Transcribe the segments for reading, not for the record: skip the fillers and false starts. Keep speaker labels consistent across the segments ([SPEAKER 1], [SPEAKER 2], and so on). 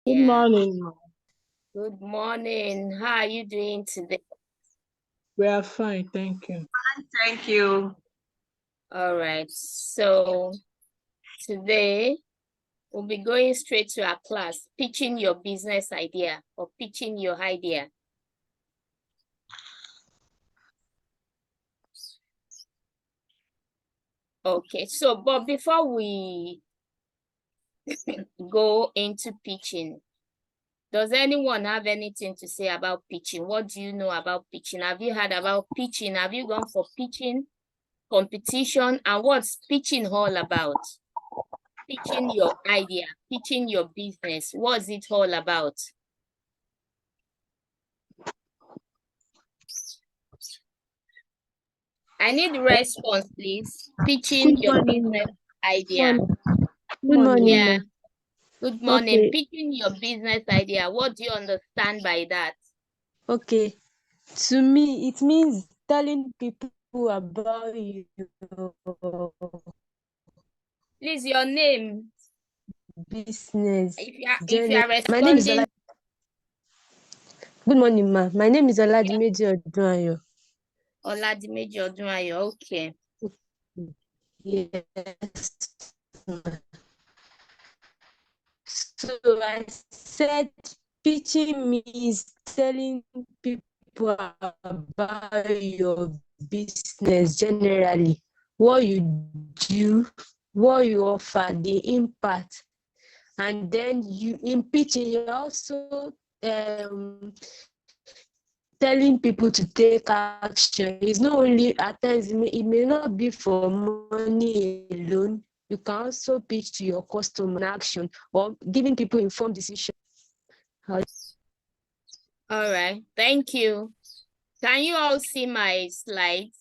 [SPEAKER 1] Good
[SPEAKER 2] Yeah.
[SPEAKER 1] morning, ma'am.
[SPEAKER 2] Good morning. How are you doing today?
[SPEAKER 1] We are fine, thank you.
[SPEAKER 3] Thank you.
[SPEAKER 2] All right. So today we'll be going straight to our class, pitching your business idea or pitching your idea. Okay, so but before we go into pitching, does anyone have anything to say about pitching? What do you know about pitching? Have you heard about pitching? Have you gone for pitching competition? And what's pitching all about? Pitching your idea, pitching your business. What's it all about? I need response, please. Pitching
[SPEAKER 4] Good
[SPEAKER 2] your
[SPEAKER 4] morning,
[SPEAKER 2] business
[SPEAKER 4] ma'am.
[SPEAKER 2] idea.
[SPEAKER 4] Good morning,
[SPEAKER 2] Yeah.
[SPEAKER 4] ma'am.
[SPEAKER 2] Good morning.
[SPEAKER 4] Okay,
[SPEAKER 2] Pitching your business idea. What do you understand by that?
[SPEAKER 4] okay. To me, it means telling people about your
[SPEAKER 2] Please, your name.
[SPEAKER 4] business.
[SPEAKER 2] If you are
[SPEAKER 4] My name is
[SPEAKER 2] responding,
[SPEAKER 4] Ola. Good morning, ma'am. My name is Oladimeji Odunayo.
[SPEAKER 2] Oladimeji Odunayo. Okay.
[SPEAKER 4] Yes, ma'am. So I said pitching means telling people about your business generally, what you do, what you offer, the impact. And then you in pitching, you're also telling people to take action. It's not only at times, it may not be for money alone. You can also pitch to your customer in action or giving people informed decision.
[SPEAKER 2] All right. Thank you. Can you all see my slides?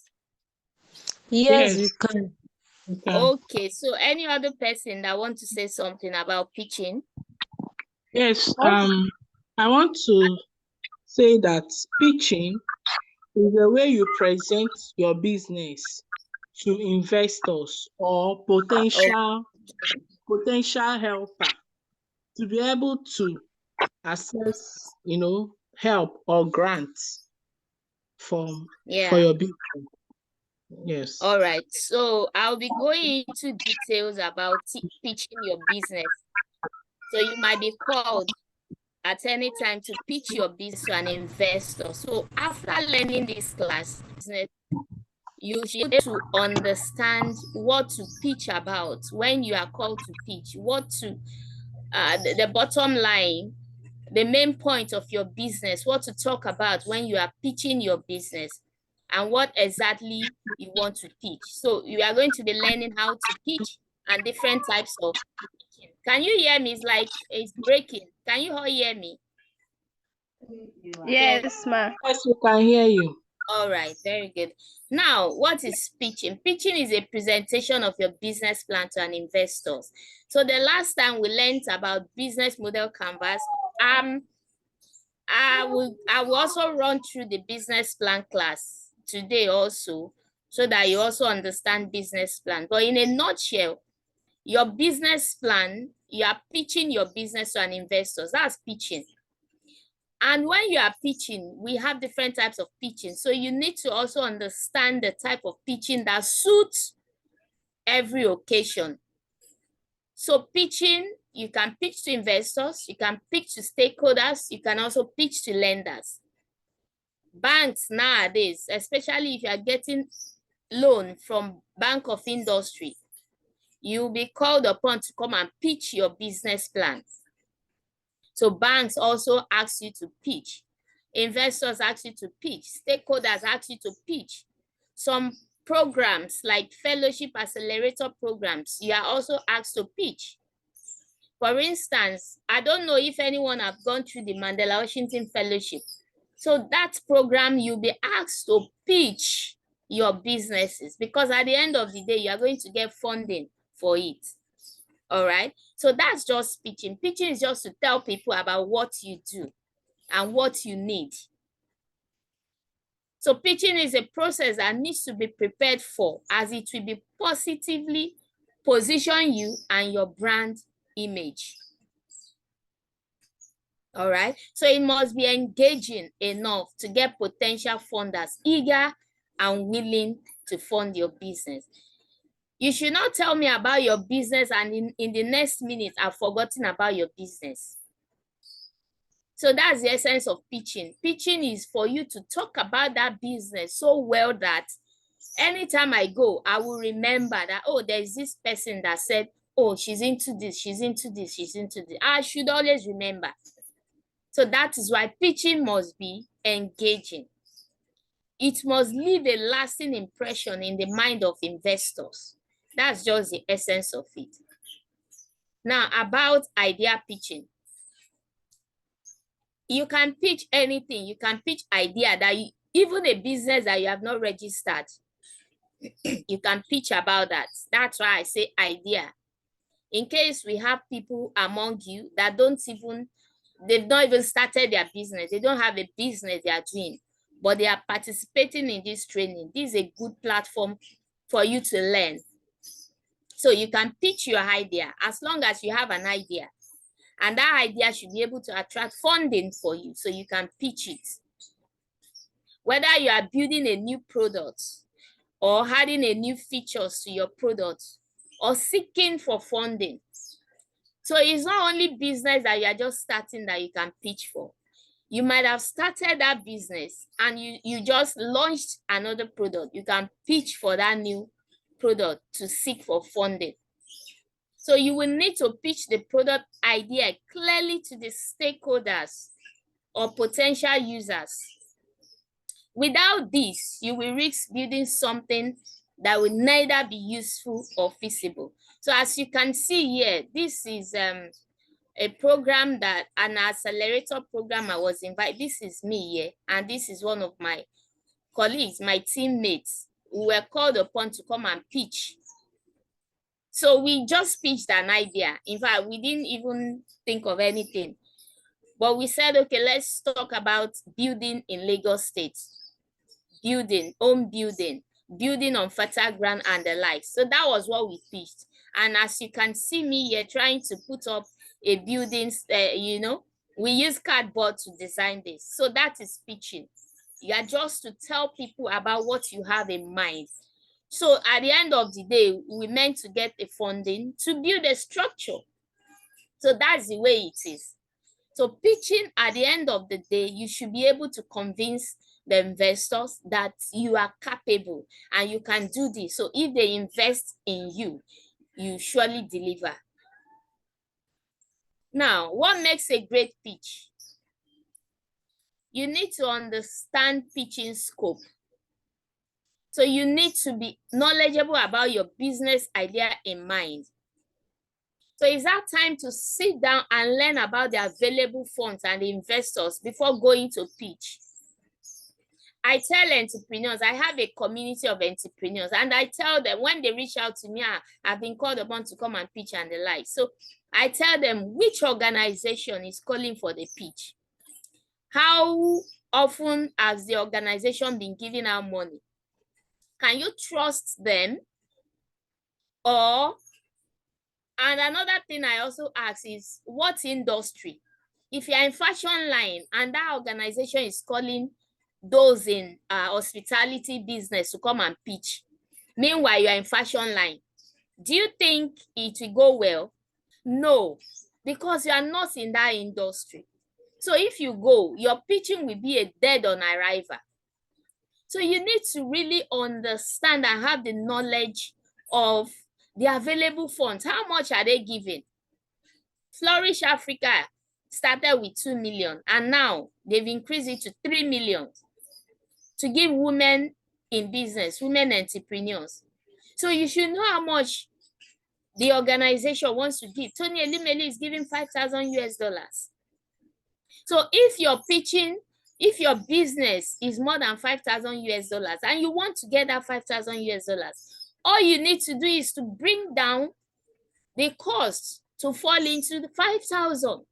[SPEAKER 4] Yes,
[SPEAKER 1] Yes.
[SPEAKER 4] we can.
[SPEAKER 1] Okay.
[SPEAKER 2] Okay. So any other person that wants to say something about pitching?
[SPEAKER 1] Yes, I want to say that pitching is the way you present your business to investors or potential helper to be able to access, help or grants for
[SPEAKER 2] Yeah.
[SPEAKER 1] your business. Yes.
[SPEAKER 2] All right. So I'll be going into details about pitching your business. So you might be called at any time to pitch your business to an investor. So after learning this class, you should be able to understand what to pitch about when you are called to pitch, the bottom line, the main point of your business, what to talk about when you are pitching your business, and what exactly you want to pitch. So you are going to be learning how to pitch and different types of pitching. Can you hear me? It's like it's breaking. Can you all hear me?
[SPEAKER 3] Yes, ma'am.
[SPEAKER 1] Yes, we can hear you.
[SPEAKER 2] All right, very good. Now, what is pitching? Pitching is a presentation of your business plan to an investor. So the last time we learned about business model canvas, I will also run through the business plan class today also, so that you also understand business plan. But in a nutshell, your business plan, you are pitching your business to an investor. That's pitching. And when you are pitching, we have different types of pitching. So you need to also understand the type of pitching that suits every occasion. So pitching, you can pitch to investors, you can pitch to stakeholders, you can also pitch to lenders. Banks nowadays, especially if you are getting loan from Bank of Industry, you'll be called upon to come and pitch your business plan. So banks also ask you to pitch. Investors ask you to pitch. Stakeholders ask you to pitch. Some programs like fellowship accelerator programs, you are also asked to pitch. For instance, I don't know if anyone have gone through the Mandela Washington Fellowship. So that program, you'll be asked to pitch your businesses, because at the end of the day, you are going to get funding for it. All right. So that's just pitching. Pitching is just to tell people about what you do and what you need. So pitching is a process that needs to be prepared for, as it will be positively position you and your brand image. All right. So it must be engaging enough to get potential funders eager and willing to fund your business. You should not tell me about your business and in the next minute I've forgotten about your business. So that's the essence of pitching. Pitching is for you to talk about that business so well that anytime I go, I will remember that, oh, there's this person that said, oh, she's into this, she's into this, she's into this. I should always remember. So that is why pitching must be engaging. It must leave a lasting impression in the mind of investors. That's just the essence of it. Now, about idea pitching. You can pitch anything. You can pitch idea that even a business that you have not registered, you can pitch about that. That's why I say idea. In case we have people among you that they've not even started their business. They don't have a business they are doing, but they are participating in this training. This is a good platform for you to learn. So you can pitch your idea as long as you have an idea. And that idea should be able to attract funding for you so you can pitch it. Whether you are building a new product or adding a new features to your product or seeking for funding. So it's not only business that you are just starting that you can pitch for. You might have started that business and you just launched another product. You can pitch for that new product to seek for funding. So you will need to pitch the product idea clearly to the stakeholders or potential users. Without this, you will risk building something that will neither be useful or feasible. So as you can see here, this is a program an accelerator program I was invited. This is me here, and this is one of my colleagues, my teammates, who were called upon to come and pitch. So we just pitched an idea. In fact, we didn't even think of anything. But we said, okay, let's talk about building in Lagos State. Home building on fertile ground and the like. So that was what we pitched. And as you can see me here trying to put up a building, we use cardboard to design this. So that is pitching. You are just to tell people about what you have in mind. So at the end of the day, we meant to get the funding to build a structure. So that's the way it is. So pitching, at the end of the day, you should be able to convince the investors that you are capable and you can do this. So if they invest in you, you surely deliver. Now, what makes a great pitch? You need to understand pitching scope. So you need to be knowledgeable about your business idea in mind. So it's that time to sit down and learn about the available funds and the investors before going to pitch. I tell entrepreneurs, I have a community of entrepreneurs, and I tell them when they reach out to me, I've been called upon to come and pitch and the like. So I tell them which organization is calling for the pitch. How often has the organization been giving out money? Can you trust them? And another thing I also ask is, what industry? If you're in fashion line and that organization is calling those in hospitality business to come and pitch, meanwhile you're in fashion line, do you think it will go well? No, because you are not in that industry. So if you go, your pitching will be a dead on arrival. So you need to really understand and have the knowledge of the available funds. How much are they giving? Flourish Africa started with 2 million and now they've increased it to 3 million to give women in business, women entrepreneurs. So you should know how much the organization wants to give. Tony Elimeli is giving $5,000 US. So if you're pitching, if your business is more than $5,000 US and you want to get that $5,000 US, all you need to do is to bring down the cost to fall into the 5,000.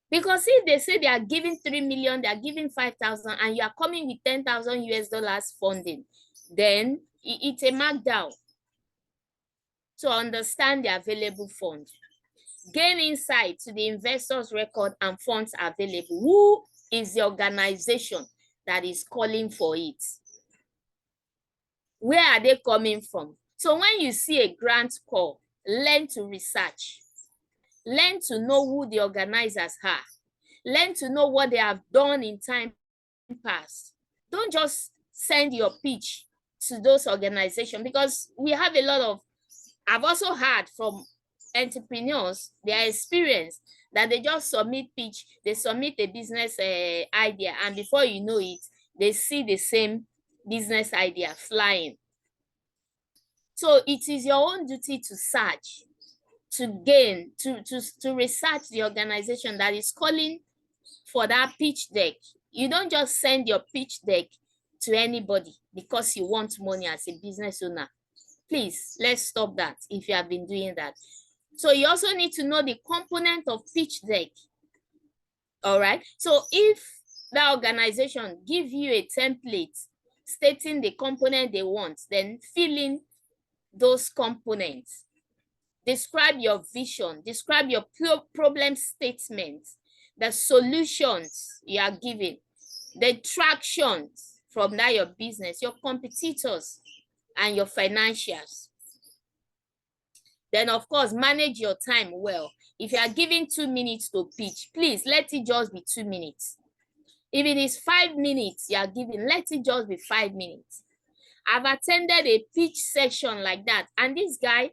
[SPEAKER 2] Because if they say they are giving 3 million, they are giving 5,000, and you are coming with $10,000 US funding, then it's a markdown. So understand the available funds. Gain insight to the investor's record and funds available. Who is the organization that is calling for it? Where are they coming from? So when you see a grant call, learn to research. Learn to know who the organizers are. Learn to know what they have done in time past. Don't just send your pitch to those organizations, because we have a lot of, I've also heard from entrepreneurs, their experience, that they just submit pitch, they submit a business idea, and before you know it, they see the same business idea flying. So it is your own duty to search, to gain, to research the organization that is calling for that pitch deck. You don't just send your pitch deck to anybody because you want money as a business owner. Please, let's stop that if you have been doing that. So you also need to know the component of pitch deck. All right. So if that organization give you a template stating the component they want, then fill in those components. Describe your vision, describe your problem statement, the solutions you are giving, the tractions from that your business, your competitors, and your financials. Then, of course, manage your time well. If you are given 2 minutes to pitch, please let it just be 2 minutes. If it is 5 minutes you are given, let it just be 5 minutes. I've attended a pitch session like that, and this guy,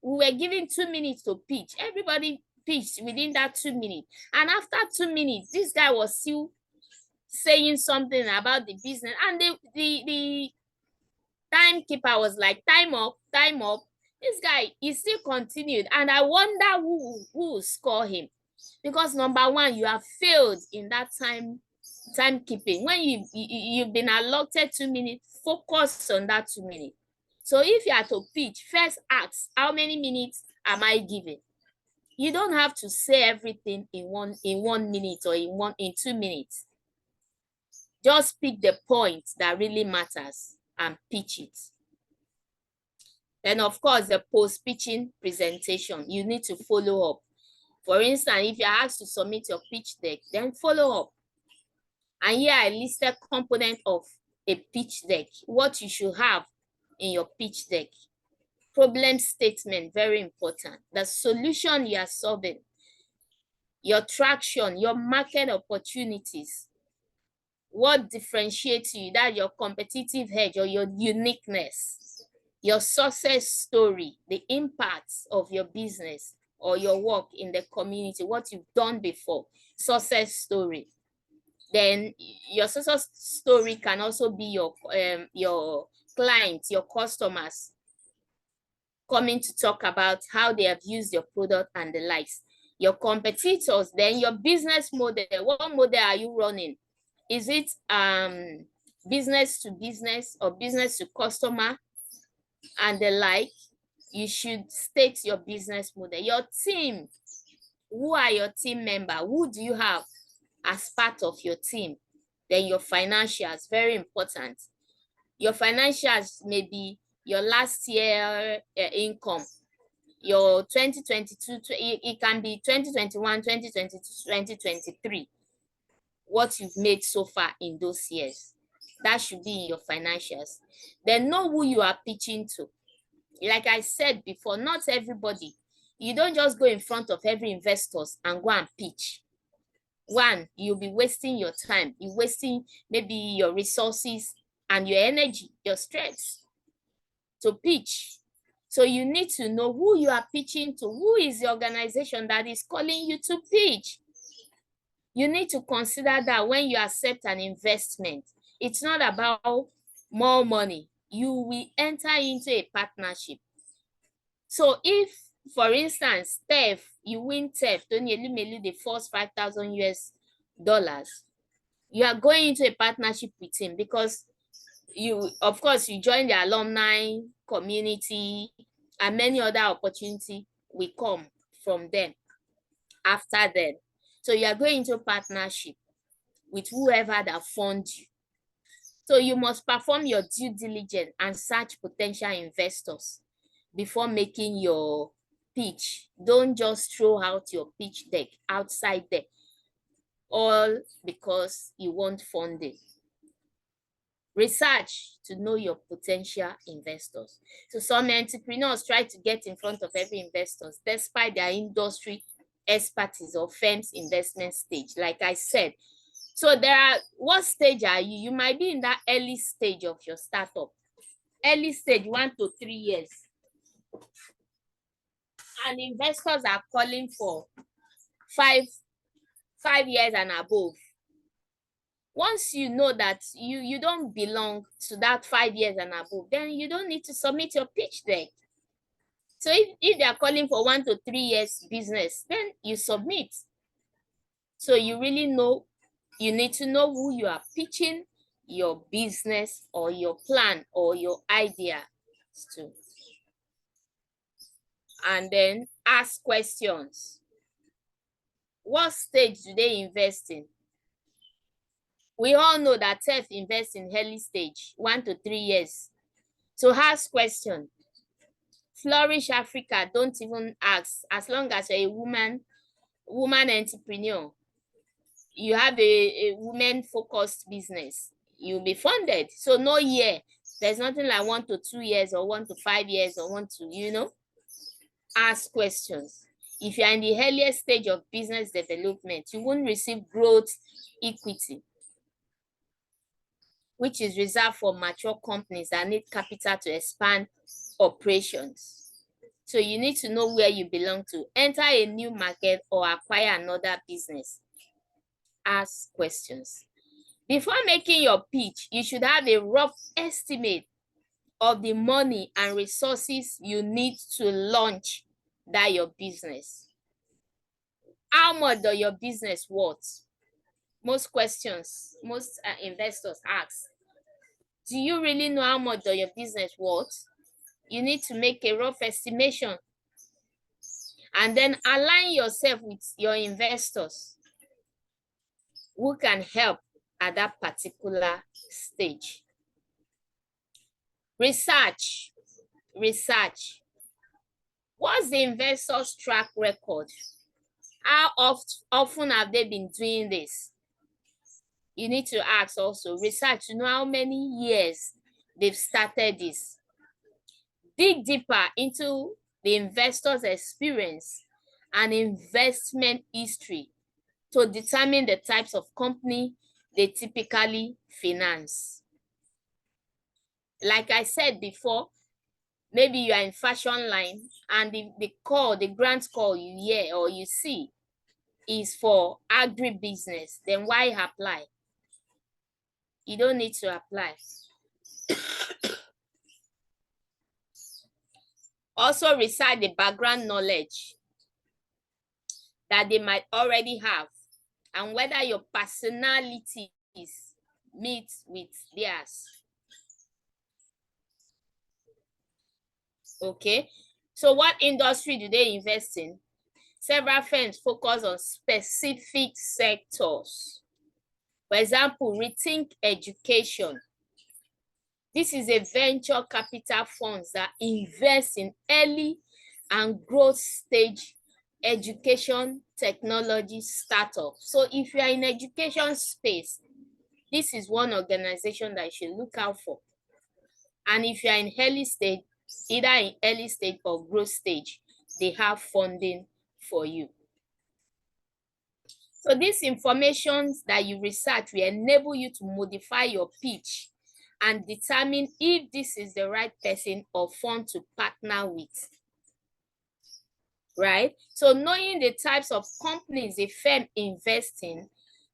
[SPEAKER 2] we were given 2 minutes to pitch. Everybody pitched within that 2 minutes. And after 2 minutes, this guy was still saying something about the business. And the timekeeper was like, time up, time up. This guy, he still continued. And I wonder who will score him. Because number one, you have failed in that timekeeping. When you've been allotted 2 minutes, focus on that 2 minutes. So if you are to pitch, first ask, how many minutes am I giving? You don't have to say everything in one minute or in 2 minutes. Just pick the point that really matters and pitch it. Then, of course, the post-pitching presentation, you need to follow up. For instance, if you're asked to submit your pitch deck, then follow up. And here I listed component of a pitch deck, what you should have in your pitch deck. Problem statement, very important. The solution you are solving, your traction, your market opportunities, what differentiates you, that your competitive edge or your uniqueness, your success story, the impact of your business or your work in the community, what you've done before, success story. Then your success story can also be your clients, your customers coming to talk about how they have used your product and the likes. Your competitors, then your business model. What model are you running? Is it business to business or business to customer and the like? You should state your business model. Your team, who are your team members? Who do you have as part of your team? Then your financials, very important. Your financials may be your last year income, your 2022, it can be 2021, 2022, 2023, what you've made so far in those years. That should be in your financials. Then know who you are pitching to. Like I said before, not everybody. You don't just go in front of every investor and go and pitch. One, you'll be wasting your time. You're wasting maybe your resources and your energy, your strength to pitch. So you need to know who you are pitching to. Who is the organization that is calling you to pitch? You need to consider that when you accept an investment, it's not about more money. You will enter into a partnership. So if, for instance, TEF, you win TEF, the first $5,000 US, you are going into a partnership with him because you, of course, you join the alumni community and many other opportunities will come from them after then. So you are going into a partnership with whoever that funds you. So you must perform your due diligence and search potential investors before making your pitch. Don't just throw out your pitch deck outside there, all because you want funding. Research to know your potential investors. So some entrepreneurs try to get in front of every investor despite their industry expertise or firm's investment stage. Like I said, so what stage are you? You might be in that early stage of your startup. Early stage, 1 to 3 years. And investors are calling for 5 years and above. Once you know that you don't belong to that 5 years and above, then you don't need to submit your pitch deck. So if they are calling for 1 to 3 years business, then you submit. So you really know, you need to know who you are pitching your business or your plan or your idea to. And then ask questions. What stage do they invest in? We all know that TEF invests in early stage, 1 to 3 years. So ask questions. Flourish Africa, don't even ask. As long as you're a woman entrepreneur, you have a women-focused business, you'll be funded. So no year. There's nothing like 1 to 2 years or 1 to 5 years or 1 to, ask questions. If you're in the earliest stage of business development, you won't receive growth equity, which is reserved for mature companies that need capital to expand operations. So you need to know where you belong to. Enter a new market or acquire another business. Ask questions. Before making your pitch, you should have a rough estimate of the money and resources you need to launch that your business. How much does your business worth? Most investors ask, do you really know how much does your business worth? You need to make a rough estimation and then align yourself with your investors who can help at that particular stage. Research. What's the investor's track record? How often have they been doing this? You need to ask also, research to know how many years they've started this. Dig deeper into the investor's experience and investment history to determine the types of company they typically finance. Like I said before, maybe you are in fashion line and the grant call you hear or you see is for agribusiness, then why apply? You don't need to apply. Also research the background knowledge that they might already have and whether your personalities meet with theirs. Okay, so what industry do they invest in? Several firms focus on specific sectors. For example, Rethink Education. This is a venture capital funds that invest in early and growth stage education technology startups. So if you are in education space, this is one organization that you should look out for. And if you are in early stage, either in early stage or growth stage, they have funding for you. So these informations that you research will enable you to modify your pitch and determine if this is the right person or fund to partner with. Right? So knowing the types of companies a firm invests in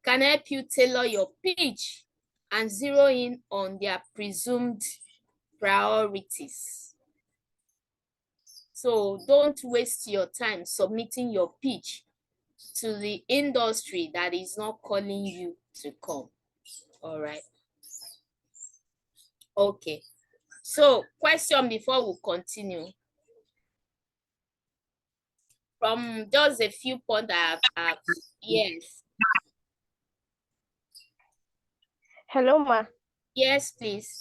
[SPEAKER 2] can help you tailor your pitch and zero in on their presumed priorities. So don't waste your time submitting your pitch to the industry that is not calling you to come. All right. Okay. So question before we continue. From just a few points I have, yes.
[SPEAKER 3] Hello, ma.
[SPEAKER 2] Yes, please.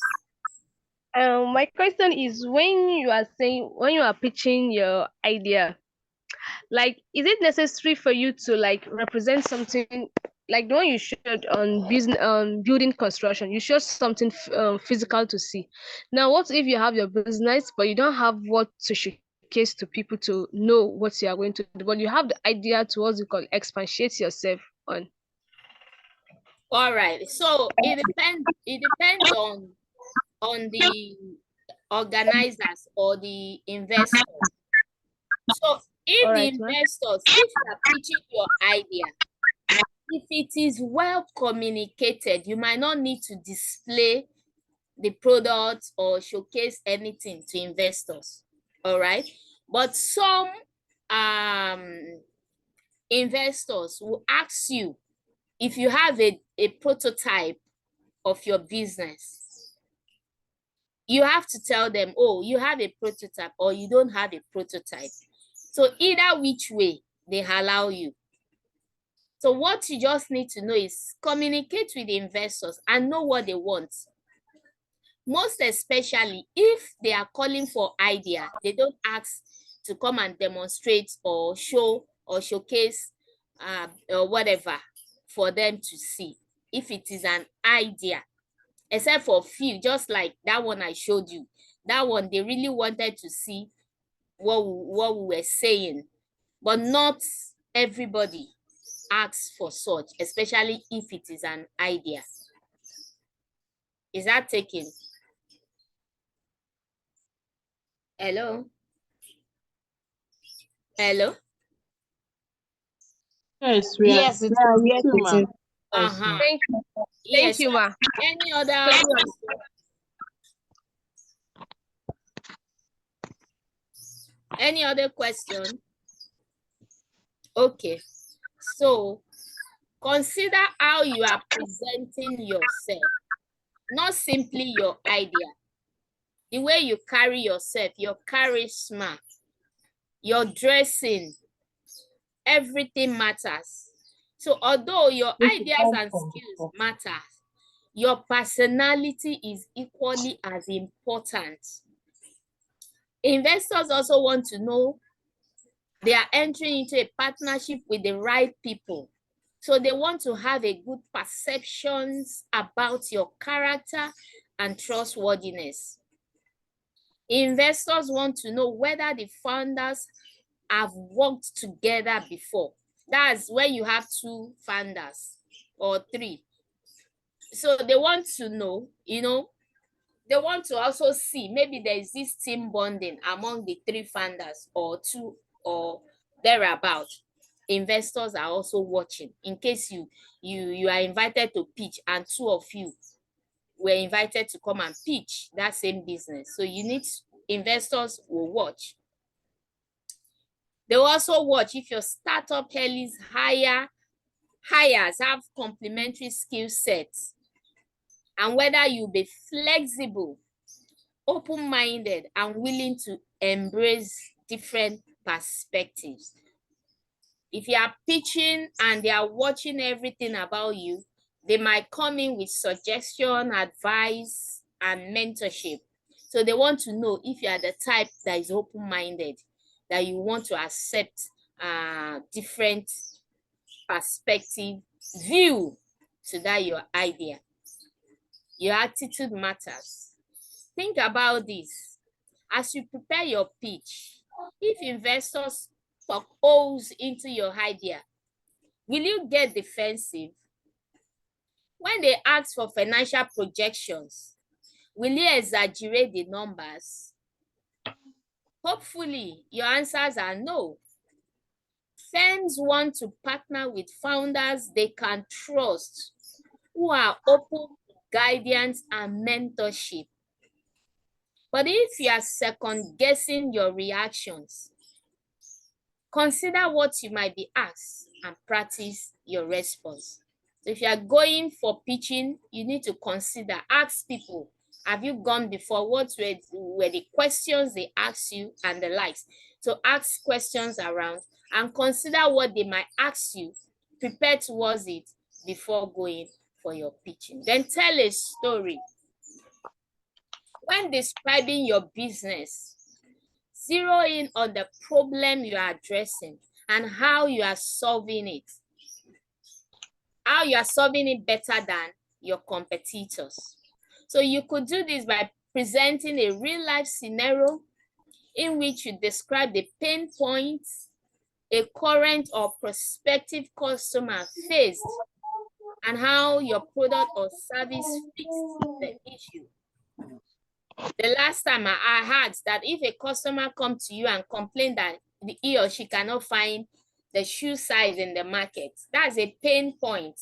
[SPEAKER 3] My question is when you are pitching your idea, like, is it necessary for you to like represent something like the one you showed on business, building construction? You showed something physical to see. Now, what if you have your business, but you don't have what to showcase to people to know what you are going to do, but you have the idea to what you call expatiate yourself on?
[SPEAKER 2] All right. So it depends. It depends on the organizers or the investors. So if
[SPEAKER 3] All
[SPEAKER 2] the
[SPEAKER 3] right, ma'am.
[SPEAKER 2] investors, if you are pitching your idea, if it is well communicated, you might not need to display the product or showcase anything to investors. All right. But some investors will ask you if you have a prototype of your business. You have to tell them, oh, you have a prototype or you don't have a prototype. So either which way, they allow you. So what you just need to know is communicate with the investors and know what they want. Most especially if they are calling for idea, they don't ask to come and demonstrate or show or showcase or whatever for them to see. If it is an idea, except for few, just like that one I showed you, that one they really wanted to see what we were saying, but not everybody asks for such, especially if it is an idea. Is that taken? Hello? Hello?
[SPEAKER 1] Yes, we are.
[SPEAKER 4] Yes, it
[SPEAKER 1] Yeah,
[SPEAKER 4] is.
[SPEAKER 1] we
[SPEAKER 4] Yes,
[SPEAKER 1] too,
[SPEAKER 4] it
[SPEAKER 1] ma'am.
[SPEAKER 4] is.
[SPEAKER 1] Yes,
[SPEAKER 2] Uh-huh.
[SPEAKER 1] ma'am.
[SPEAKER 3] Thank you.
[SPEAKER 2] Yes.
[SPEAKER 3] Thank you, ma.
[SPEAKER 2] Any other question? Any other question? Okay. So consider how you are presenting yourself, not simply your idea. The way you carry yourself, your charisma, your dressing, everything matters. So although your
[SPEAKER 1] This is
[SPEAKER 2] ideas
[SPEAKER 1] all
[SPEAKER 2] and
[SPEAKER 1] from
[SPEAKER 2] skills
[SPEAKER 1] before.
[SPEAKER 2] matter, your personality is equally as important. Investors also want to know they are entering into a partnership with the right people. So they want to have a good perceptions about your character and trustworthiness. Investors want to know whether the founders have worked together before. That's when you have two founders or three. So they want to know, they want to also see maybe there is this team bonding among the three founders or two or thereabout. Investors are also watching in case you are invited to pitch and two of you were invited to come and pitch that same business. So investors will watch. They will also watch if your startup hires have complementary skill sets and whether you'll be flexible, open-minded, and willing to embrace different perspectives. If you are pitching and they are watching everything about you, they might come in with suggestion, advice, and mentorship. So they want to know if you are the type that is open-minded, that you want to accept different perspective, view to that your idea. Your attitude matters. Think about this. As you prepare your pitch, if investors poke holes into your idea, will you get defensive? When they ask for financial projections, will you exaggerate the numbers? Hopefully, your answers are no. Firms want to partner with founders they can trust, who are open to guidance and mentorship. But if you are second guessing your reactions, consider what you might be asked and practice your response. So if you are going for pitching, you need to consider, ask people, have you gone before? What were the questions they asked you and the likes? So ask questions around and consider what they might ask you, prepare towards it before going for your pitching. Then tell a story. When describing your business, zero in on the problem you are addressing and how you are solving it. How you are solving it better than your competitors. So you could do this by presenting a real life scenario in which you describe the pain points a current or prospective customer faced and how your product or service fixed the issue. The last time I had that if a customer comes to you and complain that he or she cannot find the shoe size in the market, that's a pain point.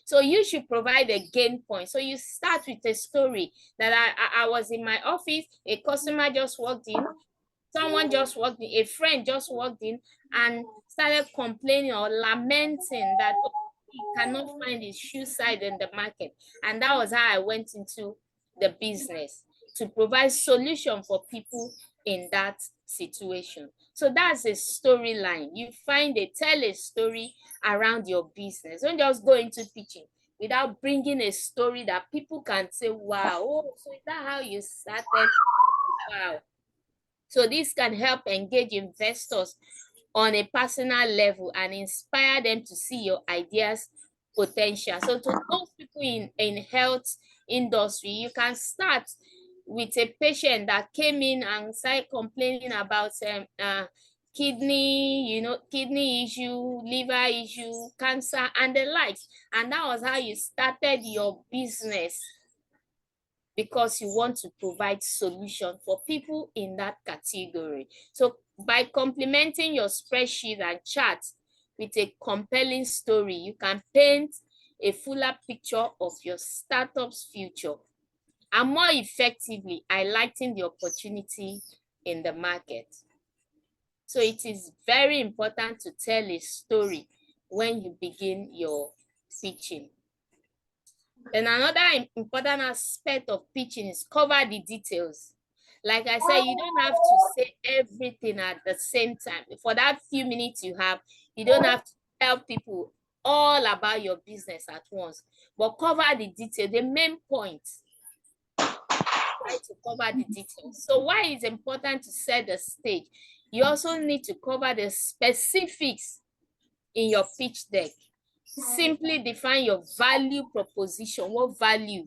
[SPEAKER 2] So you should provide a gain point. So you start with a story that I was in my office, a customer just walked in, someone just walked in, a friend just walked in and started complaining or lamenting that he cannot find his shoe size in the market. And that was how I went into the business, to provide solution for people in that situation. So that's a storyline. You tell a story around your business. Don't just go into pitching without bringing a story that people can say, wow, oh, so is that how you started? Wow. So this can help engage investors on a personal level and inspire them to see your ideas potential. So to those people in health industry, you can start with a patient that came in and started complaining about kidney issue, liver issue, cancer, and the likes. And that was how you started your business, because you want to provide solution for people in that category. So by complementing your spreadsheet and chart with a compelling story, you can paint a fuller picture of your startup's future and more effectively highlighting the opportunity in the market. So it is very important to tell a story when you begin your pitching. Then another important aspect of pitching is cover the details. Like I said, you don't have to say everything at the same time. For that few minutes you have, you don't have to tell people all about your business at once, but cover the detail, the main points. Try to cover the details. So why it's important to set the stage? You also need to cover the specifics in your pitch deck. Simply define your value proposition. What value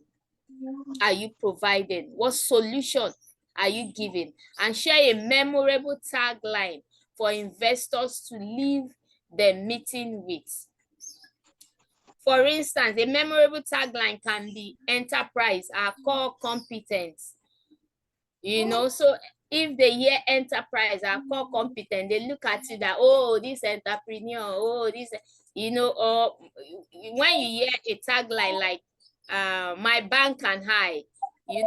[SPEAKER 2] are you providing? What solution are you giving? And share a memorable tagline for investors to leave the meeting with. For instance, a memorable tagline can be enterprise, our core competence. So if they hear enterprise, our core competence, they look at you that, oh, this entrepreneur, oh, this, or when you hear a tagline like my bank can hide, you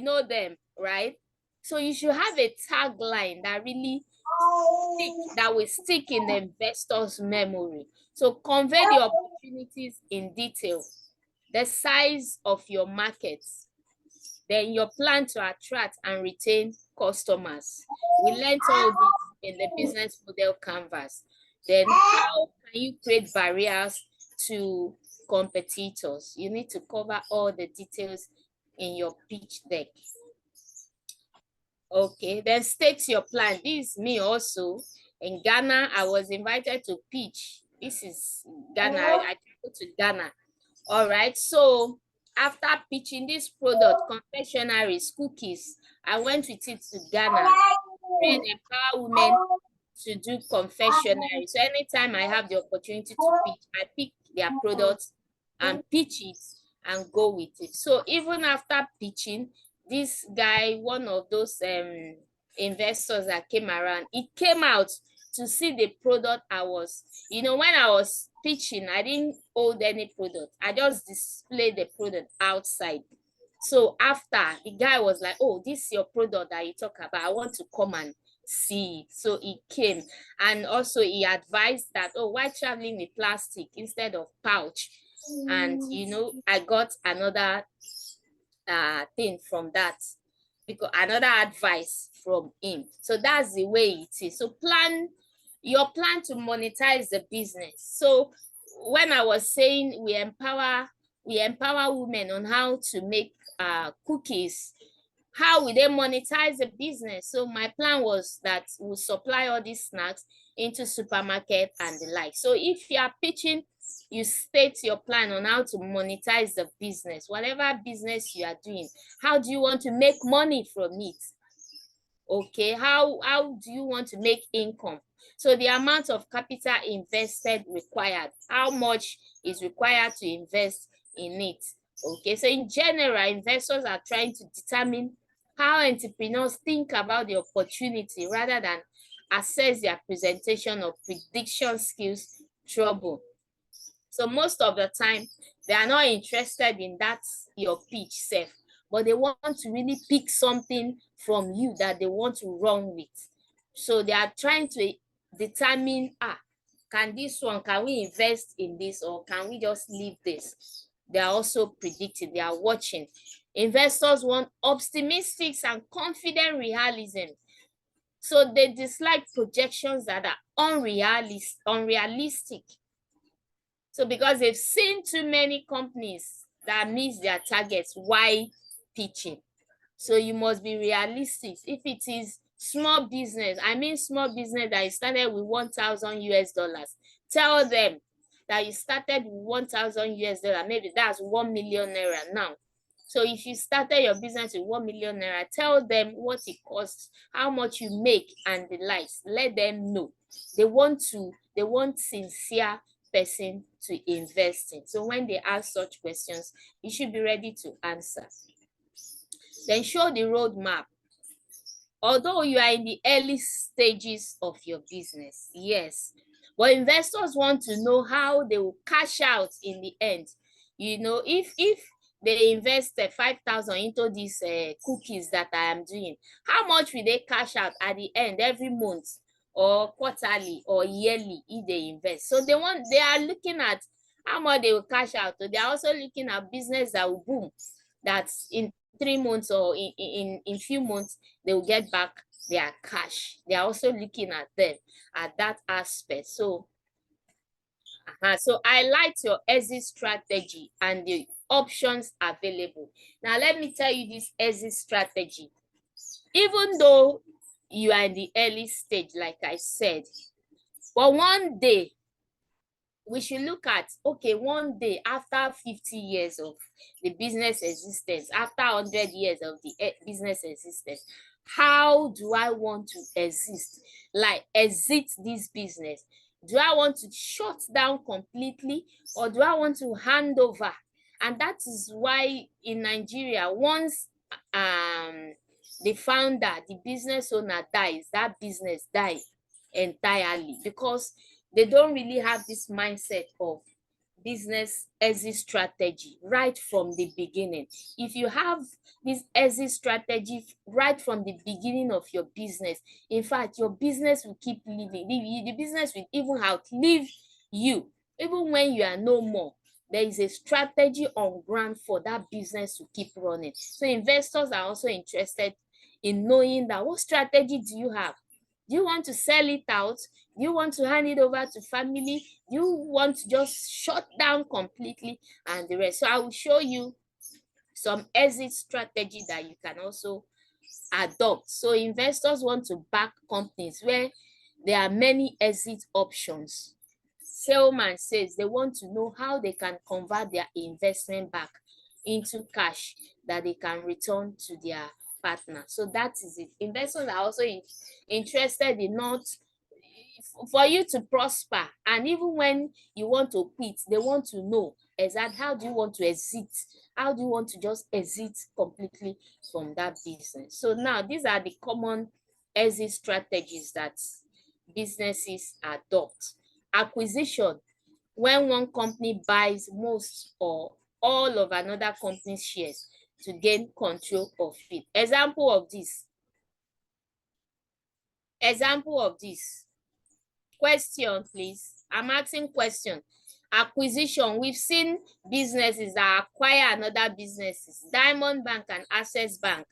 [SPEAKER 2] know them, right? So you should have a tagline that really will stick in the investor's memory. So convey the opportunities in detail, the size of your markets, then your plan to attract and retain customers. We learned all this in the business model canvas. Then how can you create barriers to competitors? You need to cover all the details in your pitch deck. Okay, then state your plan. This is me also. In Ghana, I was invited to pitch. This is Ghana. I traveled to Ghana. All right, so after pitching this product, confectionaries, cookies, I went with it to Ghana, train, empower women to do confectionery. So anytime I have the opportunity to pitch, I pick their products and pitch it and go with it. So even after pitching, this guy, one of those investors that came around, he came out to see the product I was, when I was pitching, I didn't hold any product. I just displayed the product outside. So after, the guy was like, oh, this is your product that you talk about. I want to come and see. So he came, and also he advised that, oh, why traveling with plastic instead of pouch? And I got another thing from that, because another advice from him. So that's the way it is. So plan to monetize the business. So when I was saying we empower women on how to make cookies, how will they monetize the business? So my plan was that we'll supply all these snacks into supermarket and the like. So if you are pitching, you state your plan on how to monetize the business, whatever business you are doing. How do you want to make money from it? Okay, how do you want to make income? So the amount of capital invested required, how much is required to invest in it? Okay, so in general, investors are trying to determine how entrepreneurs think about the opportunity rather than assess their presentation or prediction skills trouble. So most of the time, they are not interested in that your pitch self, but they want to really pick something from you that they want to run with. So they are trying to determine, can we invest in this, or can we just leave this? They are also predicting, they are watching. Investors want optimistic and confident realism. So they dislike projections that are unrealistic. So because they've seen too many companies that miss their targets, why pitching? So you must be realistic. If it is small business, I mean small business that you started with $1,000, tell them that you started with $1,000, maybe that's 1 million naira now. So if you started your business with 1 million naira, tell them what it costs, how much you make, and the likes. Let them know. They want sincere person to invest in. So when they ask such questions, you should be ready to answer. Then show the roadmap. Although you are in the early stages of your business, yes, but investors want to know how they will cash out in the end. You know, if they invest 5,000 into these cookies that I am doing, how much will they cash out at the end every month, or quarterly or yearly if they invest? So they are looking at how much they will cash out. So they are also looking at business that will boom, that's in 3 months or in few months they will get back their cash. They are also looking at them at that aspect. So so highlight your exit strategy and the options available. Now let me tell you this exit strategy. Even though you are in the early stage, like I said, but one day we should look at, okay, one day after 50 years of the business existence, after 100 years of the business existence, how do I want to exist? Like exit this business. Do I want to shut down completely, or do I want to hand over? And that is why in Nigeria, once the founder, the business owner dies, that business dies entirely, because they don't really have this mindset of business exit strategy right from the beginning. If you have this exit strategy right from the beginning of your business, in fact, your business will keep living. The business will even outlive you. Even when you are no more, there is a strategy on ground for that business to keep running. So investors are also interested in knowing that, what strategy do you have? Do you want to sell it out? Do you want to hand it over to family? Do you want to just shut down completely and the rest? So I will show you some exit strategy that you can also adopt. So investors want to back companies where there are many exit options. Salesman says they want to know how they can convert their investment back into cash that they can return to their partner. So that is it. Investors are also interested in not for you to prosper, and even when you want to quit, they want to know exactly how do you want to exit. How do you want to just exit completely from that business? So now these are the common exit strategies that businesses adopt. Acquisition, when one company buys most or all of another company's shares to gain control of it. Example of this. Question, please. I'm asking question. Acquisition. We've seen businesses that acquire another businesses. Diamond Bank and Access Bank.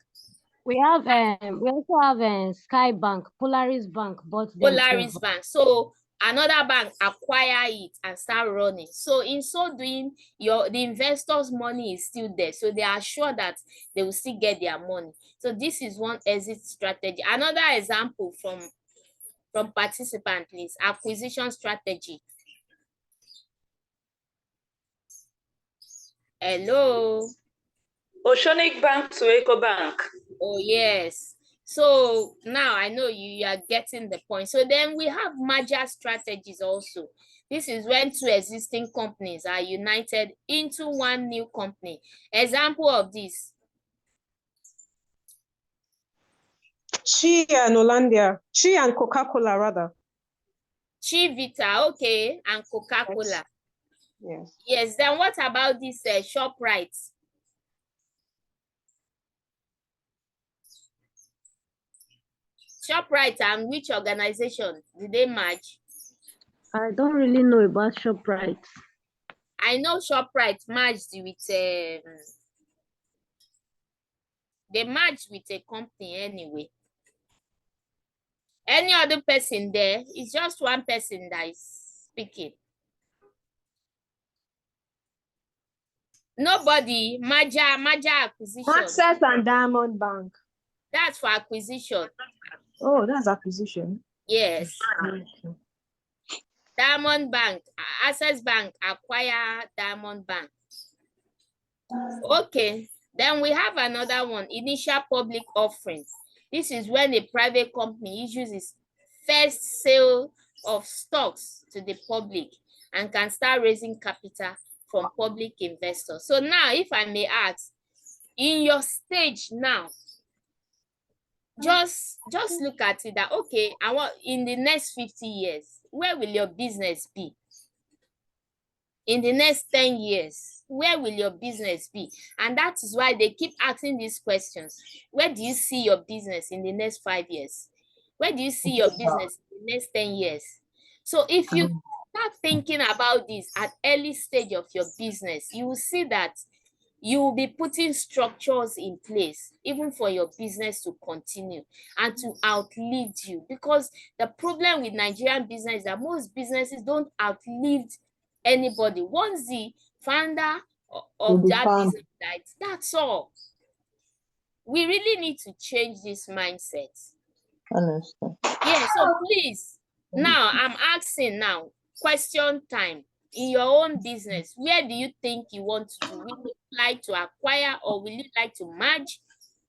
[SPEAKER 5] We also have Sky Bank, Polaris Bank, but
[SPEAKER 2] Polaris Bank. So another bank acquire it and start running. So in so doing, the investors' money is still there. So they are sure that they will still get their money. So this is one exit strategy. Another example from participant, please. Acquisition strategy. Hello.
[SPEAKER 5] Oceanic Bank to Eco Bank.
[SPEAKER 2] Oh, yes. So now I know you are getting the point. So then we have merger strategies also. This is when two existing companies are united into one new company. Example of this.
[SPEAKER 6] Chi and Hollandia. Chi and Coca-Cola, rather.
[SPEAKER 2] Chivita, okay, and Coca-Cola.
[SPEAKER 6] Yes.
[SPEAKER 2] Yes, then what about this ShopRite? ShopRite and which organization did they merge?
[SPEAKER 7] I don't really know about ShopRite.
[SPEAKER 2] I know ShopRite merged with they merged with a company anyway. Any other person there? It's just one person that is speaking. Nobody. Merger acquisition.
[SPEAKER 6] Access and Diamond Bank.
[SPEAKER 2] That's for acquisition.
[SPEAKER 6] Oh, that's acquisition.
[SPEAKER 2] Yes.
[SPEAKER 6] Okay.
[SPEAKER 2] Diamond Bank, Access Bank acquire Diamond Bank. Okay, then we have another one, initial public offering. This is when a private company issues its first sale of stocks to the public and can start raising capital from public investors. So now, if I may ask, in your stage now, just look at it that, okay, I want in the next 50 years, where will your business be? In the next 10 years, where will your business be? And that is why they keep asking these questions. Where do you see your business in the next 5 years? Where do you see your business in the next 10 years? So if you start thinking about this at early stage of your business, you will see that you will be putting structures in place, even for your business to continue and to outlive you. Because the problem with Nigerian business is that most businesses don't outlive anybody. Once the founder of that business dies, that's all. We really need to change this mindset.
[SPEAKER 1] Honestly.
[SPEAKER 2] Yeah, so please, now I'm asking now, question time. In your own business, where do you think you want to do? Will you like to acquire or will you like to merge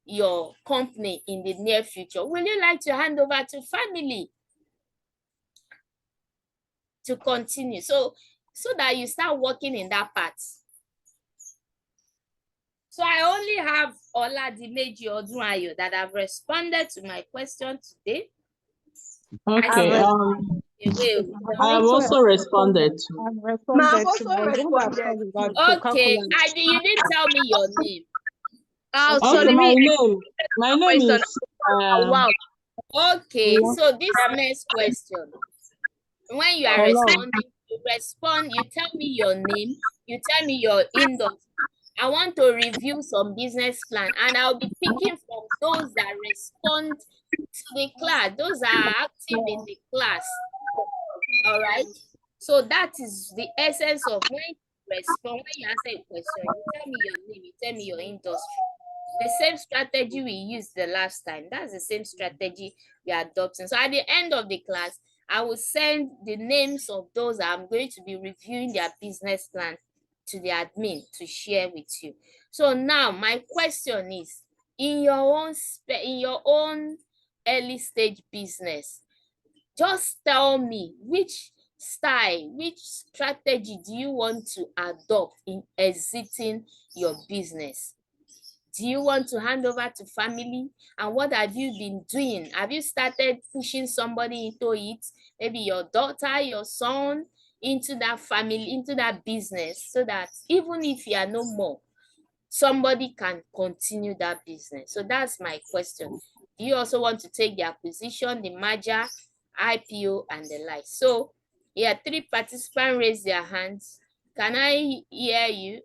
[SPEAKER 2] your company in the near future? Will you like to hand over to family to continue? So that you start working in that part. So I only have Oladimeji Odunayo that have responded to my question today.
[SPEAKER 1] Okay. I have also responded.
[SPEAKER 2] Okay, you didn't tell me your name.
[SPEAKER 3] Oh,
[SPEAKER 1] Okay,
[SPEAKER 3] sorry.
[SPEAKER 1] my name is
[SPEAKER 3] Wow.
[SPEAKER 2] Okay, so this next question, when you are responding, you tell me your name, you tell me your industry. I want to review some business plan and I'll be picking from those that respond to the class. Those are active in the class. All right. So that is the essence of when you respond, when you answer a question, you tell me your name, you tell me your industry. The same strategy we used the last time. That's the same strategy we are adopting. So at the end of the class, I will send the names of those I'm going to be reviewing their business plan to the admin to share with you. So now my question is, in your own early stage business, just tell me which style, which strategy do you want to adopt in exiting your business? Do you want to hand over to family? And what have you been doing? Have you started pushing somebody into it? Maybe your daughter, your son, into that family, into that business, so that even if you are no more, somebody can continue that business. So that's my question. Do you also want to take the acquisition, the merger, IPO, and the like? So, yeah, 3 participants raise their hands. Can I hear you?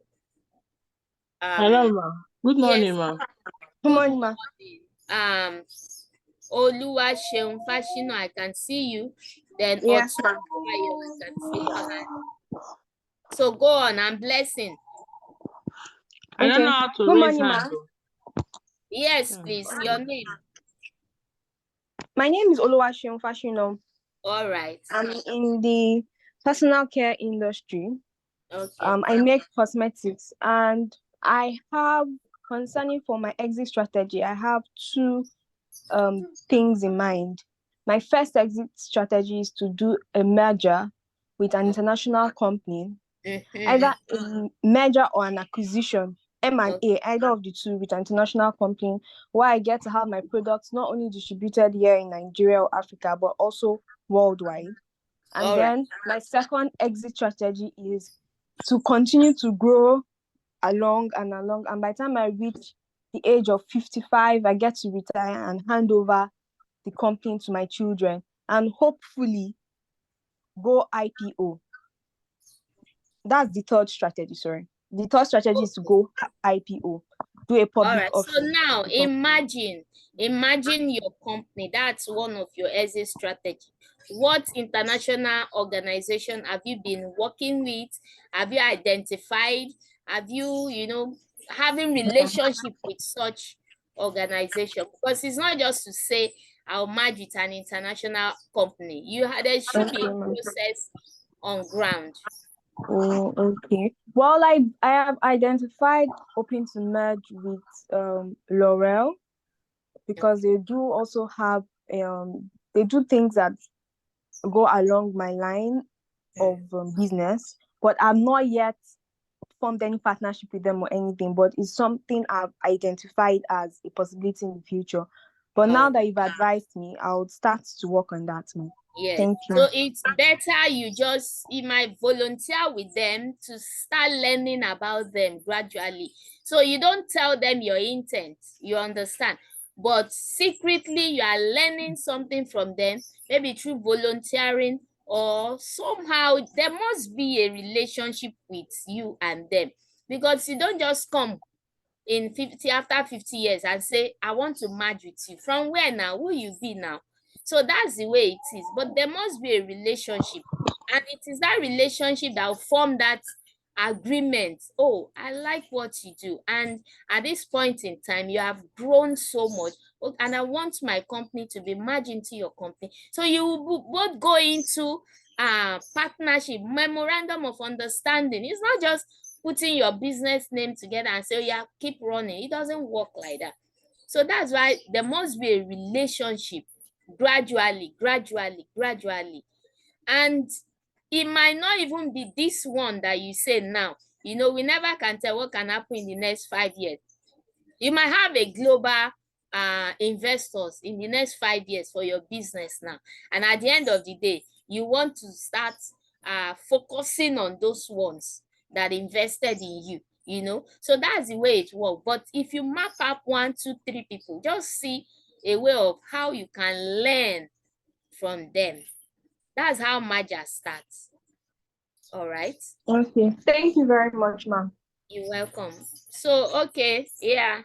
[SPEAKER 1] hello, ma. Good morning,
[SPEAKER 2] yes.
[SPEAKER 1] ma.
[SPEAKER 3] Good morning, ma.
[SPEAKER 2] Oluwaseun Fashino, I can see you. Then
[SPEAKER 6] Yes,
[SPEAKER 2] Otu,
[SPEAKER 6] ma'am.
[SPEAKER 2] you can see her hand. So go on, I'm blessing.
[SPEAKER 1] I don't
[SPEAKER 6] Okay.
[SPEAKER 1] know how to
[SPEAKER 6] Good
[SPEAKER 1] raise
[SPEAKER 6] morning,
[SPEAKER 1] hand.
[SPEAKER 6] ma'am.
[SPEAKER 1] Though.
[SPEAKER 2] Yes, please, your name.
[SPEAKER 6] My name is Oluwaseun Fashino.
[SPEAKER 2] All right.
[SPEAKER 6] I'm in the personal care industry.
[SPEAKER 2] Okay.
[SPEAKER 6] I make cosmetics, and I have, concerning for my exit strategy, I have two things in mind. My first exit strategy is to do a merger with an international company, either a merger or an acquisition, M&A, either of the two, with an international company, where I get to have my products not only distributed here in Nigeria or Africa, but also worldwide. And
[SPEAKER 2] All
[SPEAKER 6] then my second exit strategy is to continue to grow along and along. And by the time I reach the age of 55, I get to retire and hand over the company to my children and hopefully go IPO. That's the third strategy, sorry. The third strategy is to go IPO, do a
[SPEAKER 2] All
[SPEAKER 6] public
[SPEAKER 2] right. So
[SPEAKER 6] offering.
[SPEAKER 2] now imagine your company. That's one of your exit strategy. What international organization have you been working with? Have you identified? Have you, having relationship with such organization? Because it's not just to say I'll merge with an international company. There should be a process on ground.
[SPEAKER 6] Oh, okay. Well, I have identified hoping to merge with L'Oreal, because they do also have they do things that go along my line of business, but I'm not yet formed any partnership with them or anything, but it's something I've identified as a possibility in the future. But now that you've advised me, I'll start to work on that now.
[SPEAKER 2] Yes.
[SPEAKER 6] Thank you.
[SPEAKER 2] So it's better you might volunteer with them to start learning about them gradually. So you don't tell them your intent, you understand? But secretly you are learning something from them, maybe through volunteering, or somehow there must be a relationship with you and them, because you don't just come after 50 years and say, I want to merge with you. From where now? Who you be now? So that's the way it is. But there must be a relationship. And it is that relationship that will form that agreement. Oh, I like what you do. And at this point in time, you have grown so much. And I want my company to be merged into your company. So you will both go into partnership, memorandum of understanding. It's not just putting your business name together and say, oh, yeah, keep running. It doesn't work like that. So that's why there must be a relationship gradually. And it might not even be this one that you say now. We never can tell what can happen in the next 5 years. You might have a global investors in the next 5 years for your business now. And at the end of the day, you want to start focusing on those ones that invested in you, so that's the way it works. But if you map up 1, 2, 3 people, just see a way of how you can learn from them. That's how merger starts. All right.
[SPEAKER 6] Okay. Thank you very much, ma'am.
[SPEAKER 2] You're welcome. So, okay, yeah.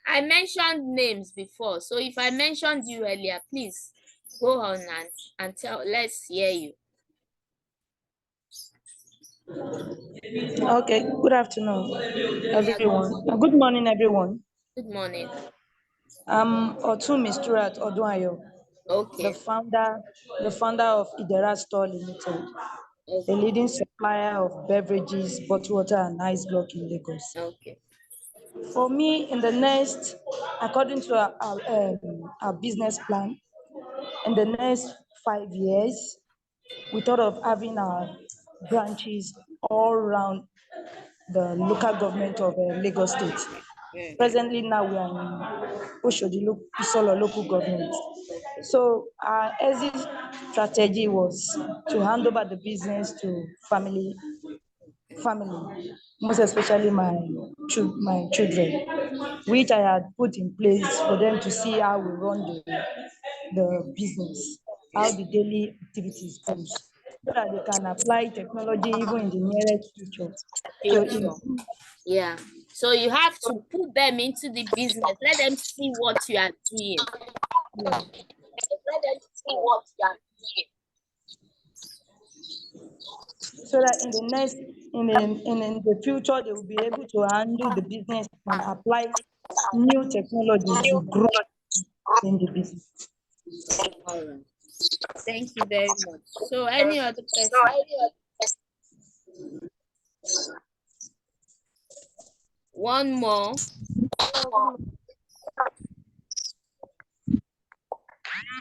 [SPEAKER 2] I mentioned names before. So if I mentioned you earlier, please go on and let's hear you.
[SPEAKER 8] Okay, good afternoon, everyone. Good morning, everyone.
[SPEAKER 2] Good morning.
[SPEAKER 8] I'm Otu Misturat Odunayo,
[SPEAKER 2] Okay.
[SPEAKER 8] the founder of Idera Store Limited, a leading supplier of beverages, bottled water, and ice block in Lagos.
[SPEAKER 2] Okay.
[SPEAKER 8] For me, according to our business plan, in the next 5 years, we thought of having our branches all around the local government of Lagos State. Presently, now we are in Oshodi Isolo local government. So our exit strategy was to hand over the business to family, most especially my children, which I had put in place for them to see how we run the business, how the daily activities goes, so that they can apply technology even in the nearest future.
[SPEAKER 2] Yeah. So you have to put them into the business. Let them see what you are doing.
[SPEAKER 8] Yeah.
[SPEAKER 2] Let them see what you are doing.
[SPEAKER 8] so that in the future they will be able to handle the business and apply new technology to grow in the business.
[SPEAKER 2] All right. Thank you very much. So any other person? One more.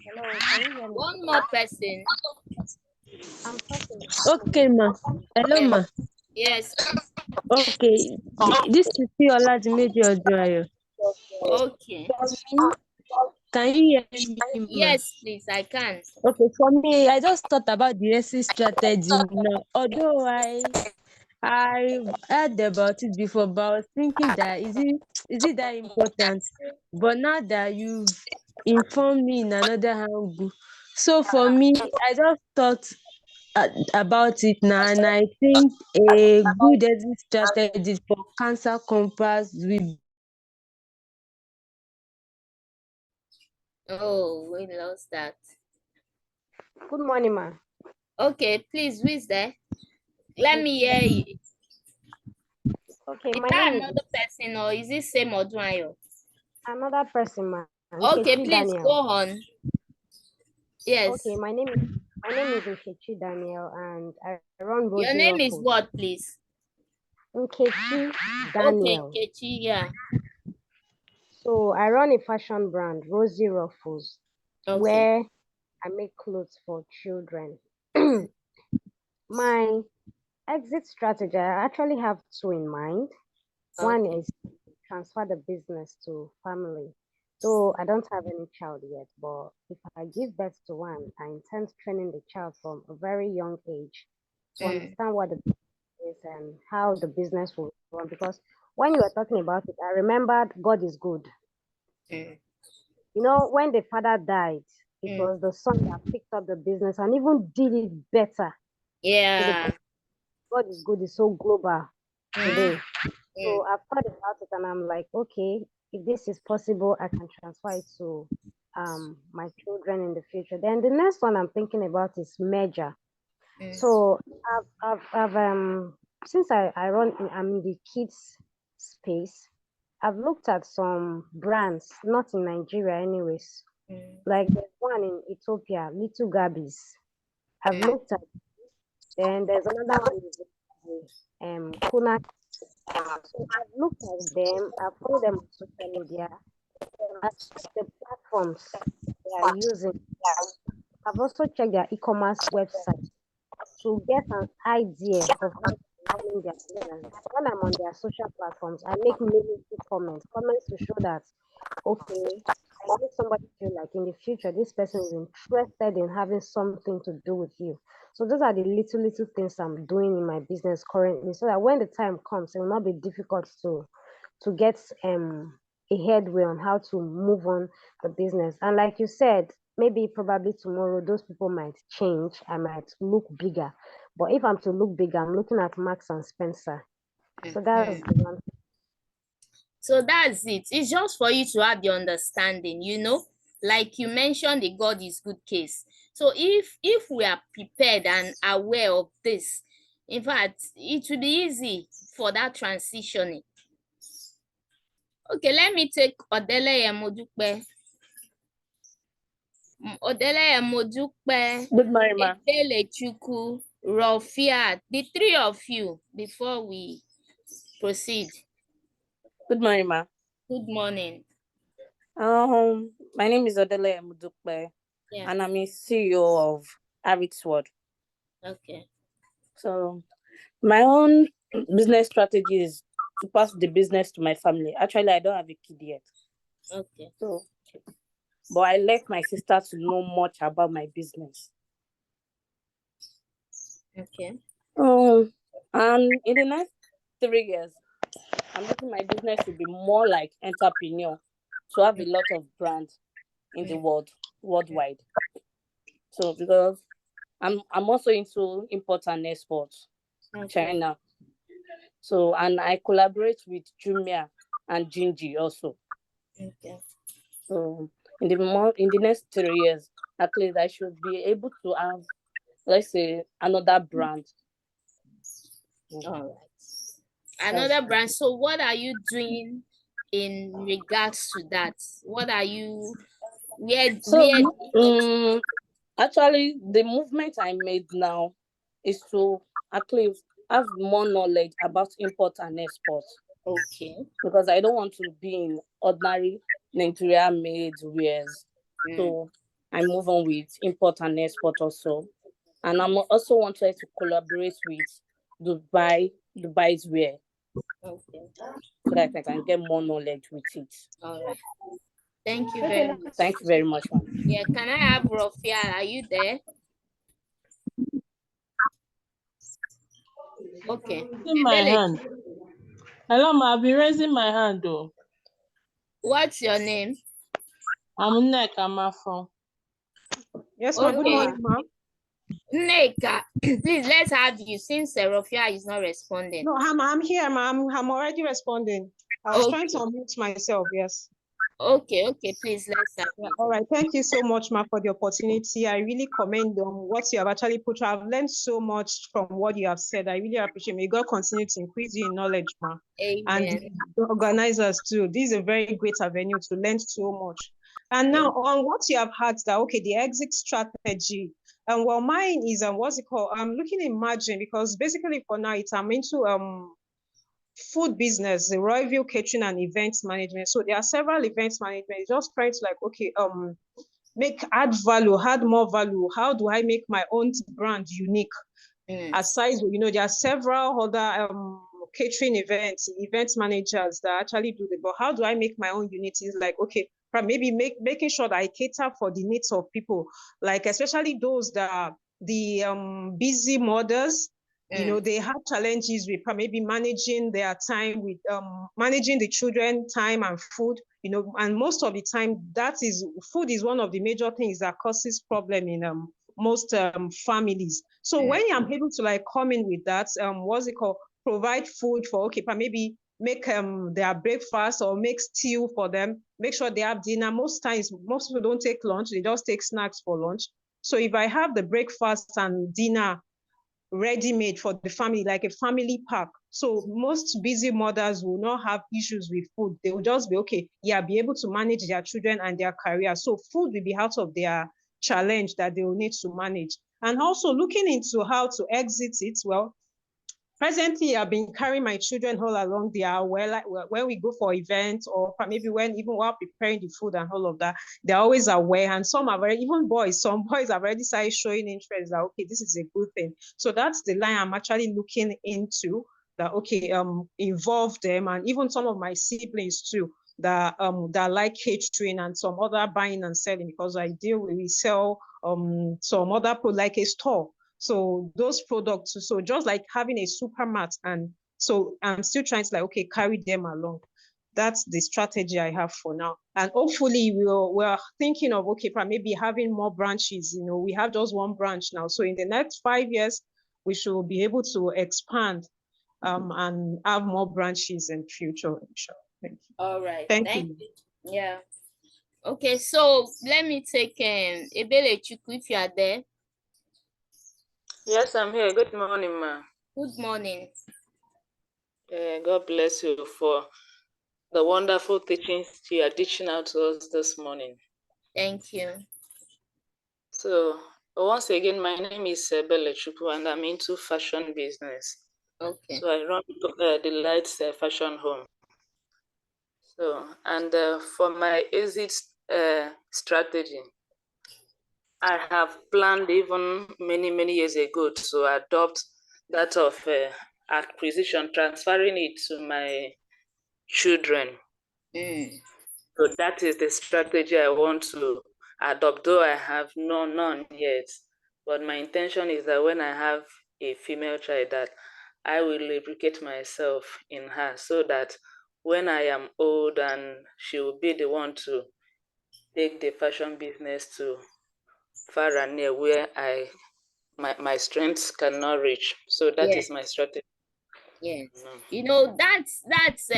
[SPEAKER 9] Hello, can you hear me?
[SPEAKER 2] One more person.
[SPEAKER 9] I'm talking.
[SPEAKER 4] Okay, ma. Hello,
[SPEAKER 2] Yes.
[SPEAKER 4] ma.
[SPEAKER 2] Yes, please.
[SPEAKER 4] Okay, this is Olajimeji Ojoayo.
[SPEAKER 2] Okay.
[SPEAKER 4] For me, can you hear me, ma?
[SPEAKER 2] Yes, please, I can.
[SPEAKER 4] Okay, for me, I just thought about the exit strategy now. Although I heard about it before, but I was thinking that is it that important? But now that you've informed me in another angle, so for me, I just thought about it now, and I think a good exit strategy for cancer compass will.
[SPEAKER 2] Oh, we lost that.
[SPEAKER 9] Good morning, ma.
[SPEAKER 2] Okay, please, who is there? Let me hear you.
[SPEAKER 9] Okay,
[SPEAKER 2] Is
[SPEAKER 9] my
[SPEAKER 2] that
[SPEAKER 9] name is
[SPEAKER 2] another person or is it same Odunayo?
[SPEAKER 9] another person, ma.
[SPEAKER 2] Okay,
[SPEAKER 9] Nkechi
[SPEAKER 2] please
[SPEAKER 9] Daniel.
[SPEAKER 2] go on. Yes.
[SPEAKER 9] Okay, my name is Nkechi Daniel, and I run
[SPEAKER 2] Your
[SPEAKER 9] Rosy
[SPEAKER 2] name is
[SPEAKER 9] Ruffles.
[SPEAKER 2] what, please?
[SPEAKER 9] Nkechi
[SPEAKER 2] Okay,
[SPEAKER 9] Daniel.
[SPEAKER 2] Kechi, yeah.
[SPEAKER 9] So I run a fashion brand, Rosy Ruffles,
[SPEAKER 2] Okay.
[SPEAKER 9] where I make clothes for children. My exit strategy, I actually have two in mind. One
[SPEAKER 2] Okay.
[SPEAKER 9] is transfer the business to family. Though I don't have any child yet, but if I give birth to one, I intend training the child from a very young age to understand what the business is and how the business will run. Because when you were talking about it, I remembered God is good.
[SPEAKER 2] Mm.
[SPEAKER 9] You know, when the father died, it
[SPEAKER 2] Mm.
[SPEAKER 9] was the son that picked up the business and even did it better. So the
[SPEAKER 2] Yeah.
[SPEAKER 9] God is good is so global today.
[SPEAKER 2] Mm.
[SPEAKER 9] So I've thought about it and I'm like, okay, if this is possible, I can transfer it to my children in the future. Then the next one I'm thinking about is merger.
[SPEAKER 2] Mm.
[SPEAKER 9] So I've since I'm in the kids space, I've looked at some brands, not in Nigeria anyways.
[SPEAKER 2] Mm.
[SPEAKER 9] Like there's one in Ethiopia, Little Gabbies. I've looked at. Then there's another one Kuna. So I've looked at them, I've followed them on social media, I've checked the platforms they are using. I've also checked their e-commerce website to get an idea of how they're running their business. When I'm on their social platforms, I make meaningful comments to show that, okay, I make somebody feel like in the future, this person is interested in having something to do with you. So those are the little things I'm doing in my business currently, so that when the time comes, it will not be difficult to get a headway on how to move on the business. And like you said, maybe probably tomorrow those people might change. I might look bigger. But if I'm to look bigger, I'm looking at Marks and Spencer. So that's the one.
[SPEAKER 2] So that's it. It's just for you to have the understanding, like you mentioned, the God is good case. So if we are prepared and aware of this, in fact, it will be easy for that transitioning. Okay, let me take Odeleye Modupe. Odeleye Modupe,
[SPEAKER 1] Good morning, ma.
[SPEAKER 2] Ebele Chukwu, Rofia, the three of you, before we proceed.
[SPEAKER 1] Good morning, ma.
[SPEAKER 2] Good morning.
[SPEAKER 1] My name is Odele Mudukbe,
[SPEAKER 2] Yeah.
[SPEAKER 1] and I'm a CEO of Arix World.
[SPEAKER 2] Okay.
[SPEAKER 1] So my own business strategy is to pass the business to my family. Actually, I don't have a kid yet.
[SPEAKER 2] Okay.
[SPEAKER 1] So, but I let my sister to know much about my business.
[SPEAKER 2] Okay.
[SPEAKER 1] And in the next 3 years, I'm looking my business to be more like entrepreneur, to have a lot of brands in the world, worldwide. So because I'm also into import and export, China. So and I collaborate with Jumia and Jinji also.
[SPEAKER 2] Okay.
[SPEAKER 1] So in the next 3 years, at least I should be able to have, let's say, another brand Mhm.
[SPEAKER 2] All right.
[SPEAKER 1] That's
[SPEAKER 2] Another brand. So what are you doing in regards to that? What are you,
[SPEAKER 1] so.
[SPEAKER 2] where
[SPEAKER 1] Actually, the movement I made now is to actually have more knowledge about import and export,
[SPEAKER 2] okay.
[SPEAKER 1] because I don't want to be in ordinary Nigeria made wares.
[SPEAKER 2] Mm,
[SPEAKER 1] So I move on with import and export also. And I'm also wanted to collaborate with Dubai's wear,
[SPEAKER 2] okay.
[SPEAKER 1] so that I can get more knowledge with it.
[SPEAKER 2] All right. Thank you very much.
[SPEAKER 1] Thank you very much, ma'am.
[SPEAKER 2] Yeah, can I have Rofia? Are you there? Okay.
[SPEAKER 10] Raising my hand. Hello, ma. I've been raising my hand, though.
[SPEAKER 2] What's your name?
[SPEAKER 10] I'm Nneka Amafo.
[SPEAKER 11] Yes, ma'am. Good
[SPEAKER 2] Okay.
[SPEAKER 11] morning, ma'am.
[SPEAKER 2] Neka, please let's have you since Rofia is not responding.
[SPEAKER 11] No, I'm here, ma'am. I'm already responding. I was trying to
[SPEAKER 2] Okay.
[SPEAKER 11] unmute myself. Yes.
[SPEAKER 2] Okay, please let's have
[SPEAKER 11] Yeah,
[SPEAKER 2] you.
[SPEAKER 11] all right. Thank you so much, ma'am, for the opportunity. I really commend what you have actually put. I've learned so much from what you have said. I really appreciate it. May God continue to increase you in knowledge, ma'am. And
[SPEAKER 2] Amen.
[SPEAKER 11] the organizers too. This is a very great avenue to learn so much. And now on what you have had that, okay, the exit strategy. And well, mine is what's it called? I'm looking at margin because basically for now I'm into food business, the Royal Catering and Events Management. So there are several events management. It's just trying to like, okay, add value, add more value. How do I make my own brand unique? Aside, there are several other catering events, event managers that actually do the, but how do I make my own unit? Is like, okay, maybe making sure that I cater for the needs of people, like especially those that are the busy mothers. They have challenges with maybe managing their time with managing the children time and food, and most of the time food is one of the major things that causes problem in most families. So when I'm able to like come in with that, what's it called? Provide food for, okay, maybe make their breakfast or make stew for them, make sure they have dinner. Most times, most people don't take lunch, they just take snacks for lunch. So if I have the breakfast and dinner ready-made for the family, like a family pack. So most busy mothers will not have issues with food. They will just be okay, be able to manage their children and their career. So food will be out of their challenge that they will need to manage. And also looking into how to exit it, well, presently, I've been carrying my children all along. They are when we go for events or maybe even while preparing the food and all of that, they're always aware. And some are even boys, some boys have already started showing interest that, okay, this is a good thing. So that's the line I'm actually looking into, that, okay, involve them and even some of my siblings too, that like catering and some other buying and selling, because we sell some other like a store. So those products, so just like having a supermarket, and so I'm still trying to like, okay, carry them along. That's the strategy I have for now. And hopefully we're thinking of, okay, maybe having more branches. We have just one branch now. So in the next 5 years, we should be able to expand and have more branches in future. Thank you.
[SPEAKER 2] All right.
[SPEAKER 11] Thank you.
[SPEAKER 2] Yeah. Okay, so let me take Ebele Chukwu, if you are there.
[SPEAKER 5] Yes, I'm here. Good morning, ma.
[SPEAKER 2] Good morning.
[SPEAKER 5] God bless you for the wonderful teachings you are teaching out to us this morning.
[SPEAKER 2] Thank you.
[SPEAKER 5] So, once again, my name is Belle Chukwu, and I'm into fashion business.
[SPEAKER 2] Okay.
[SPEAKER 5] So I run the Lights Fashion Home. So, and for my exit strategy, I have planned even many years ago to adopt that of acquisition, transferring it to my children. So that is the strategy I want to adopt, though I have none yet. But my intention is that when I have a female child, that I will replicate myself in her, so that when I am old and she will be the one to take the fashion business to far and near where my strengths cannot reach. So that is my strategy.
[SPEAKER 2] Yes. That's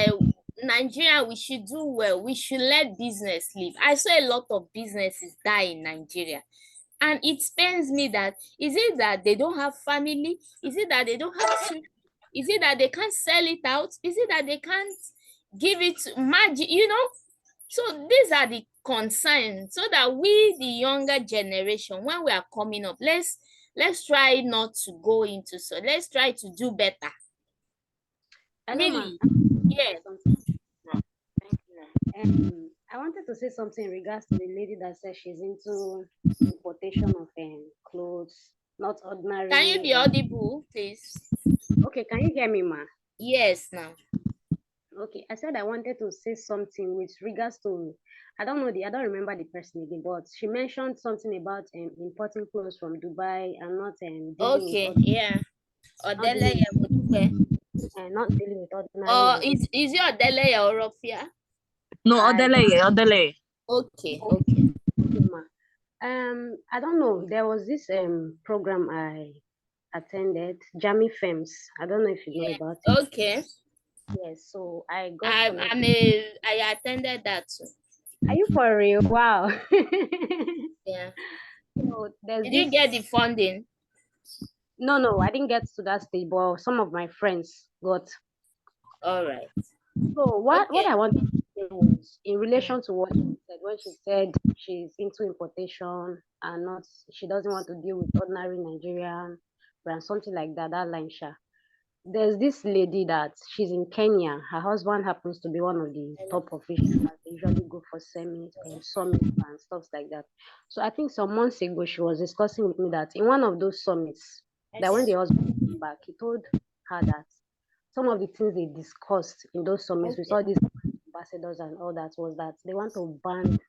[SPEAKER 2] Nigeria. We should do well. We should let business live. I saw a lot of businesses die in Nigeria, and it pains me that, is it that they don't have family? Is it that they don't have children? Is it that they can't sell it out? Is it that they can't give it margin, you know? So these are the concerns, so that we, the younger generation, when we are coming up, let's try not to go into, so let's try to do better.
[SPEAKER 9] Hello, ma.
[SPEAKER 2] Really? Yes.
[SPEAKER 9] Thank you. I wanted to say something in regards to the lady that says she's into importation of clothes, not ordinary.
[SPEAKER 2] Can you be audible, please?
[SPEAKER 9] Okay, can you hear me, ma?
[SPEAKER 2] Yes, now.
[SPEAKER 9] Okay, I said I wanted to say something with regards to, I don't remember the person again, but she mentioned something about importing clothes from Dubai and not dealing
[SPEAKER 2] Okay,
[SPEAKER 9] with
[SPEAKER 2] yeah.
[SPEAKER 9] not
[SPEAKER 2] Odele
[SPEAKER 9] dealing
[SPEAKER 2] Yabudupe.
[SPEAKER 9] not dealing with ordinary
[SPEAKER 2] Or
[SPEAKER 9] Nigerians.
[SPEAKER 2] is it Odele Orofia?
[SPEAKER 10] No,
[SPEAKER 9] I
[SPEAKER 10] Odeleye, Odeleye.
[SPEAKER 2] Okay,
[SPEAKER 9] okay,
[SPEAKER 2] okay.
[SPEAKER 9] okay, ma. I don't know. There was this program I attended, Jamie Fems. I don't know if you know about it.
[SPEAKER 2] Okay.
[SPEAKER 9] Yes, so I got selected.
[SPEAKER 2] I attended that too.
[SPEAKER 9] Are you for real? Wow.
[SPEAKER 2] Yeah.
[SPEAKER 9] So there's
[SPEAKER 2] Did
[SPEAKER 9] this.
[SPEAKER 2] you get the funding?
[SPEAKER 9] No, I didn't get to that stage, but some of my friends got.
[SPEAKER 2] All right.
[SPEAKER 9] So what
[SPEAKER 2] Okay.
[SPEAKER 9] I wanted to say was in relation to what she said when she said she's into importation and not she doesn't want to deal with ordinary Nigerian brand, something like that, that line sha. There's this lady that she's in Kenya. Her husband happens to be one of the top officials. They usually go for summits and stuff like that. So I think some months ago she was discussing with me that in one of those summits, that when the husband came back, he told her that some of the things they discussed in those summits with all these ambassadors and all that was that they want to ban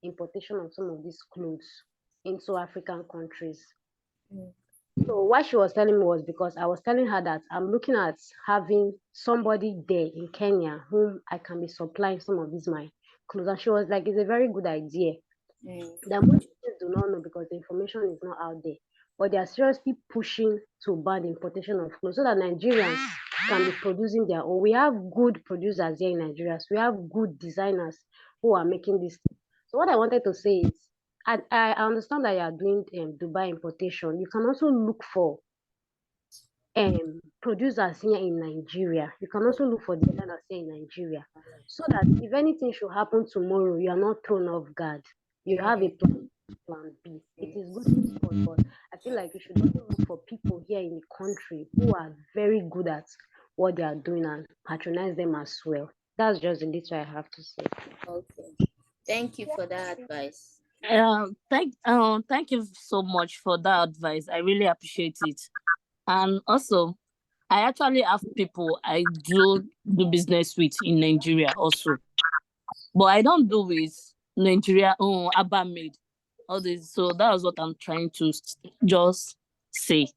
[SPEAKER 9] importation of some of these clothes into African countries.
[SPEAKER 2] Mm.
[SPEAKER 9] So what she was telling me was because I was telling her that I'm looking at having somebody there in Kenya whom I can be supplying some of these my clothes. And she was like, it's a very good idea. That most people do not know because the information is not out there. But they are seriously pushing to ban the importation of clothes so that Nigerians can be producing their own. We have good producers here in Nigeria. So we have good designers who are making this. So what I wanted to say is, I understand that you are doing Dubai importation. You can also look for producers here in Nigeria. You can also look for designers here in Nigeria, so that if anything should happen tomorrow, you are not thrown off guard. You have a plan B. It is good to support, but I feel like you should also look for people here in the country who are very good at what they are doing and patronize them as well. That's just the little I have to say.
[SPEAKER 2] Okay. Thank you for that advice.
[SPEAKER 1] Thank you so much for that advice. I really appreciate it. And also, I actually have people I do business with in Nigeria also, but I don't do with Nigeria. Oh, Abba made all this. So that was what I'm trying to just say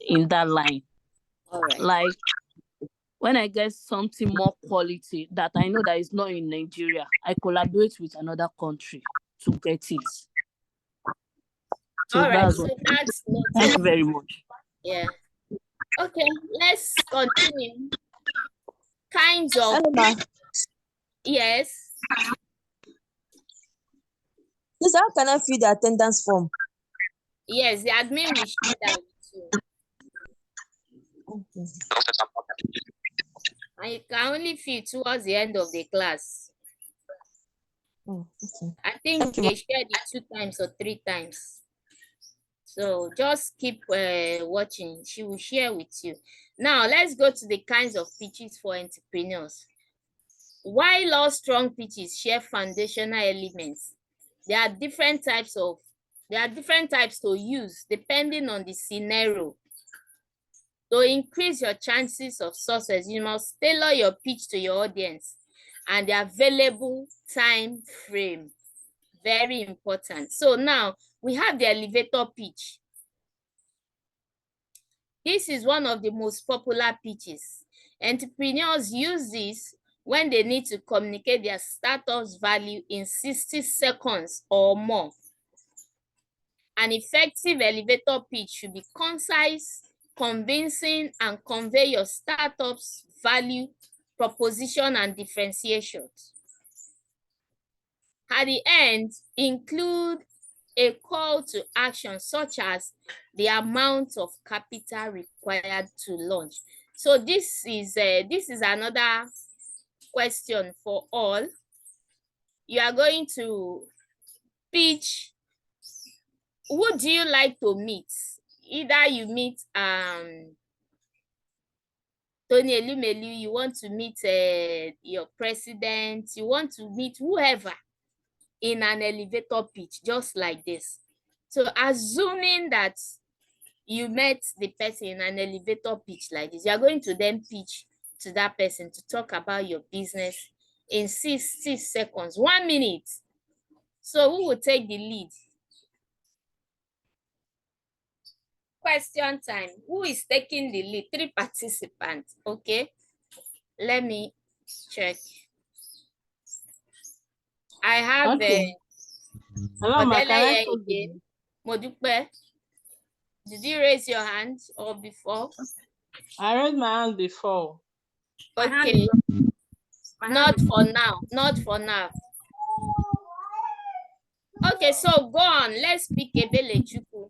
[SPEAKER 1] in that line.
[SPEAKER 2] All right.
[SPEAKER 1] Like when I get something more quality that I know that is not in Nigeria, I collaborate with another country to get it. So
[SPEAKER 2] All right.
[SPEAKER 1] that's
[SPEAKER 2] So
[SPEAKER 1] what.
[SPEAKER 2] that's
[SPEAKER 1] Thank
[SPEAKER 2] noted.
[SPEAKER 1] you very much.
[SPEAKER 2] Yeah. Okay. Let's continue. Kinds of.
[SPEAKER 10] Hello, ma.
[SPEAKER 2] Yes.
[SPEAKER 10] Please, how can I fill the attendance form?
[SPEAKER 2] Yes, the admin will share that with you.
[SPEAKER 10] Okay.
[SPEAKER 2] And you can only fill towards the end of the class.
[SPEAKER 10] Oh, okay.
[SPEAKER 2] I think
[SPEAKER 10] Thank you,
[SPEAKER 2] they shared it 2 times or 3 times. So just keep watching. She will share with you. Now, let's go to the kinds of pitches for entrepreneurs. While all strong pitches share foundational elements, there are different types to use depending on the scenario. To increase your chances of success, you must tailor your pitch to your audience and the available time frame. Very important. So now we have the elevator pitch. This is one of the most popular pitches. Entrepreneurs use this when they need to communicate their startup's value in 60 seconds or more. An effective elevator pitch should be concise, convincing, and convey your startup's value, proposition, and differentiation. At the end, include a call to action such as the amount of capital required to launch. So this is another question for all. You are going to pitch. Who do you like to meet? Either you meet Tony Elumelu, you want to meet your president, you want to meet whoever in an elevator pitch, just like this. So assuming that you met the person in an elevator pitch like this, you are going to then pitch to that person to talk about your business in 60 seconds, 1 minute. So who will take the lead? Question time. Who is taking the lead? 3 participants. Okay. Let me check. I have
[SPEAKER 10] Okay. Hello, ma, can I talk
[SPEAKER 2] again. Modupe, did you raise your hand or before?
[SPEAKER 10] I raised my hand before.
[SPEAKER 2] Okay. Not for now. Not for now. Okay, so go on. Let's pick Ebele Chukwu.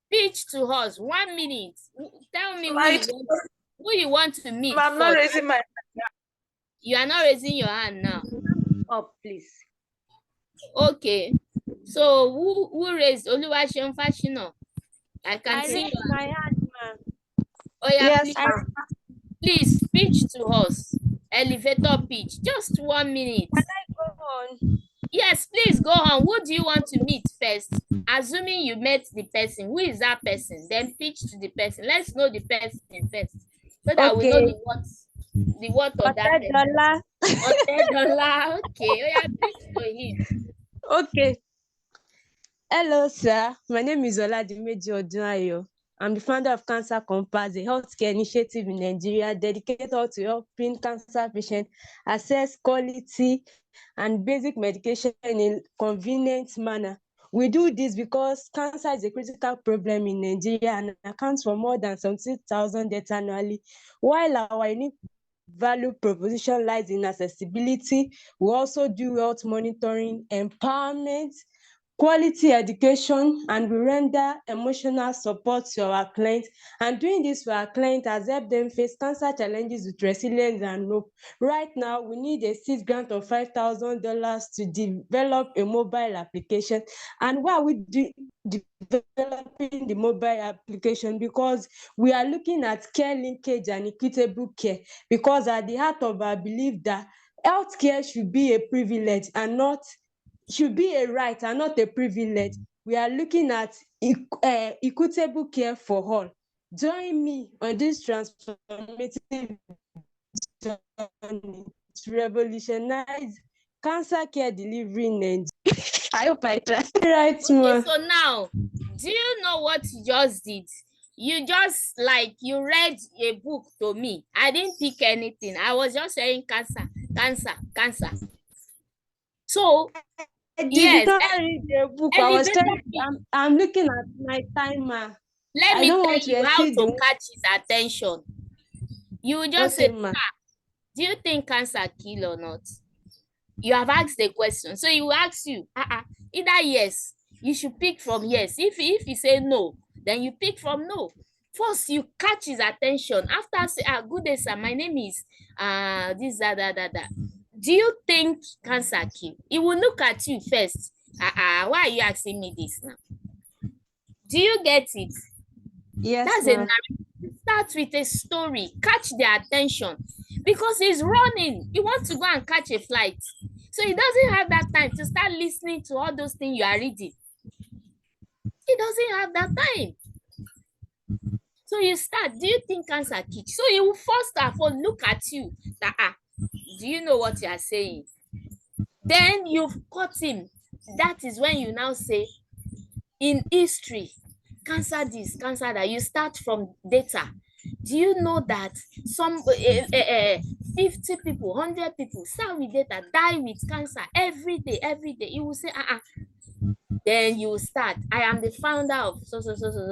[SPEAKER 2] Pitch to us. 1 minute. Tell me who you want to meet.
[SPEAKER 5] I'm not raising my hand.
[SPEAKER 2] You are not raising your hand now.
[SPEAKER 9] Up, please.
[SPEAKER 2] Okay. So who raised Oluwaseun Fashino? I can see
[SPEAKER 4] raised my hand, ma'am.
[SPEAKER 2] Oh yeah,
[SPEAKER 6] Yes,
[SPEAKER 2] please pitch to us. Elevator pitch. Just 1 minute.
[SPEAKER 4] Can I go on?
[SPEAKER 2] Yes, please go on. Who do you want to meet first? Assuming you met the person, who is that person? Then pitch to the person. Let's know the person first, so that we know the what of that person. $100. Okay, oh yeah, pitch to him.
[SPEAKER 4] Okay. Hello, sir. My name is Oladimeji Odunayo. I'm the founder of Cancer Compass, a healthcare initiative in Nigeria dedicated to helping cancer patients access quality and basic medication in a convenient manner. We do this because cancer is a critical problem in Nigeria and accounts for more than 70,000 deaths annually. While our unique value proposition lies in accessibility, we also do health monitoring, empowerment, quality education, and we render emotional support to our clients. And doing this for our clients has helped them face cancer challenges with resilience and hope. Right now, we need a seed grant of $5,000 to develop a mobile application. And why are we developing the mobile application? Because we are looking at care linkage and equitable care. Because at the heart of our belief that healthcare should be a privilege and not should be a right and not a privilege. We are looking at equitable care for all. Join me on this transformative journey to revolutionize cancer care delivery in Nigeria. I hope I tried. Right,
[SPEAKER 2] okay, so now, do you know what you just did? You just you read a book to me. I didn't pick anything. I was just saying cancer, cancer, cancer. So
[SPEAKER 4] I
[SPEAKER 2] yes,
[SPEAKER 4] did not read the book. I was trying. I'm looking at my timer.
[SPEAKER 2] Let me tell you how
[SPEAKER 4] exceed
[SPEAKER 2] to catch his attention. You will just say, do you think cancer kill or not? You have asked the question. So he will ask you, either yes, you should pick from yes. If you say no, then you pick from no. First, you catch his attention. After say, good day, sir, my name is this, that. Do you think cancer kill? He will look at you first. Why are you asking me this now? Do you get it?
[SPEAKER 4] Yes,
[SPEAKER 2] that's a narrative. Start with a story. Catch their attention. Because he's running. He wants to go and catch a flight. So he doesn't have that time to start listening to all those things you are reading. He doesn't have that time. So you start, do you think cancer kills? So he will first of all look at you. Do you know what you are saying? Then you've caught him. That is when you now say, in history, cancer this, cancer that. You start from data. Do you know that some 50 people, 100 people start with data, die with cancer every day? You will say, Then you will start. I am the founder of so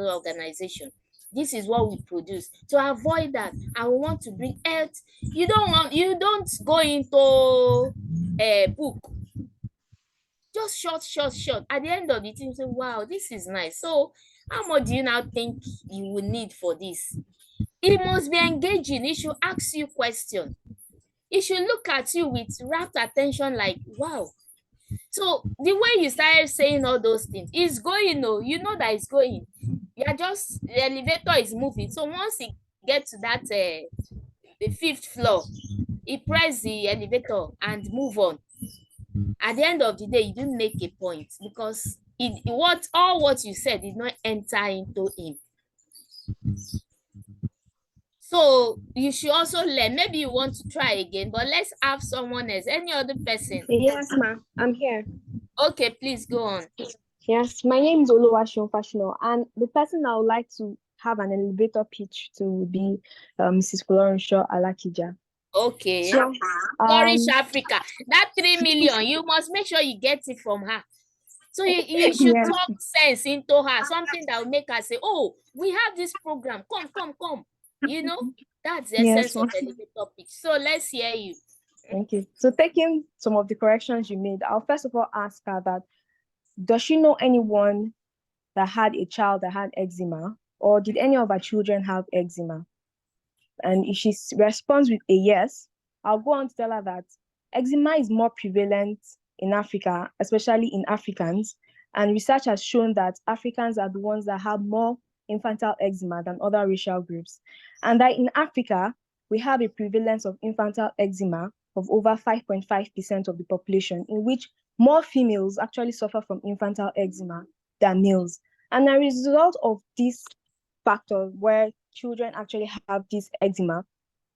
[SPEAKER 2] organization. This is what we produce. To avoid that, I want to bring health. You don't go into a book. Just short. At the end of the thing, you say, wow, this is nice. So how much do you now think you will need for this? It must be engaging. It should ask you questions. It should look at you with rapt attention like, wow. So the way you started saying all those things, it's going, oh, you know that it's going. You're just, the elevator is moving. So once it gets to that, the 5th floor, he press the elevator and move on. At the end of the day, you didn't make a point because what you said did not enter into him. So you should also learn. Maybe you want to try again, but let's have someone else. Any other person?
[SPEAKER 12] Yes, ma'am. I'm here.
[SPEAKER 2] Okay, please go on.
[SPEAKER 12] Yes, my name is Oluwaseun Fashino, and the person I would like to have an elevator pitch to would be Mrs. Florenshaw Alakija.
[SPEAKER 2] Okay.
[SPEAKER 12] So,
[SPEAKER 2] Flourish Africa. That 3 million, you must make sure you get it from her. So you should
[SPEAKER 12] Yes.
[SPEAKER 2] talk sense into her, something that will make her say, oh, we have this program. Come. You know, that's the
[SPEAKER 12] Yes,
[SPEAKER 2] essence of elevator pitch. So let's hear you.
[SPEAKER 12] Thank you. So taking some of the corrections you made, I'll first of all ask her that, does she know anyone that had a child that had eczema, or did any of her children have eczema? And if she responds with a yes, I'll go on to tell her that eczema is more prevalent in Africa, especially in Africans. And research has shown that Africans are the ones that have more infantile eczema than other racial groups. And that in Africa, we have a prevalence of infantile eczema of over 5.5% of the population, in which more females actually suffer from infantile eczema than males. And as a result of this factor where children actually have this eczema,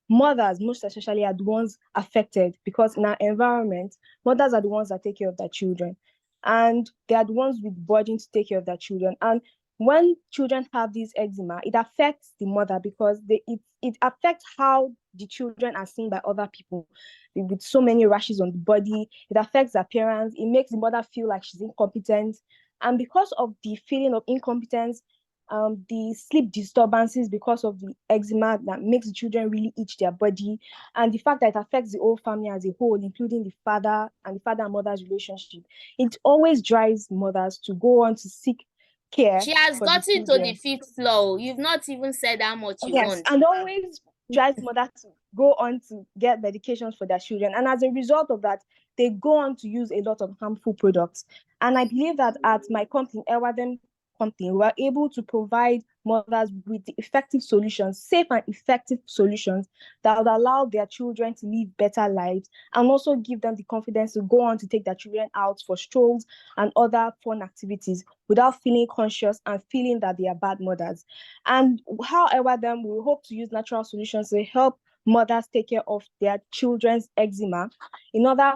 [SPEAKER 12] mothers most especially are the ones affected, because in our environment, mothers are the ones that take care of their children, and they are the ones with burden to take care of their children. And when children have this eczema, it affects the mother because it affects how the children are seen by other people with so many rashes on the body. It affects the appearance. It makes the mother feel like she's incompetent. And because of the feeling of incompetence, the sleep disturbances because of the eczema that makes the children really itch their body, and the fact that it affects the whole family as a whole, including the father and mother's relationship, it always drives mothers to go on to seek care.
[SPEAKER 2] She has gotten to the 5th floor. You've not even said how much you want.
[SPEAKER 12] And always drives mothers to go on to get medications for their children. And as a result of that, they go on to use a lot of harmful products. And I believe that at my company, Ewadem Company, we're able to provide mothers with the effective solutions, safe and effective solutions that would allow their children to live better lives, and also give them the confidence to go on to take their children out for strolls and other fun activities without feeling conscious and feeling that they are bad mothers. And however, then we hope to use natural solutions to help mothers take care of their children's eczema in order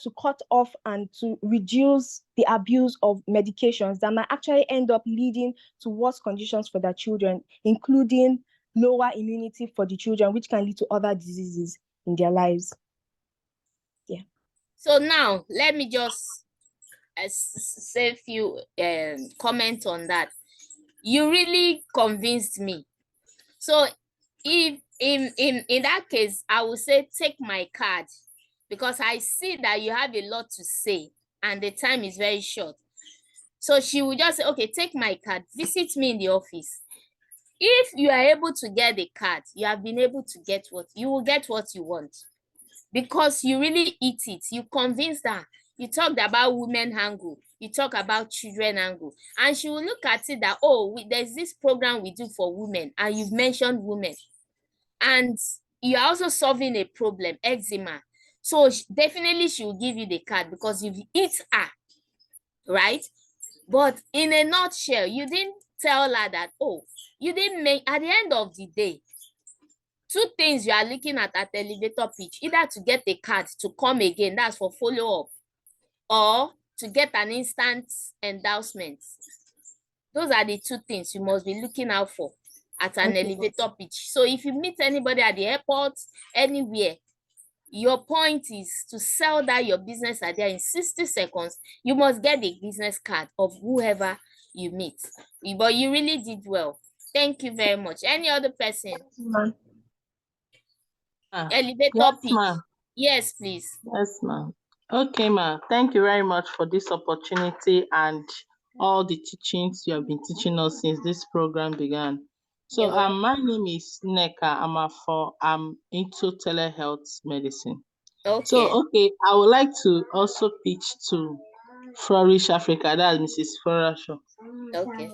[SPEAKER 12] to cut off and to reduce the abuse of medications that might actually end up leading to worse conditions for their children, including lower immunity for the children, which can lead to other diseases in their lives. Yeah.
[SPEAKER 2] So now, let me just say a few comments on that. You really convinced me. So if in that case, I would say take my card, because I see that you have a lot to say and the time is very short. So she will just say, okay, take my card, visit me in the office. If you are able to get the card, you have been able to get you will get what you want, because you really eat it. You convinced her. You talked about women angle, you talk about children angle, and she will look at it that, oh, there's this program we do for women, and you've mentioned women, and you're also solving a problem, eczema. So definitely she will give you the card because you've eat her, right? But in a nutshell, you didn't tell her that, oh, you didn't make, at the end of the day, 2 things you are looking at elevator pitch, either to get a card to come again, that's for follow-up, or to get an instant endorsement. Those are the 2 things you must be looking out for at an elevator pitch. So if you meet anybody at the airport, anywhere, your point is to sell that your business idea in 60 seconds. You must get the business card of whoever you meet. But you really did well. Thank you very much. Any other person? Elevator pitch.
[SPEAKER 10] Ma'am.
[SPEAKER 2] Yes, please.
[SPEAKER 10] Yes, ma'am. Okay, ma'am. Thank you very much for this opportunity and all the teachings you have been teaching us since this program began. So
[SPEAKER 2] You're welcome.
[SPEAKER 10] my name is Neka Amafo. I'm into telehealth medicine. So
[SPEAKER 2] Okay.
[SPEAKER 10] okay, I would like to also pitch to Flourish Africa. That's Mrs. Flourish.
[SPEAKER 2] Okay.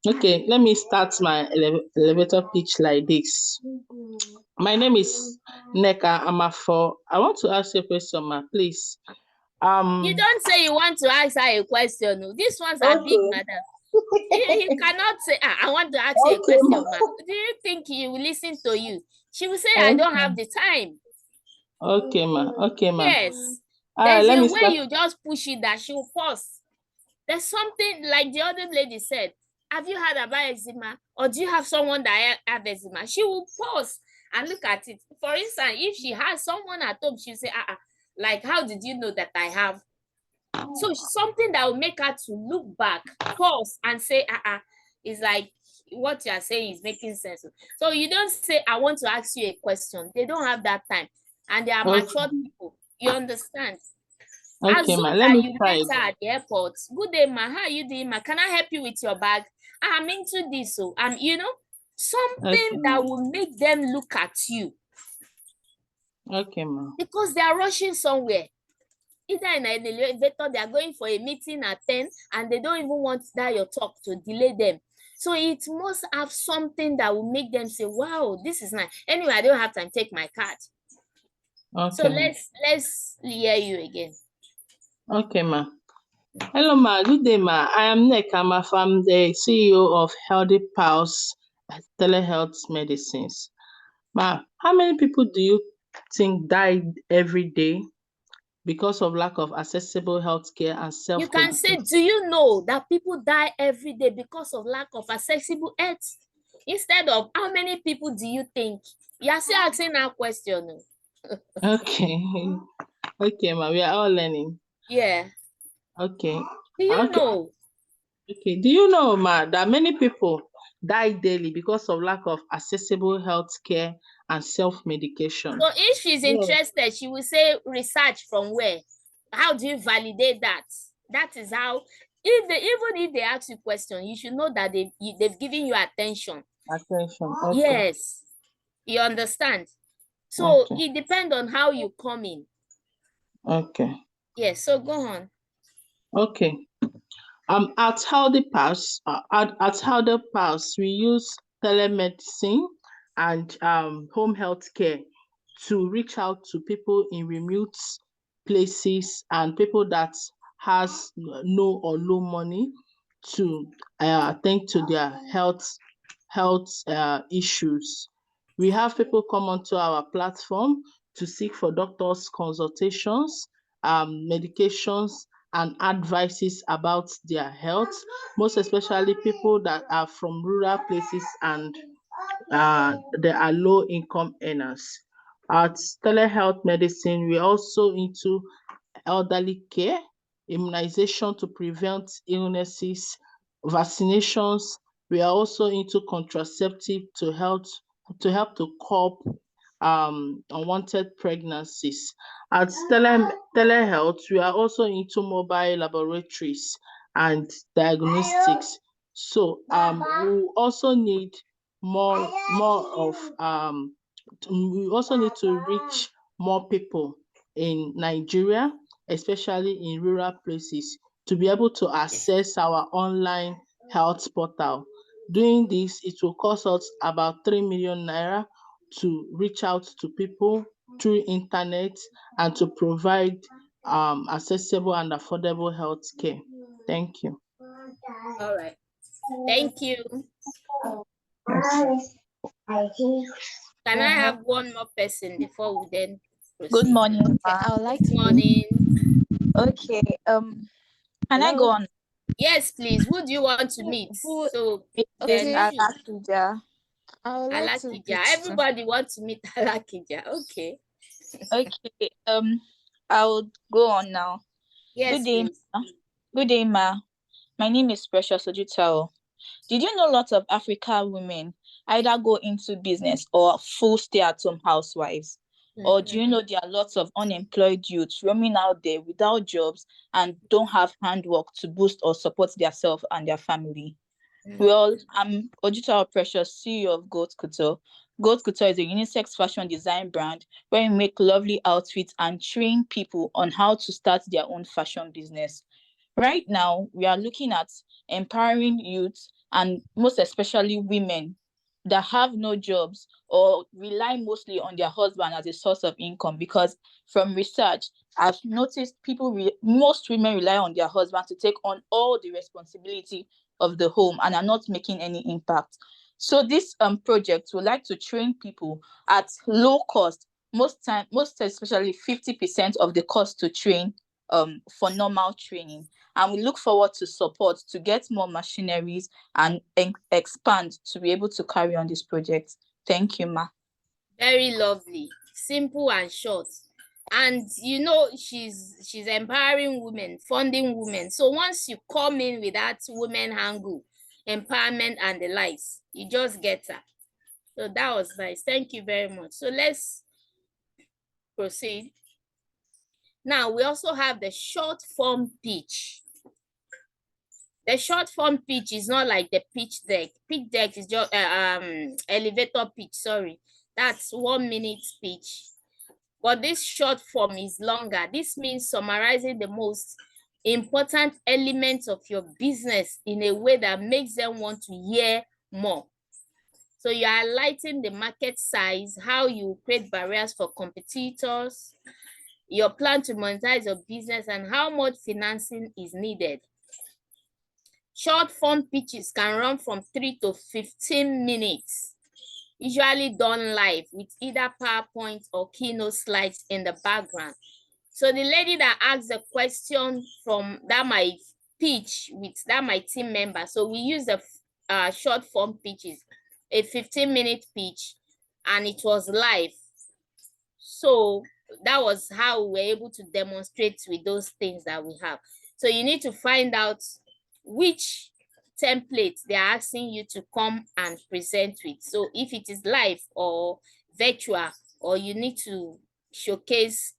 [SPEAKER 10] Okay, let me start my elevator pitch like this. My name is Neka Amafo. I want to ask you a question, ma, please.
[SPEAKER 2] You don't say you want to ask her a question. No. These ones are big,
[SPEAKER 10] Okay.
[SPEAKER 2] madam. You cannot say, I want to ask you a
[SPEAKER 10] Okay, ma.
[SPEAKER 2] question, ma. Do you think he will listen to you? She will say, I don't
[SPEAKER 10] Okay.
[SPEAKER 2] have the time.
[SPEAKER 10] Okay, ma. Okay, ma.
[SPEAKER 2] Yes.
[SPEAKER 10] All right,
[SPEAKER 2] There's
[SPEAKER 10] let
[SPEAKER 2] a
[SPEAKER 10] me
[SPEAKER 2] way
[SPEAKER 10] start.
[SPEAKER 2] you just push it that she will pause. There's something like the other lady said. Have you heard about eczema? Or do you have someone that have eczema? She will pause and look at it. For instance, if she has someone at home, she'll say, like, how did you know that I have? So something that will make her to look back, pause, and say, is like what you are saying is making sense. So you don't say, I want to ask you a question. They don't have that time. And they are
[SPEAKER 10] Okay,
[SPEAKER 2] mature people. You understand?
[SPEAKER 10] okay, ma. Let
[SPEAKER 2] Azuka,
[SPEAKER 10] me
[SPEAKER 2] you
[SPEAKER 10] try
[SPEAKER 2] met
[SPEAKER 10] it.
[SPEAKER 2] her at the airport. Good day, ma. How are you doing, ma? Can I help you with your bag? I'm into this. So, something
[SPEAKER 10] Okay,
[SPEAKER 2] that will make them look at you
[SPEAKER 10] okay, ma.
[SPEAKER 2] because they are rushing somewhere. Either in an elevator, they are going for a meeting at 10 and they don't even want that your talk to delay them. So it must have something that will make them say, wow, this is nice. Anyway, I don't have time. Take my card. So
[SPEAKER 10] Okay, ma.
[SPEAKER 2] let's hear you again.
[SPEAKER 10] Okay, ma. Hello, ma. Good day, ma. I am Neka Amafo. I'm the CEO of Healthy Pulse Telehealth Medicines. Ma, how many people do you think die every day because of lack of accessible healthcare and
[SPEAKER 2] You can say,
[SPEAKER 10] self-medication?
[SPEAKER 2] do you know that people die every day because of lack of accessible health? Instead of how many people do you think? You are still asking that question.
[SPEAKER 10] Okay, okay, ma. We are all learning.
[SPEAKER 2] Yeah.
[SPEAKER 10] Okay,
[SPEAKER 2] Do you
[SPEAKER 10] okay,
[SPEAKER 2] know?
[SPEAKER 10] okay. Do you know, ma, that many people die daily because of lack of accessible healthcare and self-medication?
[SPEAKER 2] So if she's
[SPEAKER 10] Yeah.
[SPEAKER 2] interested, she will say research from where? How do you validate that? That is how, even if they ask you question, you should know that they've given you attention.
[SPEAKER 10] Attention. Okay.
[SPEAKER 2] Yes. You understand? So
[SPEAKER 10] Okay.
[SPEAKER 2] it depends on how you come in.
[SPEAKER 10] Okay.
[SPEAKER 2] Yes, so go on.
[SPEAKER 10] Okay. At Healthy Pass, we use telemedicine and home health care to reach out to people in remote places and people that has no or low money to attend to their health issues. We have people come onto our platform to seek for doctors' consultations, medications, and advices about their health, most especially people that are from rural places and they are low income earners. At telehealth medicine, we're also into elderly care, immunization to prevent illnesses, vaccinations. We are also into contraceptive to help to cope unwanted pregnancies. At telehealth, we are also into mobile laboratories and diagnostics. So we also need more of we also need to reach more people in Nigeria, especially in rural places, to be able to access our online health portal. Doing this, it will cost us about 3 million naira to reach out to people through internet and to provide accessible and affordable health care. Thank you.
[SPEAKER 2] All right. Thank you. Can I have one more person before we then proceed?
[SPEAKER 13] Good morning,
[SPEAKER 14] Okay,
[SPEAKER 13] ma.
[SPEAKER 14] I would like
[SPEAKER 2] Good
[SPEAKER 14] to go.
[SPEAKER 2] morning.
[SPEAKER 13] Okay, can I
[SPEAKER 14] Hello.
[SPEAKER 13] go on?
[SPEAKER 2] Yes, please. Who do you want to meet?
[SPEAKER 14] Who?
[SPEAKER 2] So
[SPEAKER 13] Yes,
[SPEAKER 2] then
[SPEAKER 14] Okay,
[SPEAKER 2] you should.
[SPEAKER 13] Alakija.
[SPEAKER 14] I would like to
[SPEAKER 2] Alakija.
[SPEAKER 14] pitch too.
[SPEAKER 2] Everybody wants to meet Alakija. Okay.
[SPEAKER 13] Okay, I'll go on now.
[SPEAKER 2] Yes,
[SPEAKER 13] Good day,
[SPEAKER 2] please.
[SPEAKER 13] ma. Good day, ma. My name is Precious Ojutao. Did you know lots of African women either go into business or full stay-at-home housewives? Or do you know there are lots of unemployed youths roaming out there without jobs and don't have handwork to boost or support themselves and their family? Well, I'm Ojita Precious, CEO of Goat Couture. Goat Couture is a unisex fashion design brand where we make lovely outfits and train people on how to start their own fashion business. Right now, we are looking at empowering youth and most especially women that have no jobs or rely mostly on their husband as a source of income, because from research, I've noticed most women rely on their husband to take on all the responsibility of the home and are not making any impact. So this project would like to train people at low cost, most especially 50% of the cost to train for normal training. And we look forward to support to get more machineries and expand to be able to carry on this project. Thank you, Ma.
[SPEAKER 2] Very lovely, simple and short. And you know, she's empowering women, funding women. So once you come in with that women angle, empowerment and the likes, you just get her. So that was nice. Thank you very much. So let's proceed. Now we also have the short form pitch. The short form pitch is not like the pitch deck. Pitch deck is just elevator pitch, sorry. That's 1 minute pitch. But this short form is longer. This means summarizing the most important elements of your business in a way that makes them want to hear more. So you are highlighting the market size, how you create barriers for competitors, your plan to monetize your business, and how much financing is needed. Short form pitches can run from 3 to 15 minutes, usually done live with either PowerPoint or keynote slides in the background. So the lady that asked the question from that my pitch with that my team member, so we use the short form pitches, a 15-minute pitch, and it was live. So that was how we were able to demonstrate with those things that we have. So you need to find out which template they're asking you to come and present with. So if it is live or virtual, or you need to showcase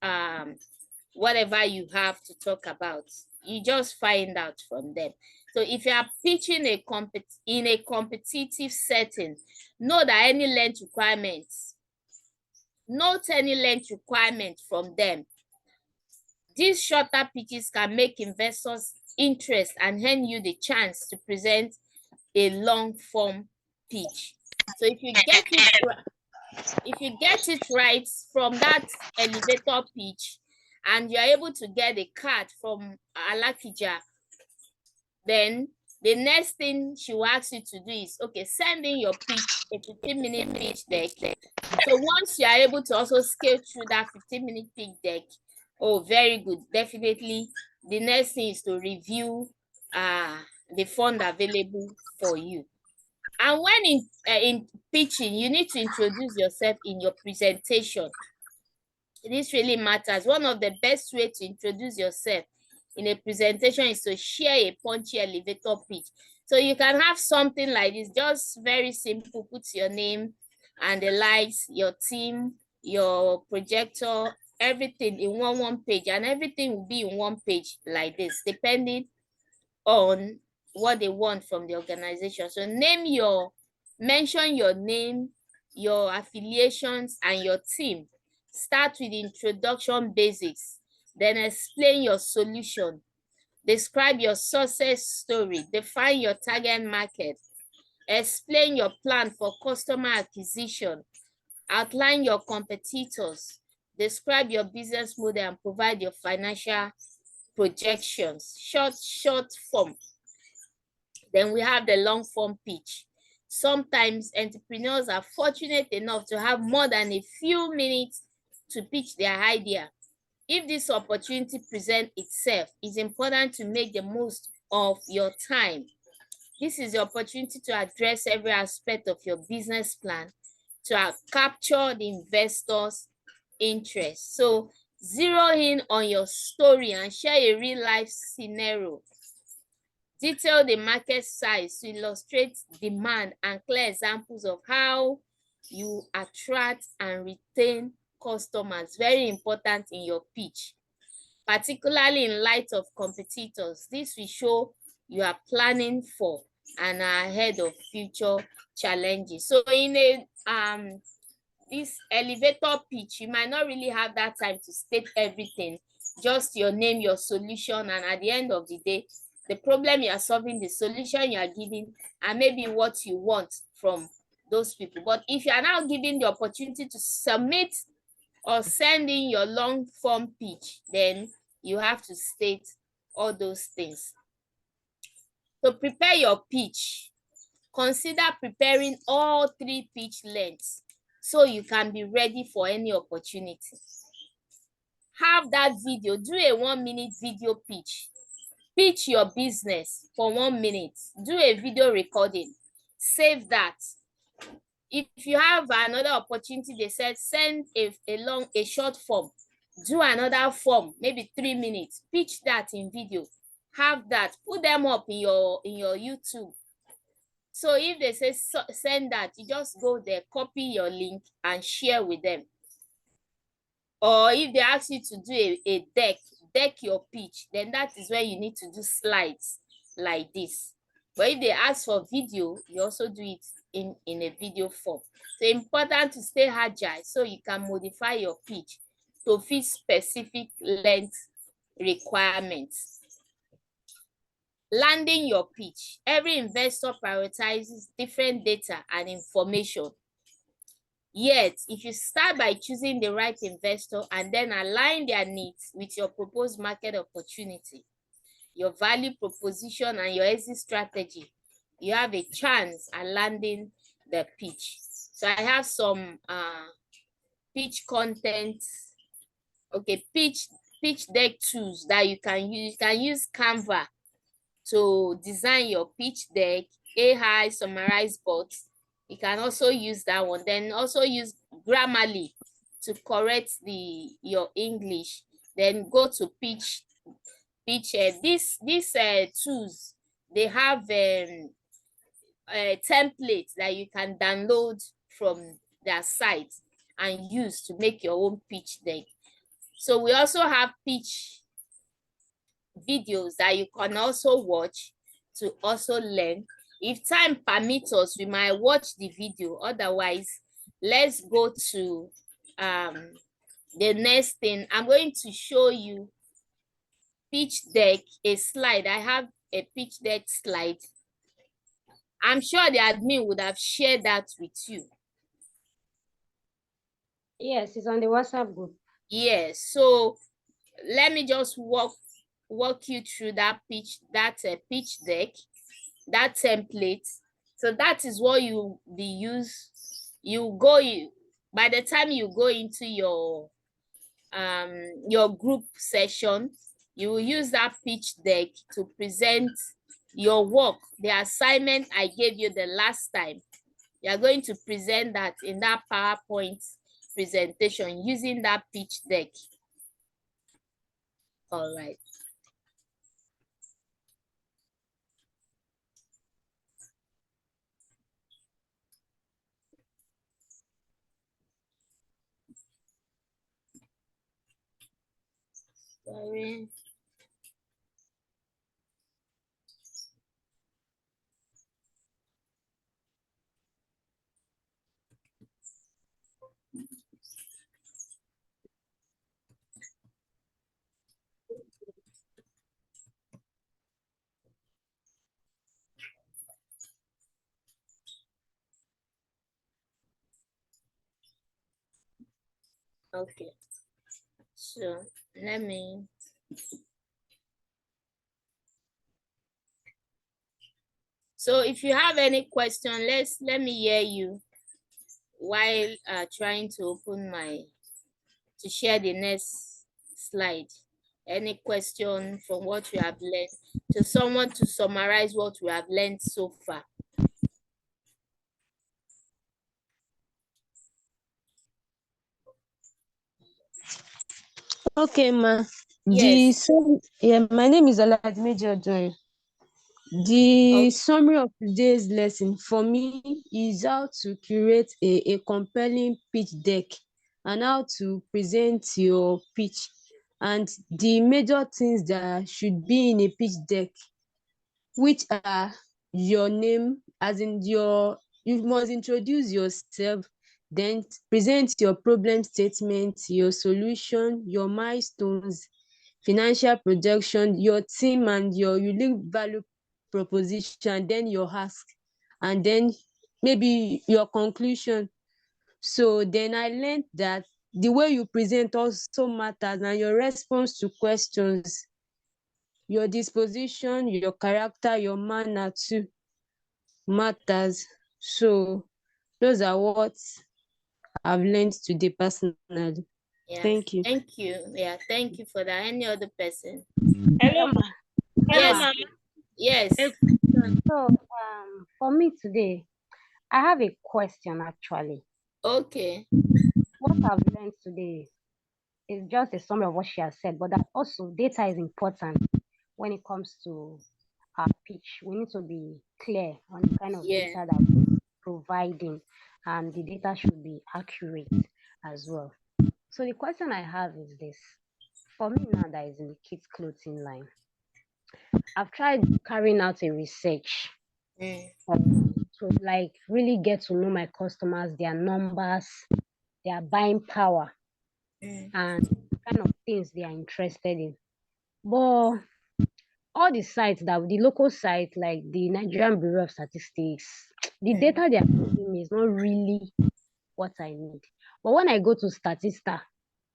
[SPEAKER 2] whatever you have to talk about, you just find out from them. So if you are pitching in a competitive setting, know that any length requirements, note any length requirement from them. These shorter pitches can make investors interest and earn you the chance to present a long form pitch. So if you get it right from that elevator pitch and you're able to get a card from Alakija, then the next thing she will ask you to do is, okay, send in your pitch, a 15-minute pitch deck. So once you are able to also scale through that 15-minute pitch deck, oh, very good. Definitely, the next thing is to review the fund available for you. And when in pitching, you need to introduce yourself in your presentation. This really matters. One of the best ways to introduce yourself in a presentation is to share a punchy elevator pitch. So you can have something like this, just very simple, put your name and the lights, your team, your projector, everything in one page, and everything will be in one page like this, depending on what they want from the organization. So mention your name, your affiliations, and your team. Start with introduction basics, then explain your solution. Describe your success story, define your target market, explain your plan for customer acquisition, outline your competitors, describe your business model, and provide your financial projections. Short form. Then we have the long form pitch. Sometimes entrepreneurs are fortunate enough to have more than a few minutes to pitch their idea. If this opportunity presents itself, it's important to make the most of your time. This is the opportunity to address every aspect of your business plan to capture the investor's interest. So zero in on your story and share a real life scenario. Detail the market size to illustrate demand and clear examples of how you attract and retain customers. Very important in your pitch, particularly in light of competitors. This will show you are planning for and are ahead of future challenges. So in a this elevator pitch, you might not really have that time to state everything, just your name, your solution, and at the end of the day, the problem you are solving, the solution you are giving, and maybe what you want from those people. But if you are now given the opportunity to submit or send in your long form pitch, then you have to state all those things. To prepare your pitch, consider preparing all 3 pitch lengths so you can be ready for any opportunity. Have that video, do a 1-minute video pitch. Pitch your business for 1 minute. Do a video recording. Save that. If you have another opportunity, they said send a short form. Do another form, maybe 3 minutes. Pitch that in video. Have that. Put them up in your YouTube. So if they say send that, you just go there, copy your link and share with them. Or if they ask you to do a deck your pitch, then that is where you need to do slides like this. But if they ask for video, you also do it in a video form. So important to stay agile so you can modify your pitch to fit specific length requirements. Landing your pitch. Every investor prioritizes different data and information. Yet, if you start by choosing the right investor and then align their needs with your proposed market opportunity, your value proposition, and your exit strategy, you have a chance at landing the pitch. So I have some pitch content. Okay, pitch deck tools that you can use. You can use Canva to design your pitch deck, AI summarize bots. You can also use that one. Then also use Grammarly to correct your English. Then go to pitch. These tools, they have templates that you can download from their site and use to make your own pitch deck. So we also have pitch videos that you can also watch to also learn. If time permits us, we might watch the video. Otherwise, let's go to the next thing. I'm going to show you pitch deck, a slide. I have a pitch deck slide. I'm sure the admin would have shared that with you.
[SPEAKER 9] Yes, it's on the WhatsApp group.
[SPEAKER 2] Yes, so let me just walk you through that pitch deck, that template. So that is what you be use. By the time you go into your group session, you will use that pitch deck to present your work, the assignment I gave you the last time. You are going to present that in that PowerPoint presentation using that pitch deck. All right. Sorry. Okay, so let me. So if you have any question, let me hear you while trying to open to share the next slide. Any question from what we have learned, to someone to summarize what we have learned so far.
[SPEAKER 4] Okay, ma.
[SPEAKER 2] Yes.
[SPEAKER 4] My name is Oladmeji Odoyin. The summary of today's lesson for me is how to create a compelling pitch deck and how to present your pitch and the major things that should be in a pitch deck, which are your name, as in you must introduce yourself, then present your problem statement, your solution, your milestones, financial projection, your team and your unique value proposition, then your ask, and then maybe your conclusion. So then I learned that the way you present also matters, and your response to questions, your disposition, your character, your manner too matters. So those are what I've learned today personally.
[SPEAKER 2] Yeah.
[SPEAKER 4] Thank you.
[SPEAKER 2] Thank you. Yeah, thank you for that. Any other person?
[SPEAKER 3] Hello,
[SPEAKER 9] Hello, ma.
[SPEAKER 3] hello,
[SPEAKER 2] Yes.
[SPEAKER 3] ma'am.
[SPEAKER 2] Yes.
[SPEAKER 9] So, for me today, I have a question actually.
[SPEAKER 2] Okay.
[SPEAKER 9] What I've learned today is just a summary of what she has said, but that also data is important when it comes to our pitch. We need to be clear on the kind of
[SPEAKER 2] Yeah.
[SPEAKER 9] data that we're providing, and the data should be accurate as well. So the question I have is this. For me now that is in the kids clothing line, I've tried carrying out a research to like really get to know my customers, their numbers, their buying power, and the kind of things they are interested in. But all the sites the local sites like the Nigerian Bureau of Statistics, the data they are giving me is not really what I need. But when I go to Statista,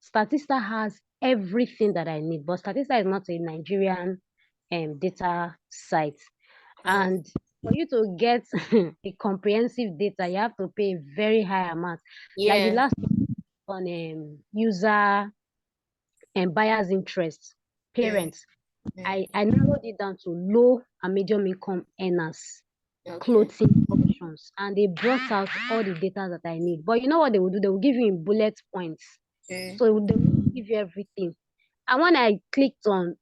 [SPEAKER 9] Statista has everything that I need. But Statista is not a Nigerian data site. And for you to get a comprehensive data, you have to pay a very high amount. Like the
[SPEAKER 2] Yeah.
[SPEAKER 9] last on user and buyers interest, parents. I narrowed it down to low and medium income earners,
[SPEAKER 2] Okay.
[SPEAKER 9] clothing options, and they brought out all the data that I need. But you know what they will do? They will give you in bullet points. So they will give you everything. And when I clicked on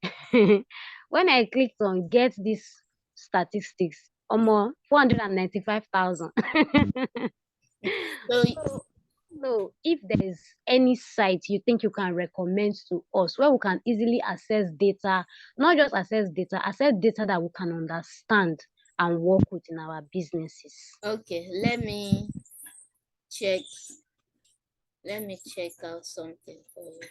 [SPEAKER 9] when I clicked on get this statistics, almost 495,000.
[SPEAKER 2] So
[SPEAKER 9] So if there is any site you think you can recommend to us where we can easily access data, not just access data that we can understand and work with in our businesses.
[SPEAKER 2] okay, let me check. Let me check out something for you.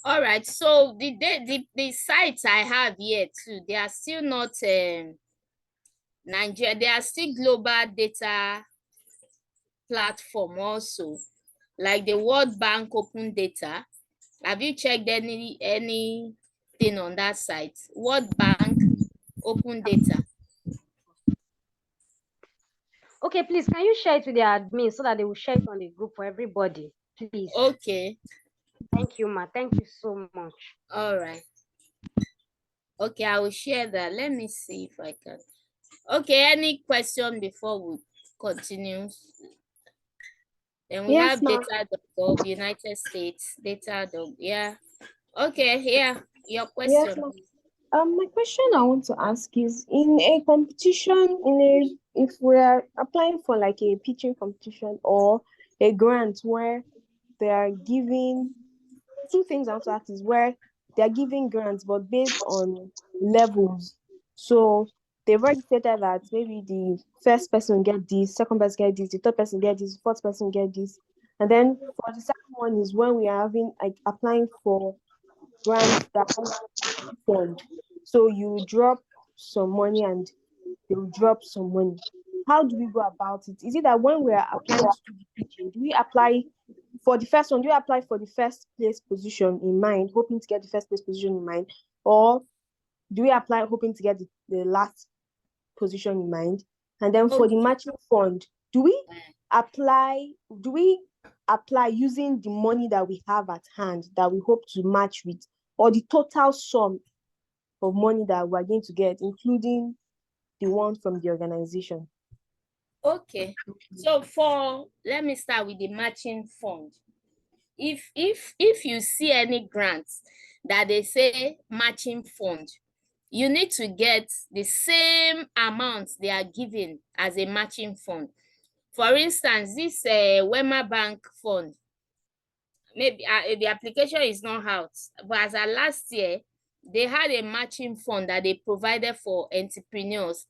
[SPEAKER 2] All right, so the sites I have here too, they are still not Nigeria, they are still global data platform also, like the World Bank Open Data. Have you checked anything on that site? World Bank Open Data.
[SPEAKER 9] Okay, please, can you share it with the admin so that they will share it on the group for everybody, please?
[SPEAKER 2] Okay.
[SPEAKER 9] Thank you, ma. Thank you so much.
[SPEAKER 2] All right. Okay, I will share that. Let me see if I can. Okay, any question before we continue? Then we
[SPEAKER 12] Yes,
[SPEAKER 2] have
[SPEAKER 12] ma'am.
[SPEAKER 2] data.gov, United States, data.gov. Yeah. Okay, yeah, your
[SPEAKER 12] Yes,
[SPEAKER 2] question.
[SPEAKER 12] ma'am. My question I want to ask is in a competition, if we are applying for like a pitching competition or a grant where they are giving two things I want to ask is where they are giving grants but based on levels. So they've already stated that maybe the first person get this, second person get this, the third person get this, fourth person get this. And then for the second one is when we are having like applying for grants that fund. So you drop some money and they will drop some money. How do we go about it? Is it that when we are applying to do the pitching, do we apply for the first one? Do we apply for the first place position in mind, hoping to get the first place position in mind, or do we apply hoping to get the last position in mind? And then for the
[SPEAKER 2] Okay.
[SPEAKER 12] matching fund, do we apply using the money that we have at hand that we hope to match with, or the total sum of money that we're going to get, including the one from the organization?
[SPEAKER 2] Okay. So let me start with the matching fund. If you see any grants that they say matching fund, you need to get the same amount they are giving as a matching fund. For instance, this Wema Bank fund, maybe the application is not out, but as of last year, they had a matching fund that they provided for entrepreneurs,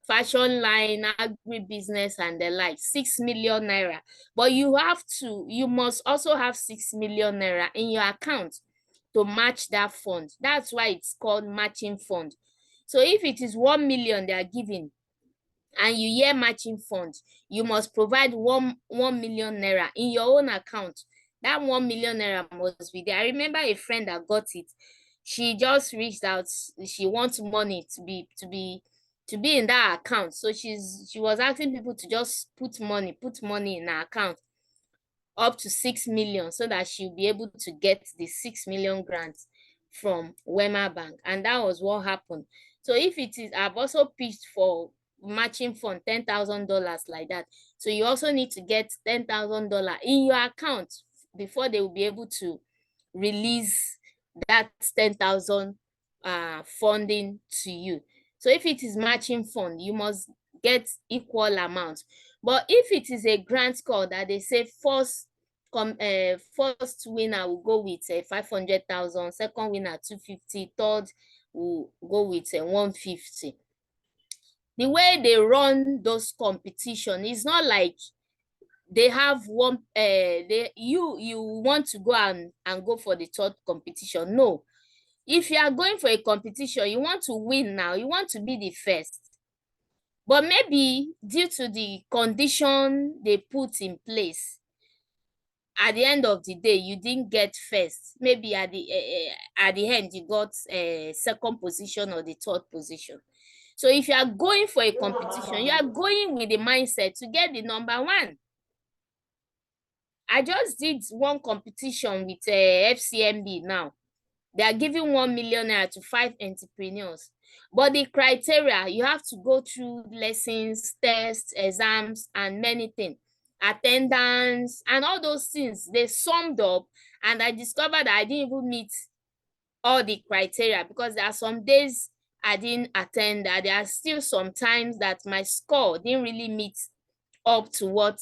[SPEAKER 2] fashion line, agribusiness, and the like, 6 million naira. But you must also have 6 million naira in your account to match that fund. That's why it's called matching fund. So if it is 1 million they are giving, and you hear matching fund, you must provide 1 million naira in your own account. That 1 million naira must be there. I remember a friend that got it. She just reached out. She wants money to be in that account. So she was asking people to just put money in her account up to 6 million, so that she'll be able to get the 6 million grant from Wema Bank. And that was what happened. So if it is, I've also pitched for matching fund, $10,000 like that. So you also need to get $10,000 in your account before they will be able to release that 10,000 funding to you. So if it is matching fund, you must get equal amount. But if it is a grant call that they say first winner will go with 500,000, second winner 250, third will go with 150. The way they run those competition is not like they have one you want to go and go for the third competition. No. If you are going for a competition, you want to win now, you want to be the first. But maybe due to the condition they put in place, at the end of the day, you didn't get first. Maybe at the end, you got second position or the third position. So if you are going for a competition, you are going with the mindset to get the number one. I just did one competition with FCMB now. They are giving 1 million naira to 5 entrepreneurs. But the criteria, you have to go through lessons, tests, exams, and many things. Attendance, and all those things, they summed up, and I discovered that I didn't even meet all the criteria, because there are some days I didn't attend, that there are still some times that my score didn't really meet up to what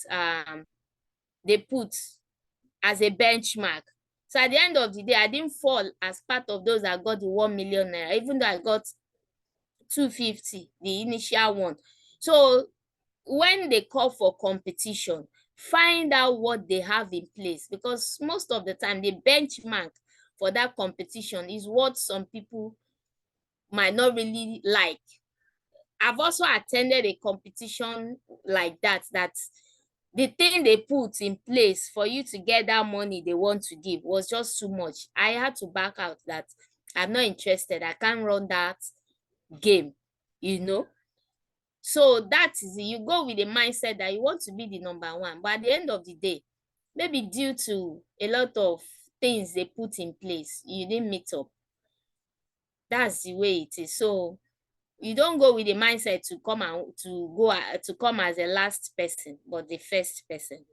[SPEAKER 2] they put as a benchmark. So at the end of the day, I didn't fall as part of those that got the 1 million naira, even though I got 250, the initial one. So when they call for competition, find out what they have in place, because most of the time the benchmark for that competition is what some people might not really like. I've also attended a competition like that the thing they put in place for you to get that money they want to give was just too much. I had to back out, that I'm not interested. I can't run that game, So that is it. You go with the mindset that you want to be the number one. But at the end of the day, maybe due to a lot of things they put in place, you didn't meet up. That's the way it is. So you don't go with the mindset to come as the last person, but the first person.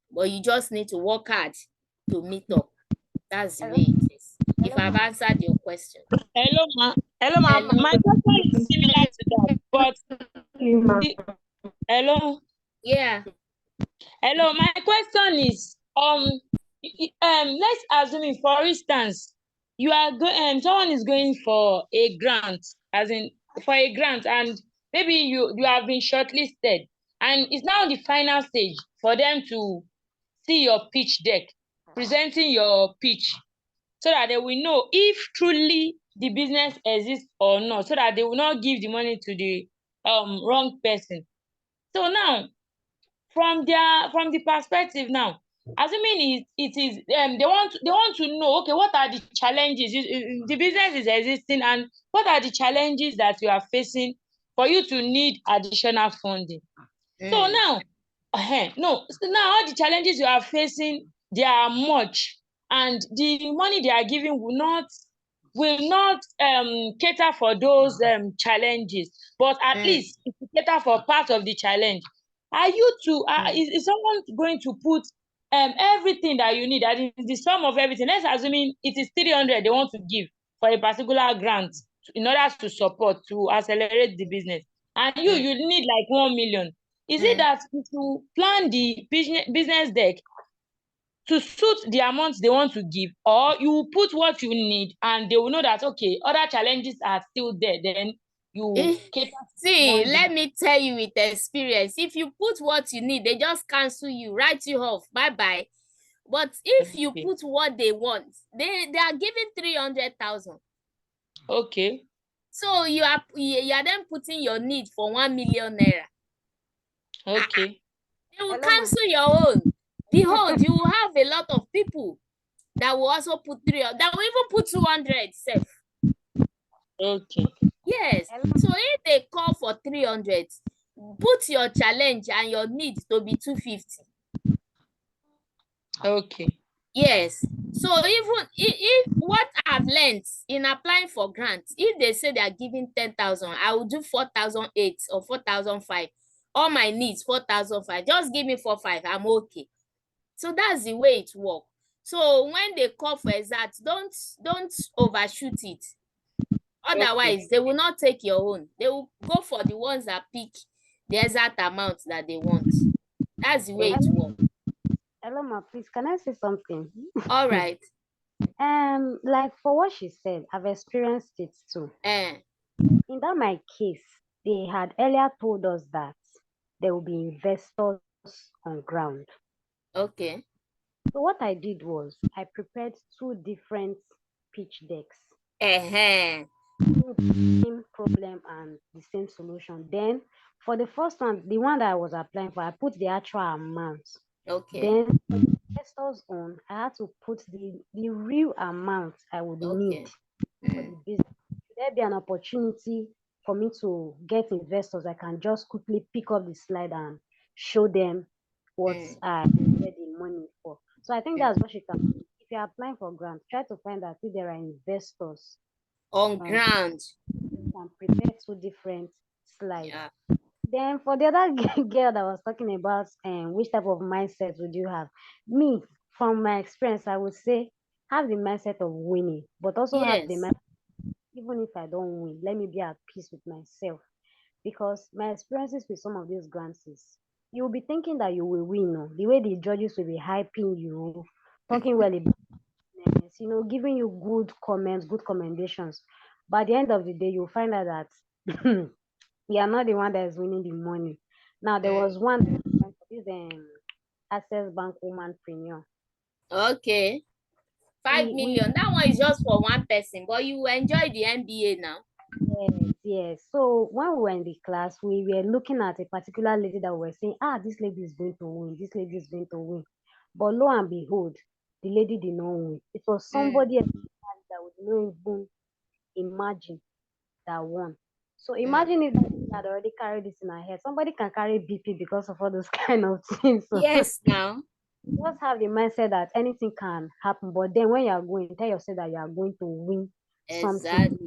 [SPEAKER 2] But you just need to work hard to meet up. That's the way it is. If I've answered your question.
[SPEAKER 14] Hello, ma. Hello, ma.
[SPEAKER 2] Hello.
[SPEAKER 14] My question is similar to that, but hello.
[SPEAKER 2] Yeah.
[SPEAKER 14] Hello, my question is let's assume, for instance, you are going someone is going for a grant, as in for a grant, and maybe you have been shortlisted, and it's now the final stage for them to see your pitch deck, presenting your pitch, so that they will know if truly the business exists or not, so that they will not give the money to the wrong person. So now, from the perspective now, assuming it is they want to know, okay, what are the challenges? The business is existing, and what are the challenges that you are facing for you to need additional funding? So now, no, so now all the challenges you are facing, they are much, and the money they are giving will not cater for those challenges, but at least it will cater for part of the challenge. Are you to is someone going to put everything that you need, that is the sum of everything? Let's assuming it is 300 they want to give for a particular grant in order to support, to accelerate the business, and you need like 1 million. Is it that you plan the business deck to suit the amount they want to give, or you put what you need and they will know that, okay, other challenges are still there, then you cater to
[SPEAKER 2] See,
[SPEAKER 14] one
[SPEAKER 2] let me tell you with experience, if you put what you need, they just cancel you, write you off, bye-bye. But if you put what they want, they are giving 300,000.
[SPEAKER 14] Okay.
[SPEAKER 2] So you are then putting your need for 1 million naira.
[SPEAKER 14] Okay.
[SPEAKER 2] They will cancel your own. Behold, you will have a lot of people that will also put that will even put 200 self.
[SPEAKER 14] Okay.
[SPEAKER 2] Yes. So if they call for 300, put your challenge and your need to be 250.
[SPEAKER 14] Okay.
[SPEAKER 2] Yes. So even if what I've learned in applying for grants, if they say they are giving 10,000, I will do 4,008 or 4,005. All my needs 4,005. Just give me 4,500. I'm okay. So that's the way it works. So when they call for exact, don't overshoot it. Otherwise, they will not take your own. They will go for the ones that pick the exact amount that they want. That's the way it works.
[SPEAKER 9] Hello, ma, please, can I say something?
[SPEAKER 2] All right.
[SPEAKER 9] Like for what she said, I've experienced it too. In that my case, they had earlier told us that there will be investors on ground.
[SPEAKER 2] Okay.
[SPEAKER 9] So what I did was I prepared 2 different pitch decks. Same problem and the same solution. Then for the first one, the one that I was applying for, I put the actual amount.
[SPEAKER 2] Okay.
[SPEAKER 9] Then for the investors on, I had to put the real amount I would need for the business. Should there be an opportunity for me to get investors, I can just quickly pick up the slide and show them what I get the money for. So I think that's what she can do. If you're applying for grants, try to find out if there are investors
[SPEAKER 2] on ground.
[SPEAKER 9] And prepare 2 different slides. Then for the other girl that was talking about which type of mindset would you have? Me, from my experience, I would say have the mindset of winning, but also have the mindset, even if I don't win, let me be at peace with myself. Because my experiences with some of these grants is you'll be thinking that you will win. No? The way the judges will be hyping you, talking well about business, giving you good comments, good commendations. But at the end of the day, you'll find out that you are not the one that is winning the money. Now, there was one, this Access Bank woman premier.
[SPEAKER 2] Okay. 5 million. That one is just for one person, but you enjoy the MBA now.
[SPEAKER 9] Yes. So when we were in the class, we were looking at a particular lady that we were saying, this lady is going to win. This lady is going to win. But lo and behold, the lady did not win. It was somebody else that would not even imagine that won. So imagine if that had already carried this in her head. Somebody can carry BP because of all those kind of things. So
[SPEAKER 2] yes, now.
[SPEAKER 9] Just have the mindset that anything can happen. But then when you are going, tell yourself that you are going to win something.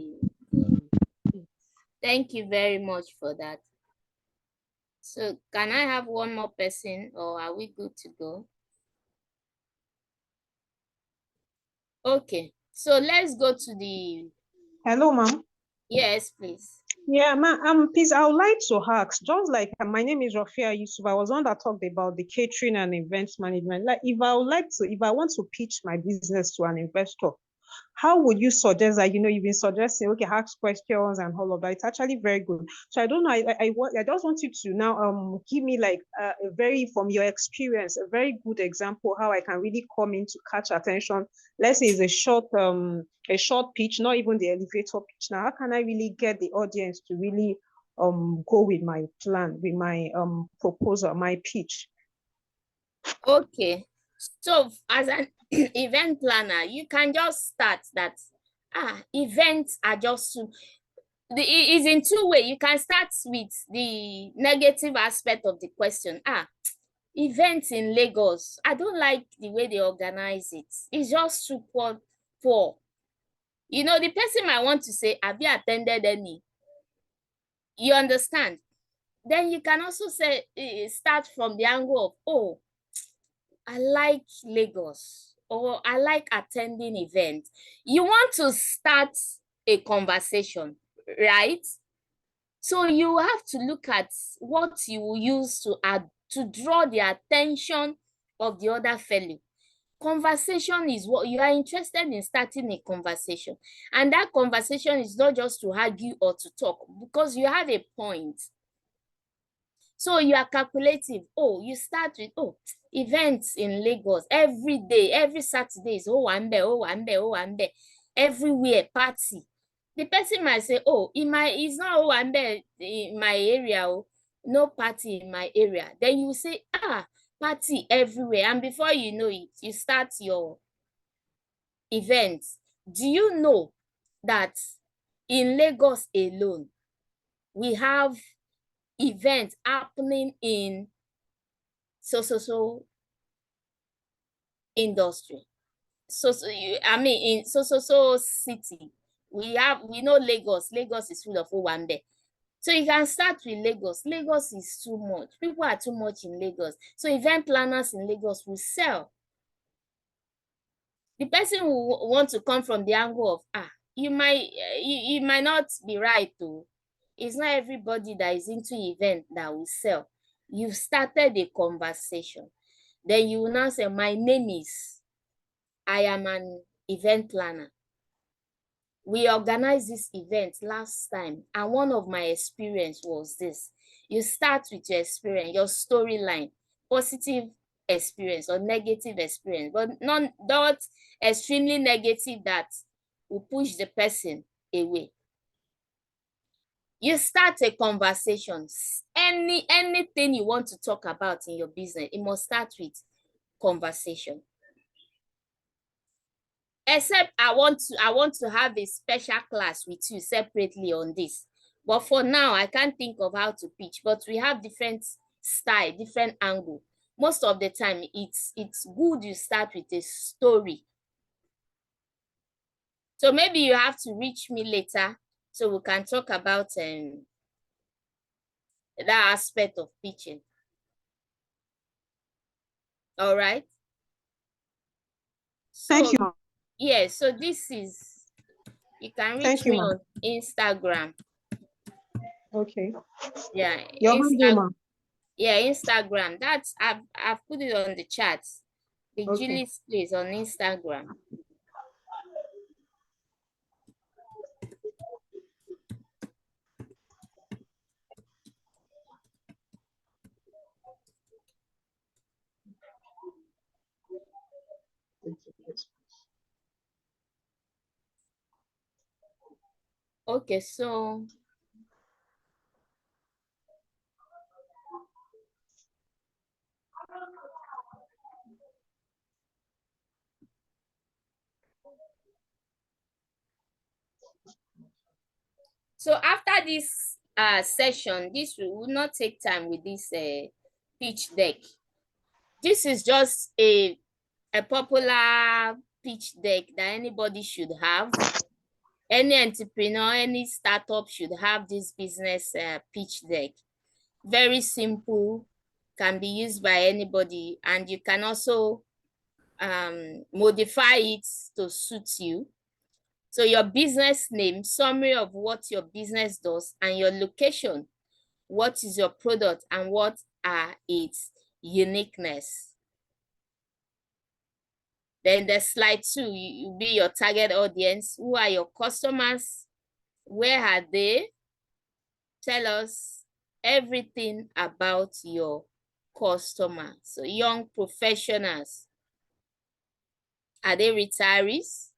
[SPEAKER 2] Thank you very much for that. So can I have one more person, or are we good to go? Okay, so let's go to the...
[SPEAKER 11] Hello, ma'am.
[SPEAKER 2] Yes, please.
[SPEAKER 11] Yeah, ma'am. Please, I would like to ask, just like my name is Rafia Yusuf, I was one that talked about the catering and events management. Like, if I want to pitch my business to an investor, how would you suggest that? You've been suggesting, okay, ask questions and all of that. It's actually very good. So I don't know. I just want you to now give me like a very, from your experience, a very good example how I can really come in to catch attention. Let's say it's a short pitch, not even the elevator pitch. Now, how can I really get the audience to really go with my plan, with my proposal, my pitch?
[SPEAKER 2] Okay. So as an event planner, you can just start that, events are just it is in two ways. You can start with the negative aspect of the question. Events in Lagos, I don't like the way they organize it. It's just super poor. You know, the person might want to say, have you attended any? You understand? Then you can also say, start from the angle of, oh, I like Lagos, or I like attending events. You want to start a conversation, right? So you have to look at what you will use to add to draw the attention of the other fellow. Conversation is what you are interested in, starting a conversation. And that conversation is not just to argue or to talk, because you have a point. So you are calculative. Oh, you start with, oh, events in Lagos every day, every Saturday is Owambe. Everywhere, party. The person might say, oh, it's not Owambe in my area, oh, no party in my area. Then you say, party everywhere. And before you know it, you start your events. Do you know that in Lagos alone, we have events happening in so industry? In city. We know Lagos is full of Owambe. So you can start with Lagos. Lagos is too much. People are too much in Lagos. So event planners in Lagos will sell. The person who want to come from the angle of, you might not be right though. It's not everybody that is into event that will sell. You've started a conversation. Then you will now say, my name is, I am an event planner. We organized this event last time, and one of my experience was this. You start with your experience, your storyline, positive experience or negative experience, but not extremely negative that will push the person away. You start a conversation. Anything you want to talk about in your business, it must start with conversation. Except I want to have a special class with you separately on this. But for now, I can't think of how to pitch. But we have different style, different angle. Most of the time, it's good you start with a story. So maybe you have to reach me later so we can talk about that aspect of pitching. All right. So,
[SPEAKER 11] thank you.
[SPEAKER 2] yeah, so this is, you can reach me on Instagram.
[SPEAKER 11] Okay.
[SPEAKER 2] Yeah,
[SPEAKER 11] Your handle, ma.
[SPEAKER 2] Yeah, Instagram. That's I've put it on the chat. The
[SPEAKER 11] Okay.
[SPEAKER 2] Julie's Place on Instagram. Okay, so after this session, this will not take time with this pitch deck. This is just a popular pitch deck that anybody should have. Any entrepreneur, any startup should have this business pitch deck. Very simple, can be used by anybody, and you can also modify it to suit you. So your business name, summary of what your business does, and your location. What is your product and what are its uniqueness? Then the slide 2, you be your target audience. Who are your customers? Where are they? Tell us everything about your customer. So young professionals. Are they retirees?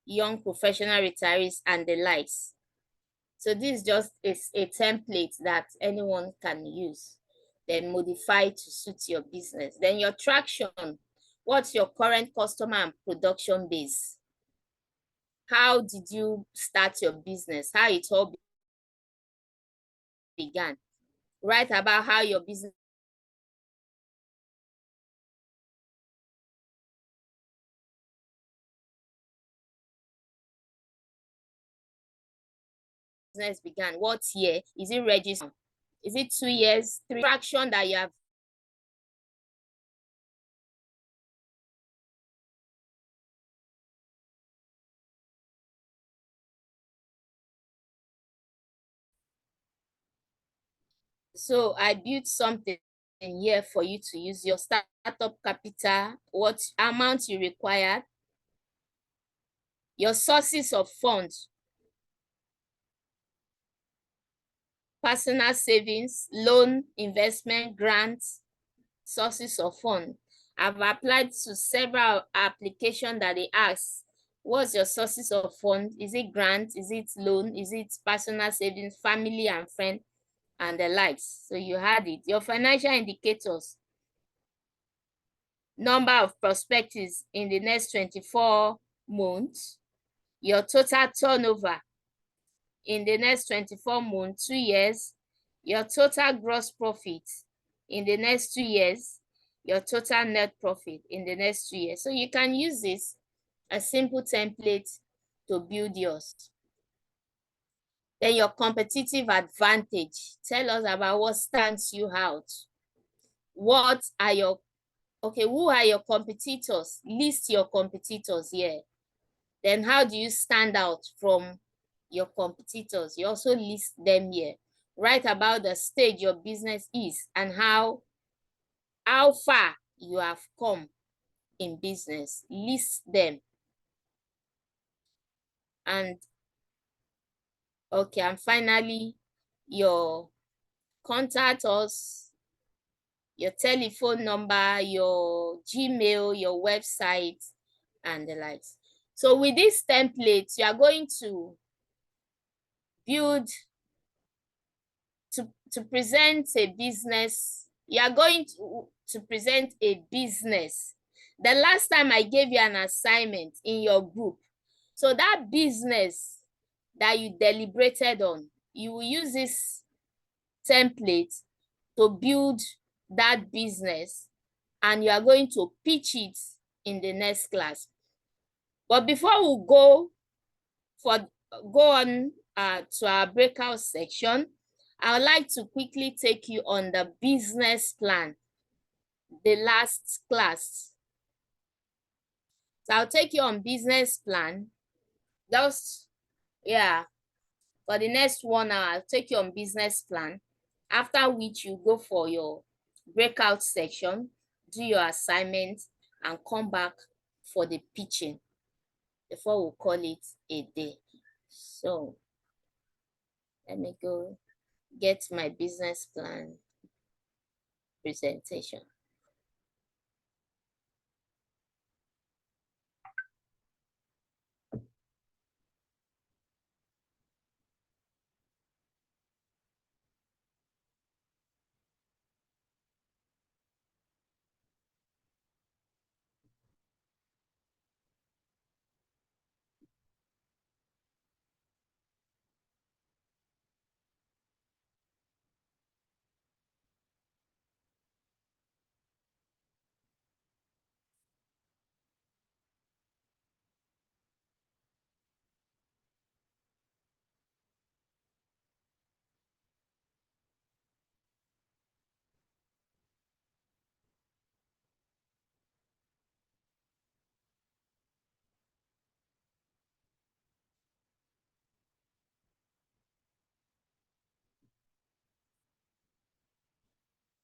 [SPEAKER 2] Young professional retirees and the likes. So this just is a template that anyone can use. then modify to suit your business. Then your traction, what's your current customer and production base? How did you start your business? How it all began? Write about how your business began. What year? Is it registered? Is it 2 years? 3 traction that you have so I built something here for you to use your startup capital, what amount you required, your sources of funds, personal savings, loan, investment, grants, sources of fund. I've applied to several applications that they ask, what's your sources of fund? Is it grant? Is it loan? Is it personal savings, family and friend, and the likes? So you had it. Your financial indicators, number of prospects in the next 24 months, your total turnover in the next 24 months, 2 years, your total gross profit in the next 2 years, your total net profit in the next 2 years. So you can use this, a simple template to build yours. Then your competitive advantage. Tell us about what stands you out. What are your, okay, who are your competitors? List your competitors here. Then how do you stand out from your competitors? You also list them here. Write about the stage your business is and how far you have come in business. List them. And okay, and finally, your contact us, your telephone number, your Gmail, your website, and the likes. So with this template, you are going to build, to present a business. You are going to present a business. The last time I gave you an assignment in your group, so that business that you deliberated on, you will use this template to build that business, and you are going to pitch it in the next class. But before we go on to our breakout section, I would like to quickly take you on the business plan, the last class. So I'll take you on business plan. Just, yeah, for the next 1 hour, I'll take you on business plan, after which you go for your breakout section, do your assignment, and come back for the pitching before we call it a day. So let me go get my business plan presentation.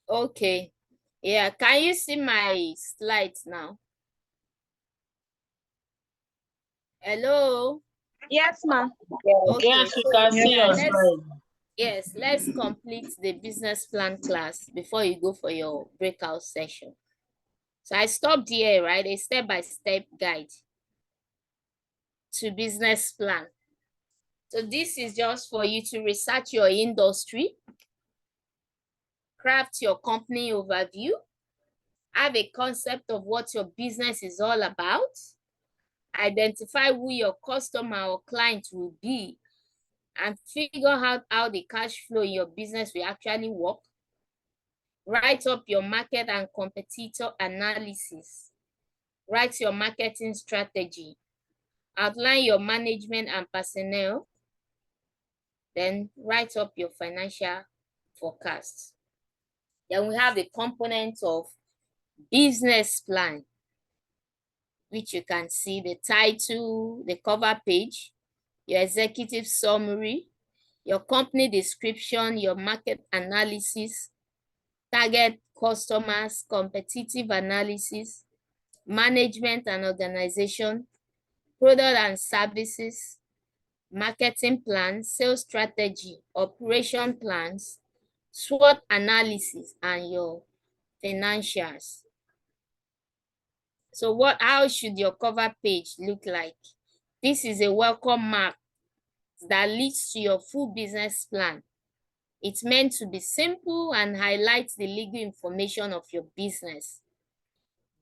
[SPEAKER 2] Okay, yeah, can you see my slides now? Hello?
[SPEAKER 6] Yes, ma'am.
[SPEAKER 2] Okay,
[SPEAKER 10] Yes, we
[SPEAKER 2] so
[SPEAKER 10] can see your
[SPEAKER 2] let's complete the business plan class before you go for your breakout session. So I stopped here, right? A step-by-step guide to business plan. So this is just for you to research your industry, craft your company overview, have a concept of what your business is all about, identify who your customer or client will be, and figure out how the cash flow in your business will actually work. Write up your market and competitor analysis. Write your marketing strategy. Outline your management and personnel. Then write up your financial forecast. Then we have the components of business plan, which you can see the title, the cover page, your executive summary, your company description, your market analysis, target customers, competitive analysis, management and organization, product and services, marketing plans, sales strategy, operation plans, SWOT analysis, and your financials. So how should your cover page look like? This is a welcome map that leads to your full business plan. It's meant to be simple and highlights the legal information of your business.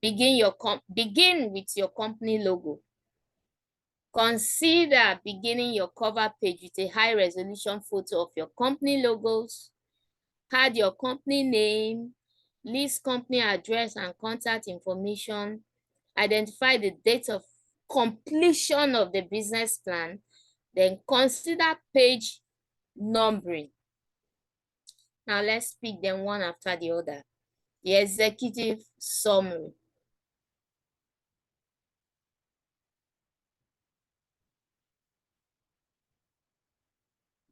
[SPEAKER 2] Begin with your company logo. Consider beginning your cover page with a high resolution photo of your company logos. Add your company name, list company address and contact information. Identify the date of completion of the business plan. Then consider page numbering. Now let's pick them one after the other. The executive summary.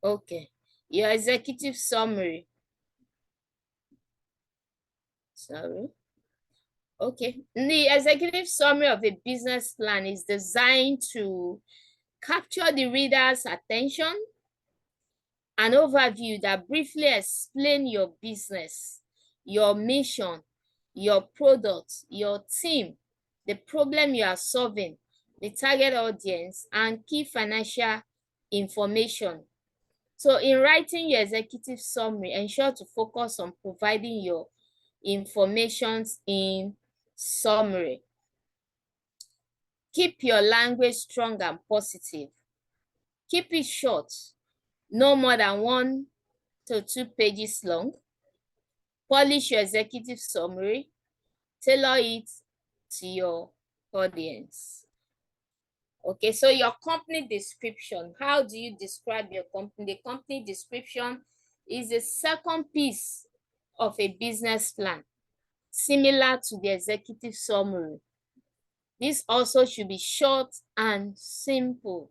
[SPEAKER 2] Okay, your executive summary. Sorry. Okay, the executive summary of a business plan is designed to capture the reader's attention, an overview that briefly explains your business, your mission, your product, your team, the problem you are solving, the target audience, and key financial information. So in writing your executive summary, ensure to focus on providing your information in summary. Keep your language strong and positive. Keep it short, no more than 1 to 2 pages long. Polish your executive summary. Tailor it to your audience. Okay, so your company description. How do you describe your company? The company description is the second piece of a business plan, similar to the executive summary. This also should be short and simple.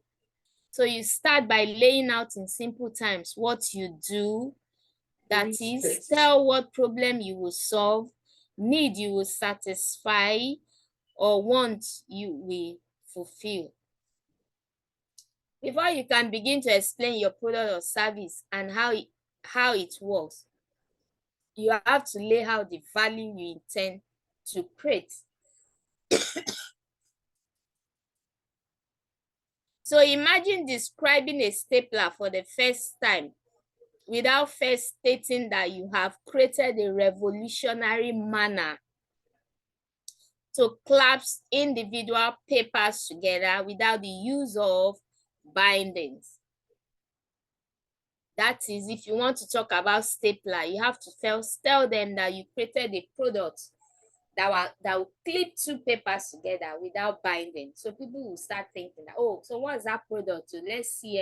[SPEAKER 2] So you start by laying out in simple terms what you do. That is, tell what problem you will solve, need you will satisfy, or want you will fulfill. Before you can begin to explain your product or service and how it works, you have to lay out the value you intend to create. So imagine describing a stapler for the first time without first stating that you have created a revolutionary manner to clasp individual papers together without the use of bindings. That is, if you want to talk about stapler, you have to first tell them that you created a product that will clip 2 papers together without binding. So people will start thinking that, oh, so what's that product? So let's see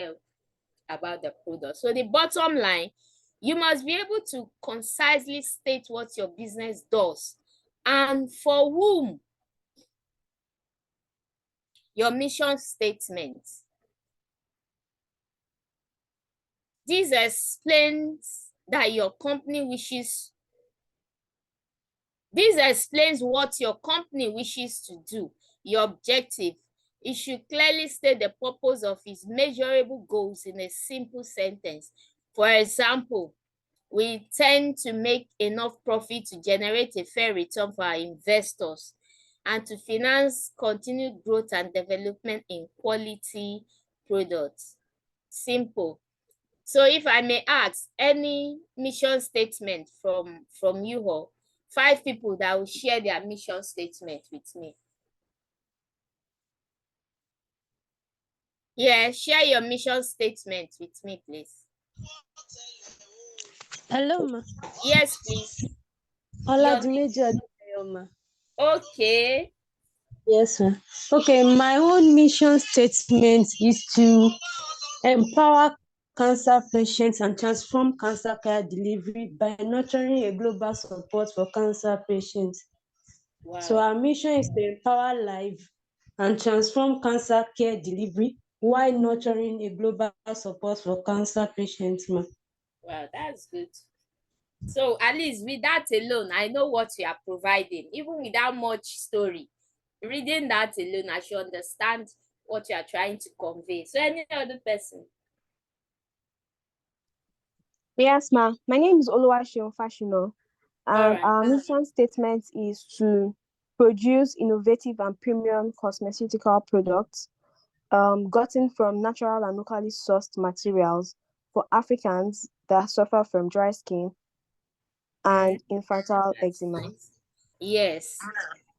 [SPEAKER 2] about the product. So the bottom line, you must be able to concisely state what your business does and for whom. Your mission statement. This explains that your company wishes. This explains what your company wishes to do, your objective. It should clearly state the purpose of its measurable goals in a simple sentence. For example, we tend to make enough profit to generate a fair return for our investors and to finance continued growth and development in quality products. Simple. So if I may ask, any mission statement from you all, 5 people that will share their mission statement with me. Yeah, share your mission statement with me, please.
[SPEAKER 4] Hello, ma.
[SPEAKER 2] Yes, please.
[SPEAKER 4] Oladimeji Adebayo, ma.
[SPEAKER 2] Okay.
[SPEAKER 4] Yes, ma. Okay, my own mission statement is to empower cancer patients and transform cancer care delivery by nurturing a global support for cancer patients.
[SPEAKER 2] Wow.
[SPEAKER 4] So our mission is to empower life and transform cancer care delivery while nurturing a global support for cancer patients, ma.
[SPEAKER 2] Wow, that's good. So at least with that alone, I know what you are providing. Even without much story, reading that alone, I should understand what you are trying to convey. So any other person?
[SPEAKER 12] Yes, ma. My name is Oluwaseun Fashino,
[SPEAKER 2] All
[SPEAKER 12] and
[SPEAKER 2] right.
[SPEAKER 12] our mission statement is to produce innovative and premium cosmeceutical products gotten from natural and locally sourced materials for Africans that suffer from dry skin and infertile eczema.
[SPEAKER 2] Nice. Yes,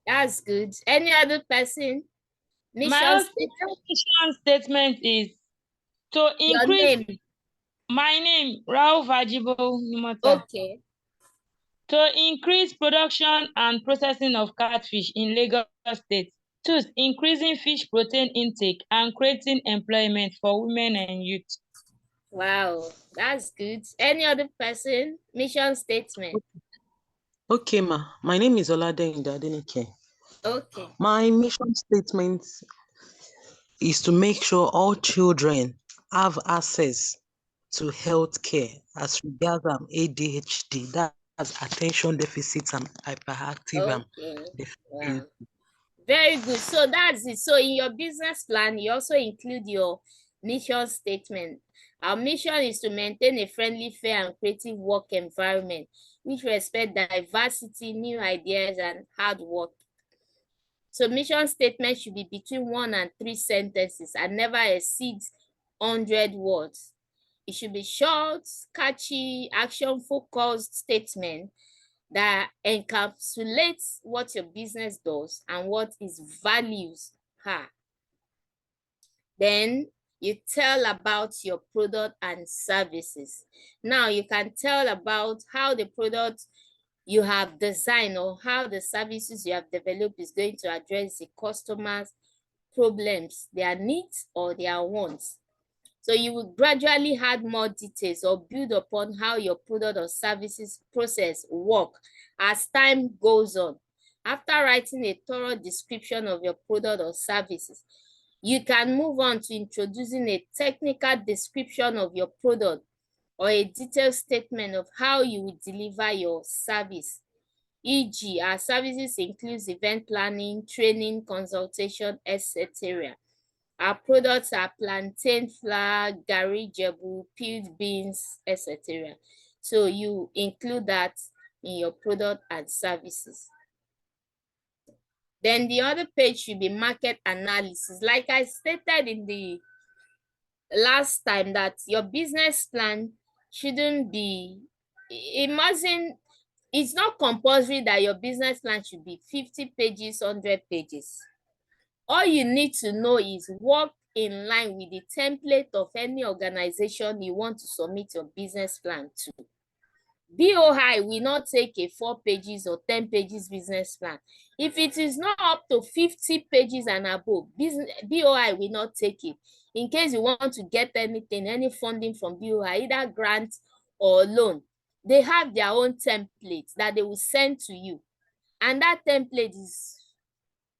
[SPEAKER 2] that's good. Any other person?
[SPEAKER 14] My
[SPEAKER 2] Mission
[SPEAKER 14] own
[SPEAKER 2] statement.
[SPEAKER 14] mission statement is to
[SPEAKER 2] Your
[SPEAKER 14] increase.
[SPEAKER 2] name.
[SPEAKER 14] My name, Rao Vajibo Nimota.
[SPEAKER 2] Okay.
[SPEAKER 14] To increase production and processing of catfish in Lagos State. 2, increasing fish protein intake and creating employment for women and youth.
[SPEAKER 2] Wow, that's good. Any other person? Mission statement.
[SPEAKER 15] Okay, ma. My name is Oladeyinde Adenike.
[SPEAKER 2] Okay.
[SPEAKER 15] My mission statement is to make sure all children have access to health care as regards ADHD, that's attention deficit and hyperactive
[SPEAKER 2] Okay.
[SPEAKER 15] deficiency.
[SPEAKER 2] Wow. Very good. So that's it. So in your business plan, you also include your mission statement. Our mission is to maintain a friendly, fair, and creative work environment which respect diversity, new ideas, and hard work. So mission statement should be between 1 and 3 sentences and never exceeds 100 words. It should be short, catchy, action-focused statement that encapsulates what your business does and what its values are. Then you tell about your product and services. Now you can tell about how the product you have designed or how the services you have developed is going to address the customers' problems, their needs or their wants. So you will gradually add more details or build upon how your product or services process work as time goes on. After writing a thorough description of your product or services, you can move on to introducing a technical description of your product or a detailed statement of how you will deliver your service. E.g., our services includes event planning, training, consultation, etc. Our products are plantain flour, garri jebu, peeled beans, etc. So you include that in your product and services. Then the other page should be market analysis. Like I stated in the last time, that your business plan shouldn't be, it's not compulsory that your business plan should be 50 pages, 100 pages. All you need to know is work in line with the template of any organization you want to submit your business plan to. BOI will not take a 4 pages or 10 pages business plan. If it is not up to 50 pages and above, BOI will not take it. In case you want to get anything, any funding from BOI, either grant or loan, they have their own templates that they will send to you. And that template is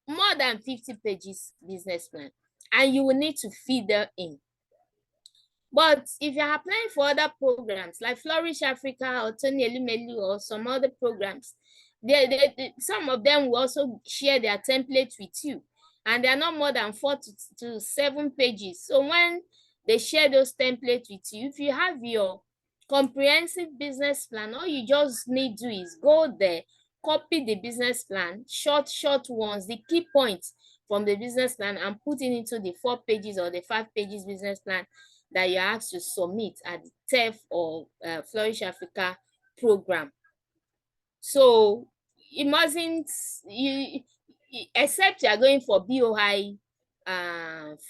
[SPEAKER 2] more than 50 pages business plan. And you will need to feed them in. But if you're applying for other programs like Flourish Africa or Tony Elumelu or some other programs, some of them will also share their template with you. And they're not more than 4 to 7 pages. So when they share those templates with you, if you have your comprehensive business plan, all you just need to do is go there, copy the business plan, short ones, the key points from the business plan, and put it into the 4 pages or the 5 pages business plan that you have to submit at the TEF or Flourish Africa program. So it mustn't, except you are going for BOI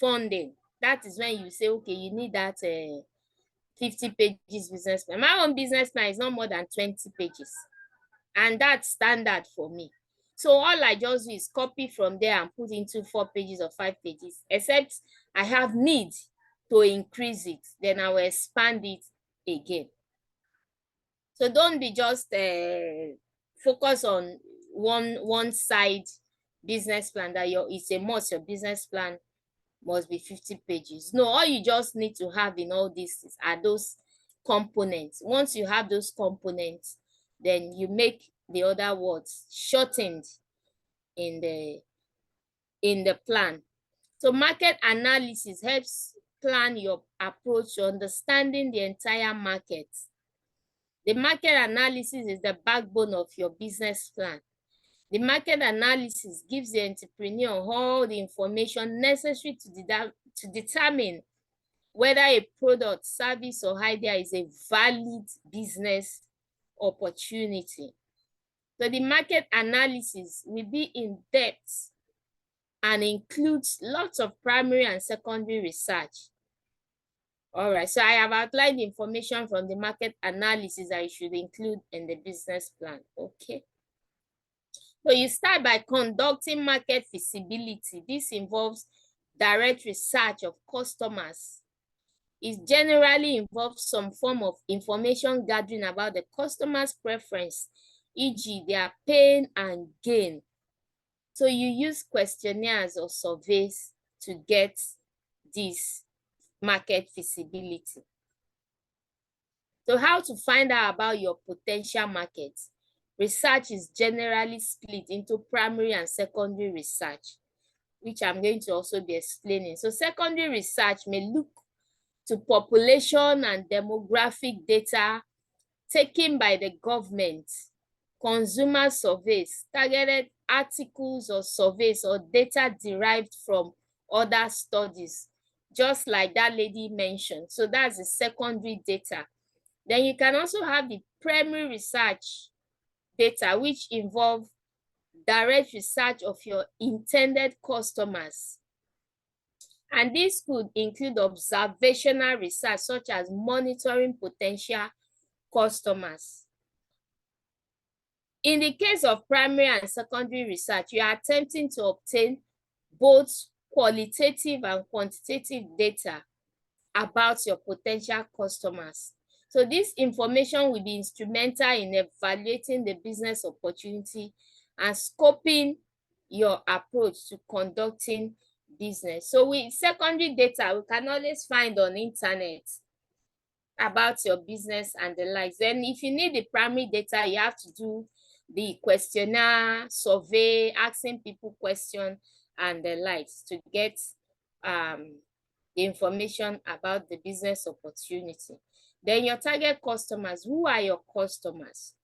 [SPEAKER 2] funding. That is when you say, okay, you need that 50 pages business plan. My own business plan is not more than 20 pages. And that's standard for me. So all I just do is copy from there and put into 4 pages or 5 pages, except I have need to increase it, then I will expand it again. So don't be just focus on one side business plan that it's a must, your business plan must be 50 pages. No, all you just need to have in all this are those components. Once you have those components, then you make the other words shortened in the plan. So market analysis helps plan your approach to understanding the entire market. The market analysis is the backbone of your business plan. The market analysis gives the entrepreneur all the information necessary to determine whether a product, service, or idea is a valid business opportunity. So the market analysis will be in depth and includes lots of primary and secondary research. All right, so I have outlined the information from the market analysis that you should include in the business plan. Okay. So you start by conducting market feasibility. This involves direct research of customers. It generally involves some form of information gathering about the customer's preference, e.g. their pain and gain. So you use questionnaires or surveys to get this market feasibility. So how to find out about your potential market? Research is generally split into primary and secondary research, which I'm going to also be explaining. So secondary research may look to population and demographic data taken by the government, consumer surveys, targeted articles or surveys, or data derived from other studies, just like that lady mentioned. So that's the secondary data. Then you can also have the primary research data, which involve direct research of your intended customers. And this could include observational research, such as monitoring potential customers. In the case of primary and secondary research, you are attempting to obtain both qualitative and quantitative data about your potential customers. So this information will be instrumental in evaluating the business opportunity and scoping your approach to conducting business. So with secondary data, we can always find on internet about your business and the likes. Then if you need the primary data, you have to do the questionnaire, survey, asking people questions and the likes to get the information about the business opportunity. Then your target customers. Who are your customers?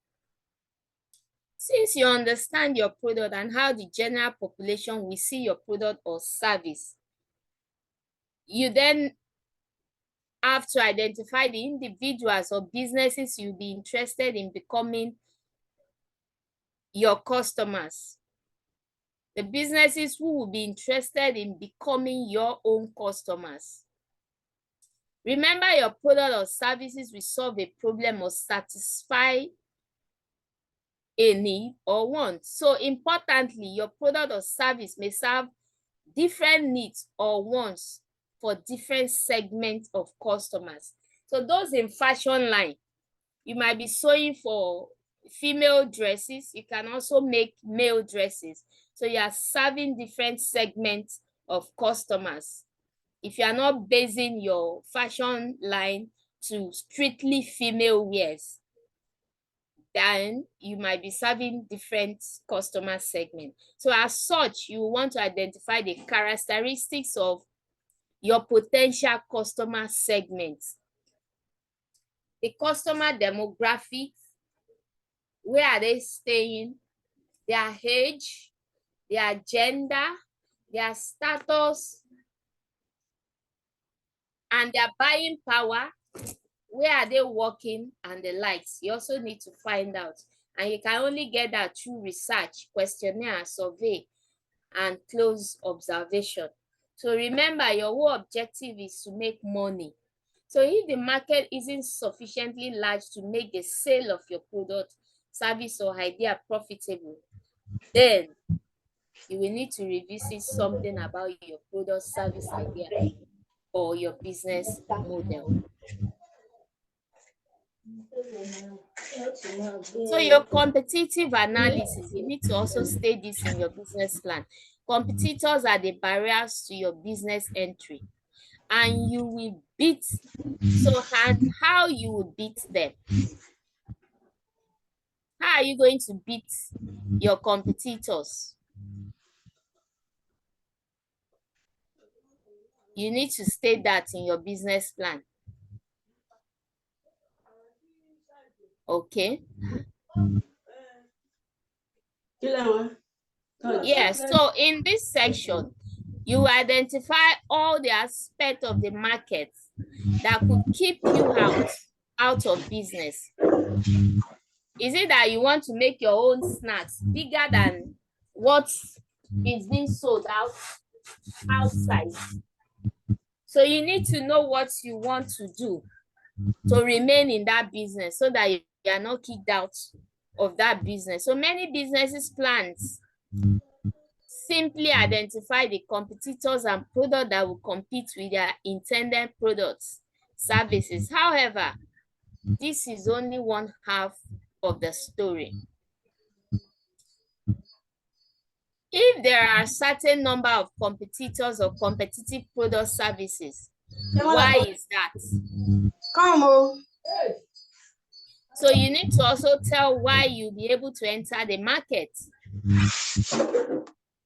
[SPEAKER 2] Since you understand your product and how the general population will see your product or service, you then have to identify the individuals or businesses you'll be interested in becoming your customers. The businesses who will be interested in becoming your own customers. Remember, your product or services will solve a problem or satisfy a need or want. So importantly, your product or service may serve different needs or wants for different segments of customers. So those in fashion line, you might be sewing for female dresses. You can also make male dresses. So you are serving different segments of customers. If you are not basing your fashion line to strictly female wears, then you might be serving different customer segments. So as such, you want to identify the characteristics of your potential customer segments. The customer demographics, where are they staying, their age, their gender, their status, and their buying power, where are they working, and the likes. You also need to find out. And you can only get that through research, questionnaire, survey, and close observation. So remember, your whole objective is to make money. So if the market isn't sufficiently large to make the sale of your product, service, or idea profitable, then you will need to revisit something about your product, service, idea, or your business model. So your competitive analysis, you need to also state this in your business plan. Competitors are the barriers to your business entry, and you will beat. So how you will beat them? How are you going to beat your competitors? You need to state that in your business plan. Okay. Yes, so in this section, you identify all the aspects of the market that could keep you out of business. Is it that you want to make your own snacks bigger than what is being sold outside? So you need to know what you want to do to remain in that business so that you are not kicked out of that business. So many businesses plans simply identify the competitors and products that will compete with their intended products, services. However, this is only one half of the story. If there are a certain number of competitors or competitive product services, why is that?
[SPEAKER 8] Come on.
[SPEAKER 2] So you need to also tell why you'll be able to enter the market.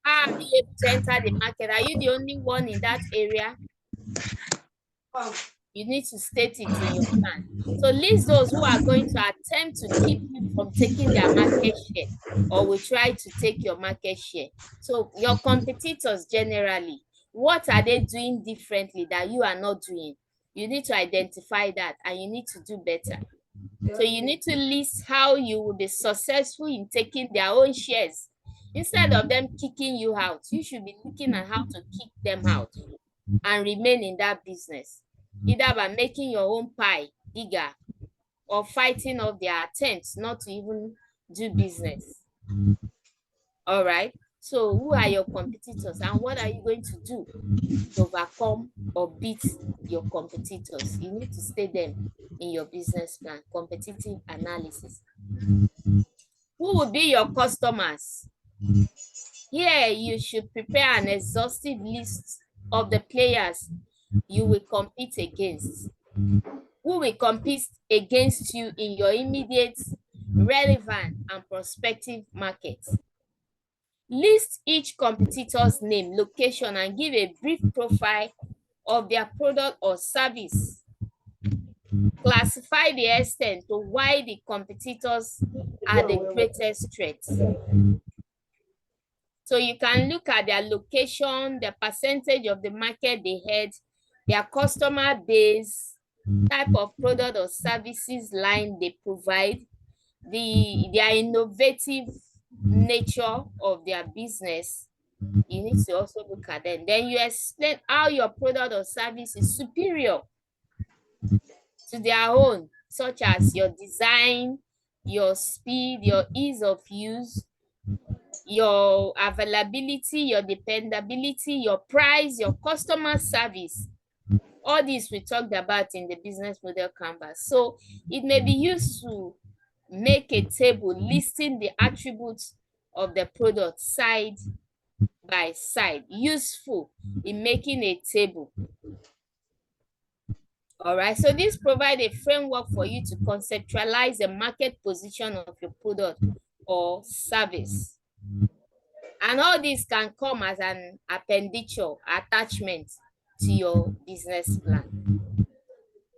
[SPEAKER 2] How are you able to enter the market? Are you the only one in that area? You need to state it in your plan. So list those who are going to attempt to keep you from taking their market share or will try to take your market share. So your competitors generally, what are they doing differently that you are not doing? You need to identify that and you need to do better. So you need to list how you will be successful in taking their own shares. Instead of them kicking you out, you should be looking at how to kick them out and remain in that business, either by making your own pie bigger or fighting off their attempts not to even do business. All right. So who are your competitors and what are you going to do to overcome or beat your competitors? You need to state them in your business plan, competitive analysis. Who will be your customers? Here, you should prepare an exhaustive list of the players you will compete against. Who will compete against you in your immediate, relevant, and prospective markets? List each competitor's name, location, and give a brief profile of their product or service. Classify the extent to why the competitors are the greatest threats. So you can look at their location, the percentage of the market they had, their customer base, type of product or services line they provide, their innovative nature of their business. You need to also look at them. Then you explain how your product or service is superior to their own, such as your design, your speed, your ease of use, your availability, your dependability, your price, your customer service. All this we talked about in the business model canvas. So it may be used to make a table listing the attributes of the product side by side, useful in making a table. All right, so this provides a framework for you to conceptualize the market position of your product or service. And all this can come as an appenditure, attachment to your business plan.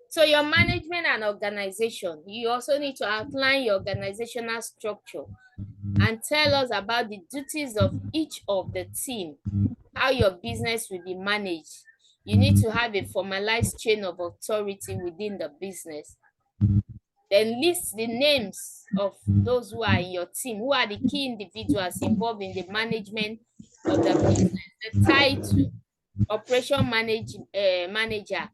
[SPEAKER 2] So your management and organization, you also need to outline your organizational structure and tell us about the duties of each of the team, how your business will be managed. You need to have a formalized chain of authority within the business. Then list the names of those who are in your team, who are the key individuals involved in the management of the business. The title, operation manager,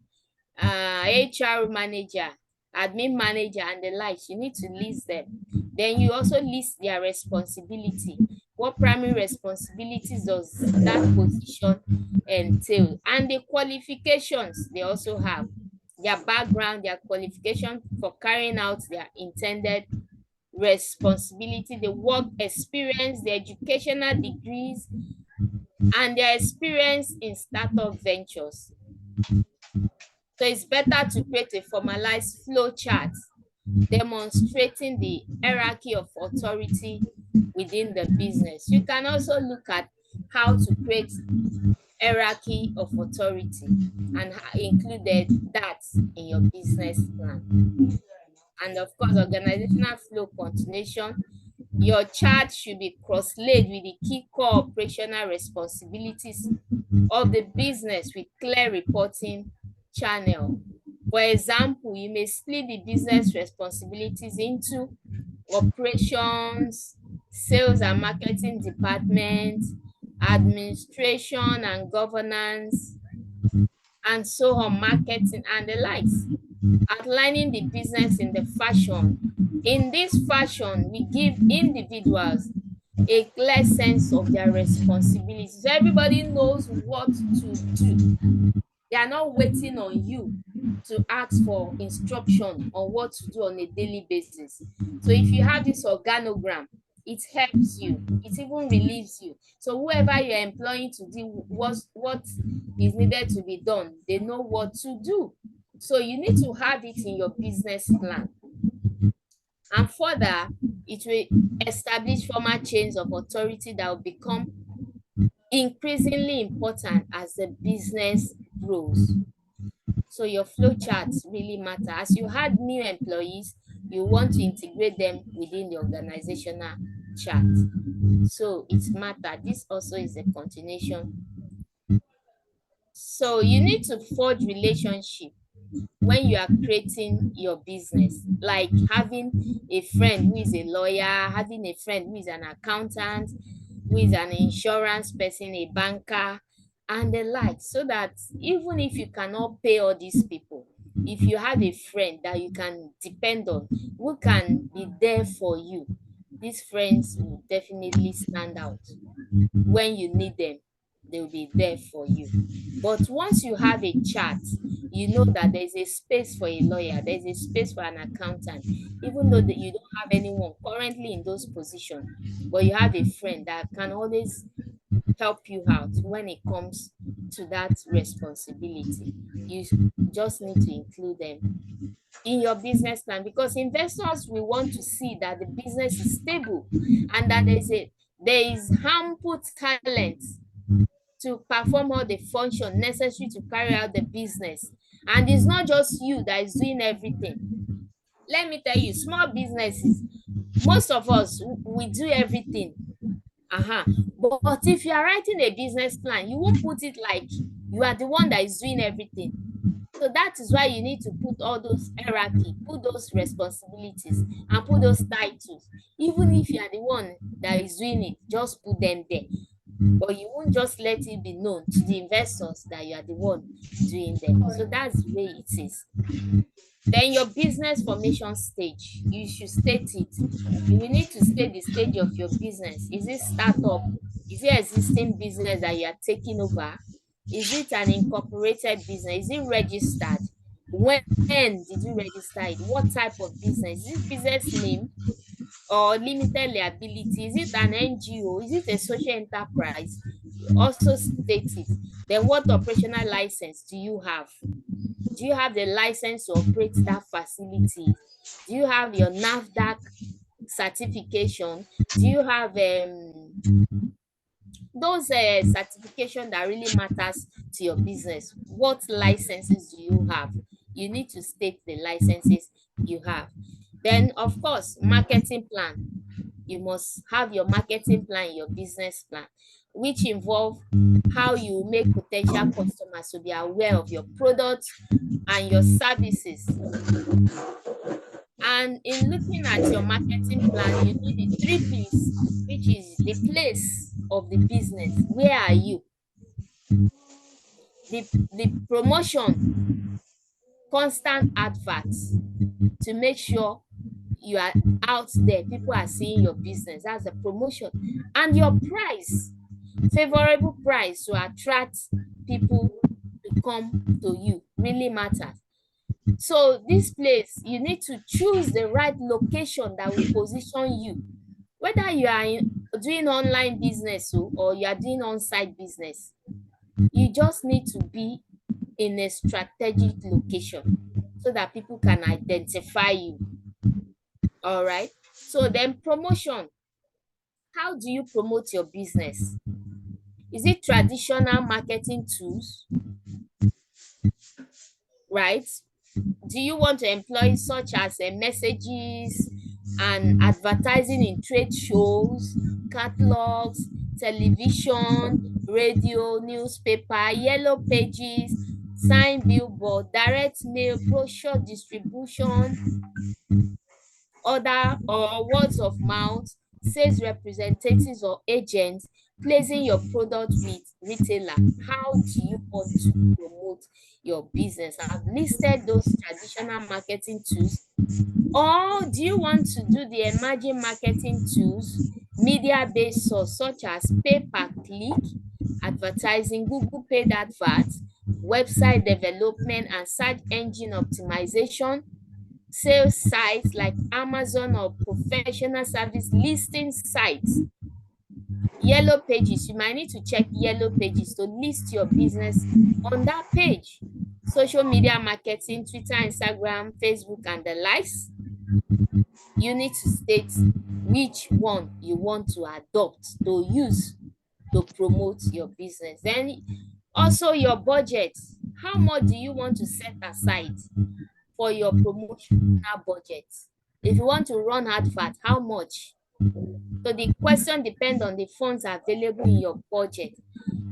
[SPEAKER 2] HR manager, admin manager, and the likes. You need to list them. Then you also list their responsibility. What primary responsibilities does that position entail? And the qualifications they also have, their background, their qualification for carrying out their intended responsibility, the work experience, the educational degrees, and their experience in startup ventures. So it's better to create a formalized flow chart demonstrating the hierarchy of authority within the business. You can also look at how to create hierarchy of authority and include that in your business plan. And of course, organizational flow continuation. Your chart should be cross-laid with the key core operational responsibilities of the business with clear reporting channel. For example, you may split the business responsibilities into operations, sales and marketing department, administration and governance, and so on, marketing and the likes. Outlining the business in the fashion. In this fashion, we give individuals a clear sense of their responsibilities. So everybody knows what to do. They are not waiting on you to ask for instruction on what to do on a daily basis. So if you have this organogram, it helps you. It even relieves you. So whoever you're employing to do what is needed to be done, they know what to do. So you need to have it in your business plan. And further, it will establish formal chains of authority that will become increasingly important as the business grows. So your flow charts really matter. As you add new employees, you want to integrate them within the organizational chart. So it matters. This also is a continuation. So you need to forge relationship when you are creating your business, like having a friend who is a lawyer, having a friend who is an accountant, who is an insurance person, a banker, and the like, so that even if you cannot pay all these people, if you have a friend that you can depend on, who can be there for you, these friends will definitely stand out. When you need them, they will be there for you. But once you have a chart, you know that there's a space for a lawyer, there's a space for an accountant, even though you don't have anyone currently in those positions, but you have a friend that can always help you out when it comes to that responsibility. You just need to include them in your business plan, because investors will want to see that the business is stable and that there is ample talent to perform all the function necessary to carry out the business. And it's not just you that is doing everything. Let me tell you, small businesses, most of us, we do everything. But if you are writing a business plan, you won't put it like you are the one that is doing everything. So that is why you need to put all those hierarchy, put those responsibilities, and put those titles. Even if you are the one that is doing it, just put them there. But you won't just let it be known to the investors that you are the one doing them. So that's the way it is. Then your business formation stage, you should state it. You will need to state the stage of your business. Is it startup? Is it existing business that you are taking over? Is it an incorporated business? Is it registered? When did you register it? What type of business? Is it business name or limited liability? Is it an NGO? Is it a social enterprise? Also state it. Then what operational license do you have? Do you have the license to operate that facility? Do you have your NAFDAC certification? Do you have those certification that really matters to your business? What licenses do you have? You need to state the licenses you have. Then, of course, marketing plan. You must have your marketing plan, your business plan. which involve how you make potential customers to be aware of your products and your services. And in looking at your marketing plan, you need the three P's, which is the place of the business. Where are you? The promotion, constant adverts to make sure you are out there, people are seeing your business. That's the promotion. And your price, favorable price to attract people to come to you, really matters. So this place, you need to choose the right location that will position you. Whether you are doing online business or you are doing on-site business, you just need to be in a strategic location so that people can identify you. All right. So then promotion. How do you promote your business? Is it traditional marketing tools? Right? Do you want to employ such as messages and advertising in trade shows, catalogs, television, radio, newspaper, yellow pages, sign billboard, direct mail, brochure distribution, other or words of mouth, sales representatives or agents, placing your product with retailer? How do you want to promote your business? I've listed those traditional marketing tools. Or do you want to do the emerging marketing tools, media-based source such as pay-per-click, advertising, Google paid adverts, website development and search engine optimization, sales sites like Amazon or professional service listing sites? Yellow pages, you might need to check yellow pages to list your business on that page. Social media marketing, Twitter, Instagram, Facebook, and the likes. You need to state which one you want to adopt to use to promote your business. Then also your budget. How much do you want to set aside for your promotional budget? If you want to run advert, how much? So the question depends on the funds available in your budget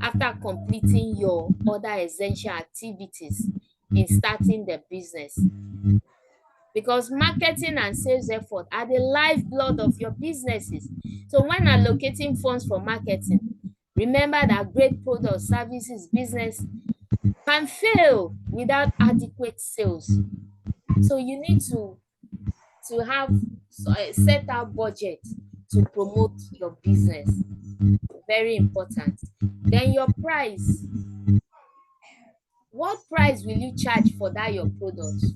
[SPEAKER 2] after completing your other essential activities in starting the business. Because marketing and sales effort are the lifeblood of your businesses. So when allocating funds for marketing, remember that great product, services, business can fail without adequate sales. So you need to have set out budget to promote your business. Very important. Then your price. What price will you charge for that your product?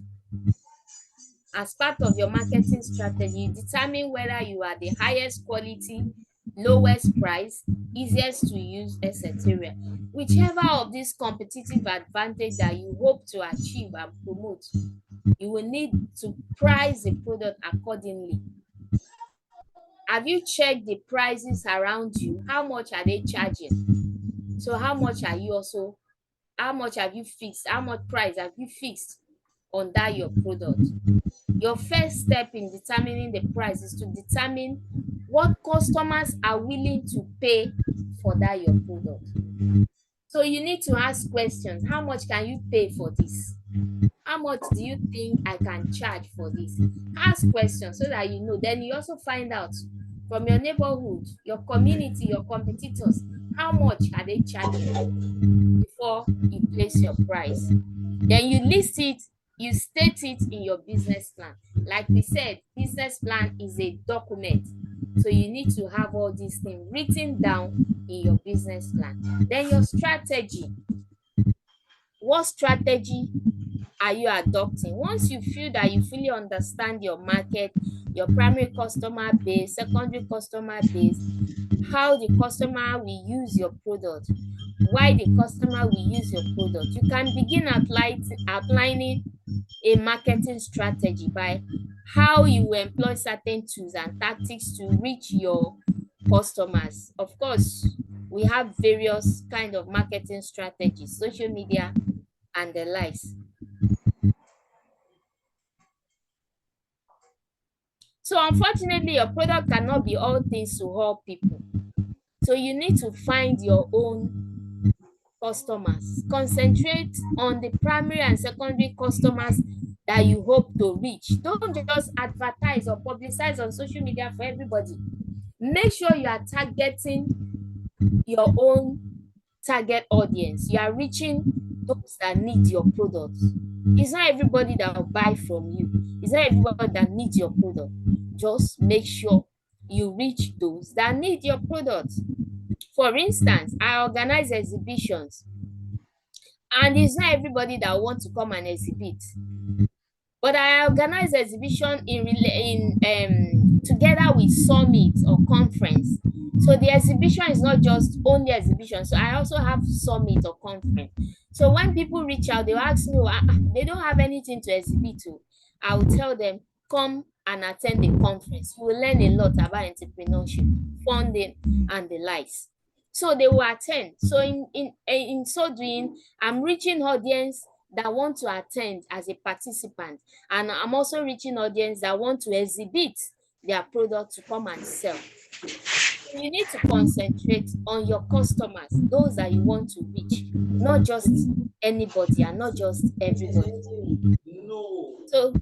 [SPEAKER 2] As part of your marketing strategy, you determine whether you are the highest quality, lowest price, easiest to use, etc. Whichever of these competitive advantage that you hope to achieve and promote, you will need to price the product accordingly. Have you checked the prices around you? How much are they charging? So how much have you fixed? How much price have you fixed on that your product? Your first step in determining the price is to determine what customers are willing to pay for that your product. So you need to ask questions. How much can you pay for this? How much do you think I can charge for this? Ask questions so that you know. Then you also find out from your neighborhood, your community, your competitors, how much are they charging before you place your price. Then you list it, you state it in your business plan. Like we said, business plan is a document. So you need to have all these things written down in your business plan. Then your strategy. What strategy are you adopting? Once you feel that you fully understand your market, your primary customer base, secondary customer base, how the customer will use your product, why the customer will use your product, you can begin outlining a marketing strategy by how you will employ certain tools and tactics to reach your customers. Of course, we have various kind of marketing strategies, social media and the likes. So unfortunately, your product cannot be all things to all people. So you need to find your own customers. Concentrate on the primary and secondary customers that you hope to reach. Don't just advertise or publicize on social media for everybody. Make sure you are targeting your own target audience. You are reaching those that need your products. It's not everybody that will buy from you. It's not everybody that needs your product. Just make sure you reach those that need your product. For instance, I organize exhibitions, and it's not everybody that wants to come and exhibit. But I organize exhibition together with summit or conference. So the exhibition is not just only exhibition. So I also have summit or conference. So when people reach out, they will ask me, they don't have anything to exhibit to. I will tell them, come and attend the conference. You will learn a lot about entrepreneurship, funding, and the likes. So they will attend. So in so doing, I'm reaching audience that want to attend as a participant, and I'm also reaching audience that want to exhibit their product to come and sell. You need to concentrate on your customers, those that you want to reach, not just anybody and not just everybody.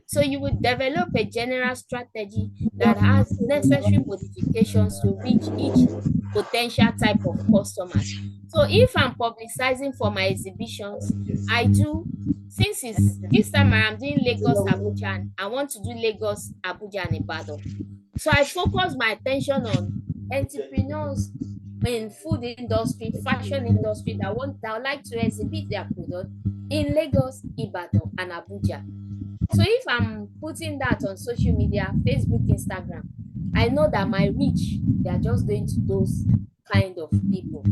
[SPEAKER 2] So you would develop a general strategy that has necessary modifications to reach each potential type of customers. So if I'm publicizing for my exhibitions, I do, since it's this time I'm doing Lagos, Abuja, and I want to do Lagos, Abuja, and Ibadan. So I focus my attention on entrepreneurs in food industry, fashion industry that would like to exhibit their product in Lagos, Ibadan, and Abuja. So if I'm putting that on social media, Facebook, Instagram, I know that my reach, they are just going to those kind of people.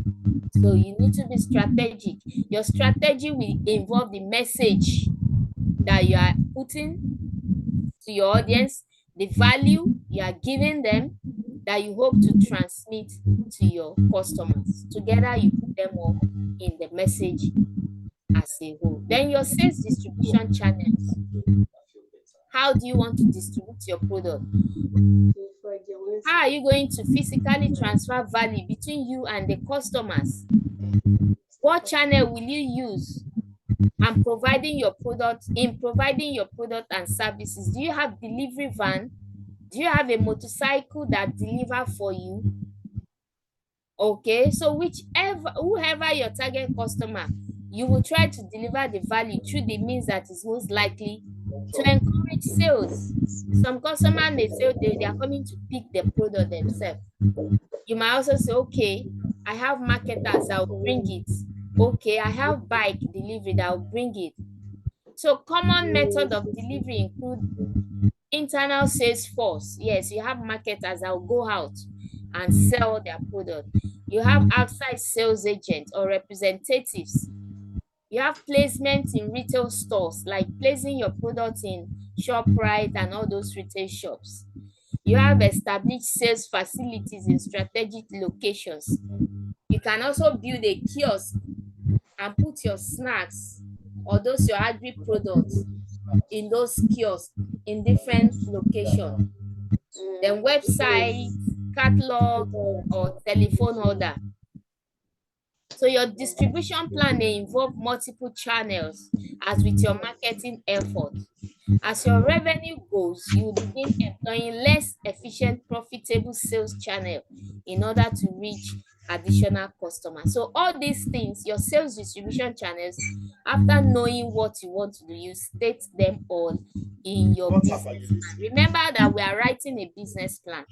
[SPEAKER 2] So you need to be strategic. Your strategy will involve the message that you are putting to your audience, the value you are giving them that you hope to transmit to your customers. Together, you put them all in the message as a whole. Then your sales distribution channels. How do you want to distribute your product? How are you going to physically transfer value between you and the customers? What channel will you use? And providing your product and services. Do you have delivery van? Do you have a motorcycle that deliver for you? Okay, so whoever your target customer, you will try to deliver the value through the means that is most likely to encourage sales. Some customers may say they are coming to pick the product themselves. You might also say, okay, I have marketers that will bring it. Okay, I have bike delivery that will bring it. So common method of delivery include internal sales force. Yes, you have marketers that will go out and sell their product. You have outside sales agents or representatives. You have placement in retail stores, like placing your product in ShopRite and all those retail shops. You have established sales facilities in strategic locations. You can also build a kiosk and put your snacks or those your agri products in those kiosks in different locations. Then website, catalog, or telephone order. So your distribution plan may involve multiple channels as with your marketing effort. As your revenue grows, you will begin employing less efficient, profitable sales channel in order to reach additional customers. So all these things, your sales distribution channels, after knowing what you want to do, you state them all in your business plan. Remember that we are writing a business plan.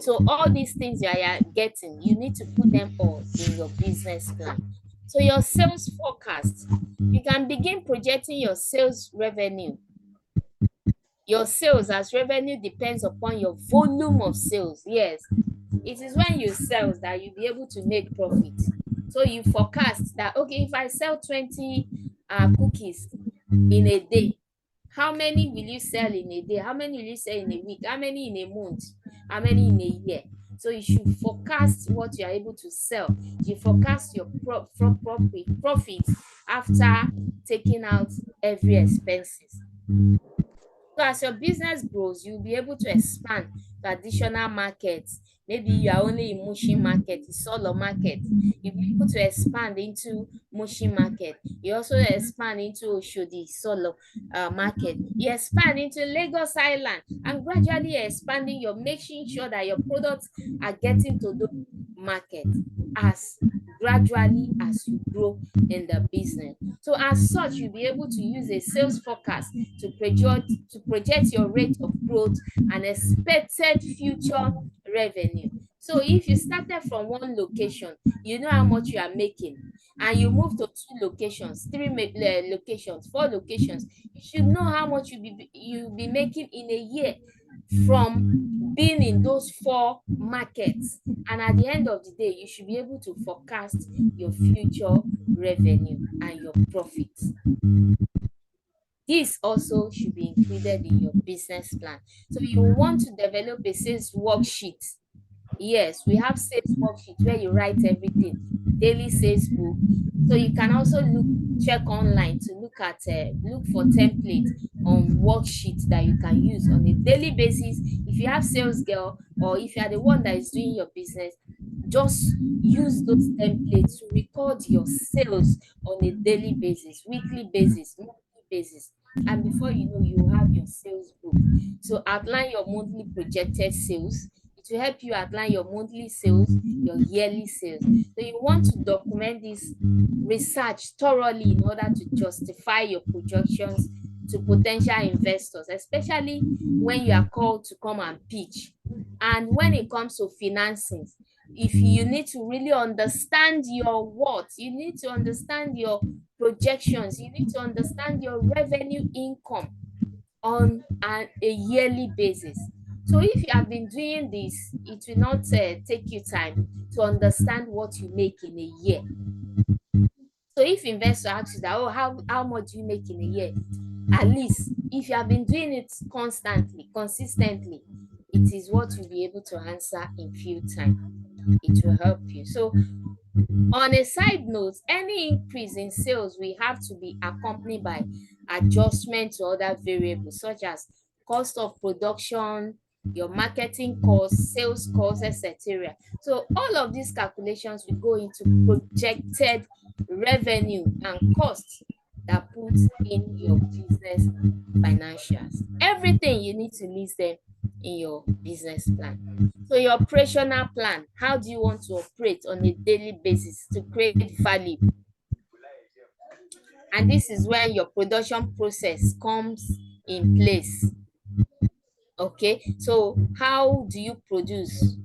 [SPEAKER 2] So all these things you are getting, you need to put them all in your business plan. So your sales forecast, you can begin projecting your sales revenue. Your sales as revenue depends upon your volume of sales. Yes, it is when you sell that you'll be able to make profit. So you forecast that, okay, if I sell 20 cookies in a day, how many will you sell in a day? How many will you sell in a week? How many in a month? How many in a year? So you should forecast what you are able to sell. You forecast your profit after taking out every expenses. So as your business grows, you'll be able to expand to additional markets Maybe you are only in Mushin market, Isolo market. You'll be able to expand into Mushin market. You also expand into Oshodi, Isolo market. You expand into Lagos Island, and gradually expanding, you're making sure that your products are getting to those markets as gradually as you grow in the business. So as such, you'll be able to use a sales forecast to project your rate of growth and expected future revenue. So if you started from one location, you know how much you are making, and you move to 2 locations, locations, 4 locations, you should know how much you'll be making in a year from being in those 4 markets. And at the end of the day, you should be able to forecast your future revenue and your profits. This also should be included in your business plan. So you want to develop a sales worksheet. Yes, we have sales worksheet where you write everything, daily sales book. So you can also check online to look for templates on worksheets that you can use on a daily basis. If you have sales girl, or if you are the one that is doing your business, just use those templates to record your sales on a daily basis, weekly basis, monthly basis. And before you know, you have your sales book. So outline your monthly projected sales. It will help you outline your monthly sales, your yearly sales. So you want to document this research thoroughly in order to justify your projections to potential investors, especially when you are called to come and pitch. And when it comes to financing, if you need to really understand your what, you need to understand your projections, you need to understand your revenue income on a yearly basis. So if you have been doing this, it will not take you time to understand what you make in a year. So if investor asks you that, oh, how much do you make in a year? At least if you have been doing it constantly, consistently, it is what you'll be able to answer in few time. It will help you. So on a side note, any increase in sales will have to be accompanied by adjustment to other variables such as cost of production, your marketing costs, sales costs, etc. So all of these calculations will go into projected revenue and costs that put in your business financials. Everything you need to list them in your business plan. So your operational plan, how do you want to operate on a daily basis to create value? And this is where your production process comes in place. Okay, so how do you produce?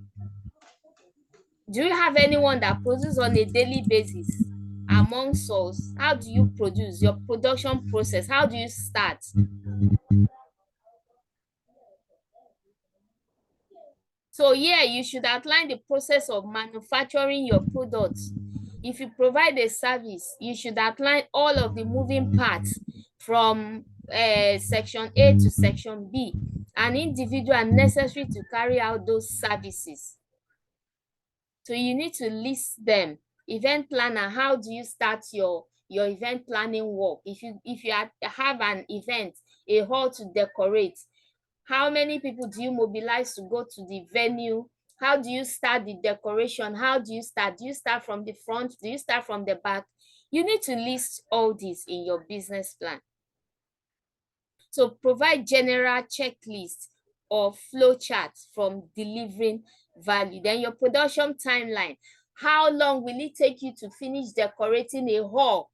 [SPEAKER 2] Do you have anyone that produces on a daily basis amongst us? How do you produce your production process? How do you start? So yeah, you should outline the process of manufacturing your products. If you provide a service, you should outline all of the moving parts from section A to section B, and individual necessary to carry out those services. So you need to list them. Event planner, how do you start your event planning work? If you have an event, a hall to decorate, how many people do you mobilize to go to the venue? How do you start the decoration? How do you start? Do you start from the front? Do you start from the back? You need to list all this in your business plan. So provide general checklist or flow charts from delivering value. Then your production timeline. How long will it take you to finish decorating a hall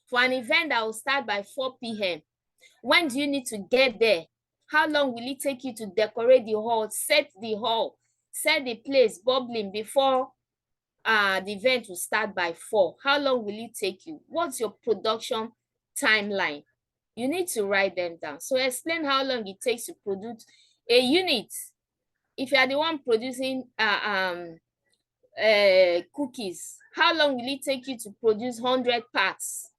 [SPEAKER 2] for an event that will start by 4 p.m.? When do you need to get there? How long will it take you to decorate the hall, set the place bubbling before the event will start by 4? How long will it take you? What's your production timeline? You need to write them down. So explain how long it takes to produce a unit. If you are the one producing cookies, how long will it take you to produce 100 packs?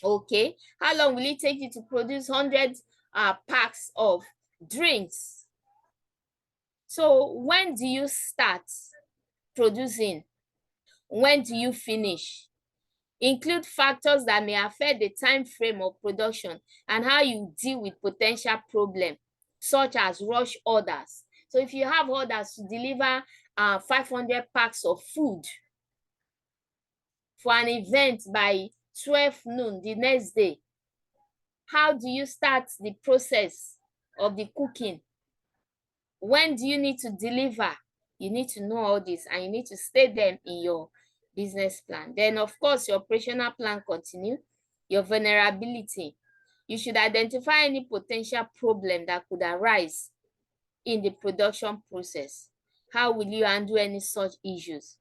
[SPEAKER 2] Okay, how long will it take you to produce 100 packs of drinks? So when do you start producing? When do you finish? Include factors that may affect the time frame of production and how you deal with potential problems, such as rush orders. So if you have orders to deliver 500 packs of food for an event by 12 noon the next day, how do you start the process of the cooking? When do you need to deliver? You need to know all this, and you need to state them in your business plan. Then, of course, your operational plan continue. Your vulnerability. You should identify any potential problem that could arise in the production process. How will you handle any such issues?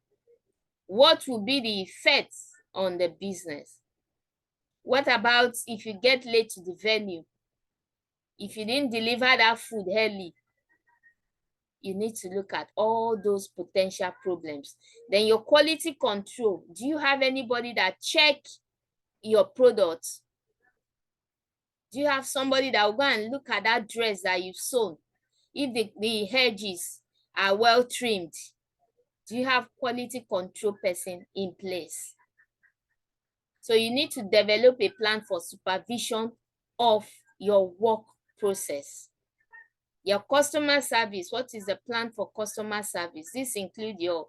[SPEAKER 2] What will be the effects on the business? What about if you get late to the venue? If you didn't deliver that food early, you need to look at all those potential problems. Then your quality control. Do you have anybody that check your products? Do you have somebody that will go and look at that dress that you've sewn? If the edges are well trimmed, do you have quality control person in place? So you need to develop a plan for supervision of your work process. Your customer service, what is the plan for customer service? This includes your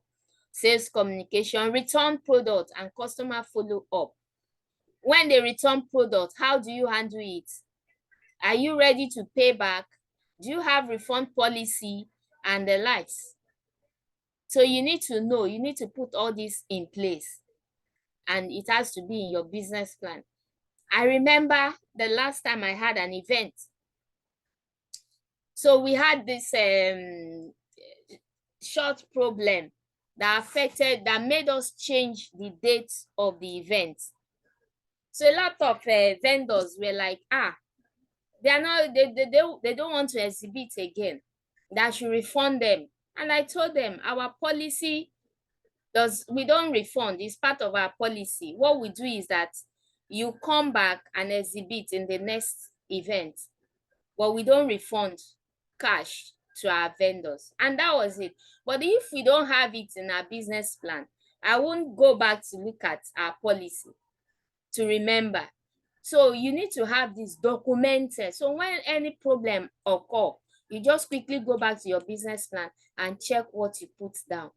[SPEAKER 2] sales communication, return product, and customer follow-up. When they return product, how do you handle it? Are you ready to pay back? Do you have refund policy and the likes? So you need to know, you need to put all this in place, and it has to be in your business plan. I remember the last time I had an event. So we had this short problem that made us change the date of the event. So a lot of vendors were like, they don't want to exhibit again, that I should refund them. And I told them our policy we don't refund, it's part of our policy. What we do is that you come back and exhibit in the next event, but we don't refund cash to our vendors. And that was it. But if we don't have it in our business plan, I won't go back to look at our policy to remember. So you need to have this documented. So when any problem occur, you just quickly go back to your business plan and check what you put down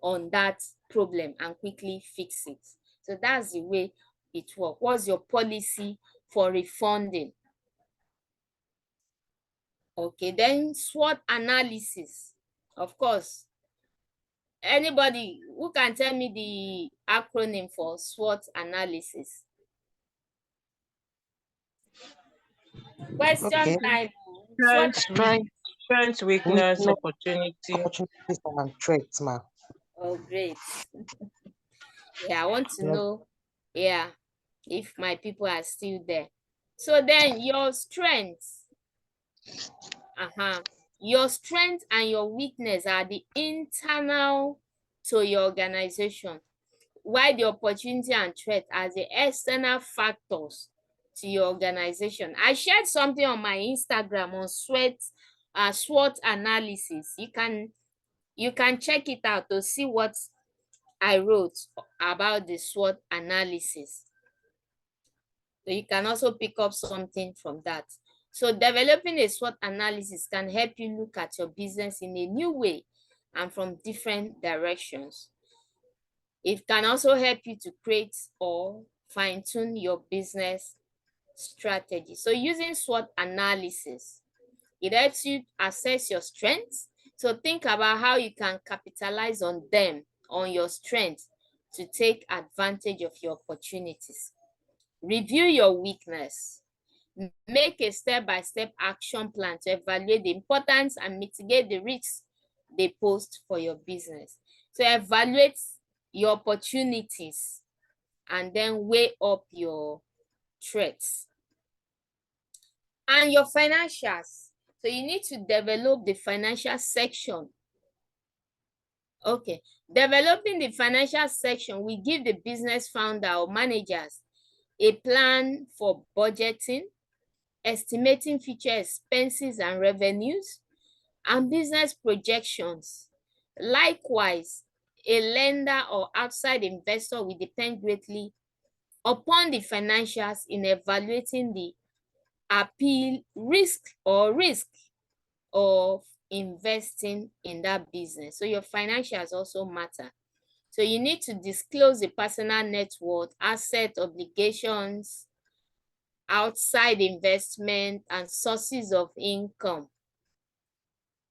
[SPEAKER 2] on that problem and quickly fix it. So that's the way it works. What's your policy for refunding? Okay, then SWOT analysis. Of course, anybody who can tell me the acronym for SWOT analysis? Question time.
[SPEAKER 15] Strength, weakness, opportunities, and threats, ma.
[SPEAKER 2] Oh, great. Yeah, I want to know, if my people are still there. So then your strengths. Your strength and your weakness are the internal to your organization, while the opportunity and threat are the external factors to your organization. I shared something on my Instagram on SWOT analysis. You can check it out to see what I wrote about the SWOT analysis. So you can also pick up something from that. So developing a SWOT analysis can help you look at your business in a new way and from different directions. It can also help you to create or fine-tune your business strategy. So using SWOT analysis, it helps you assess your strengths. So think about how you can capitalize on them, on your strengths, to take advantage of your opportunities. Review your weakness. Make a step-by-step action plan to evaluate the importance and mitigate the risks they pose for your business. So evaluate your opportunities and then weigh up your threats. And your financials. So you need to develop the financial section. Okay, developing the financial section will give the business founder or managers a plan for budgeting, estimating future expenses and revenues, and business projections. Likewise, a lender or outside investor will depend greatly upon the financials in evaluating the appeal risk of investing in that business. So your financials also matter. So you need to disclose the personal net worth, asset, obligations, outside investment, and sources of income.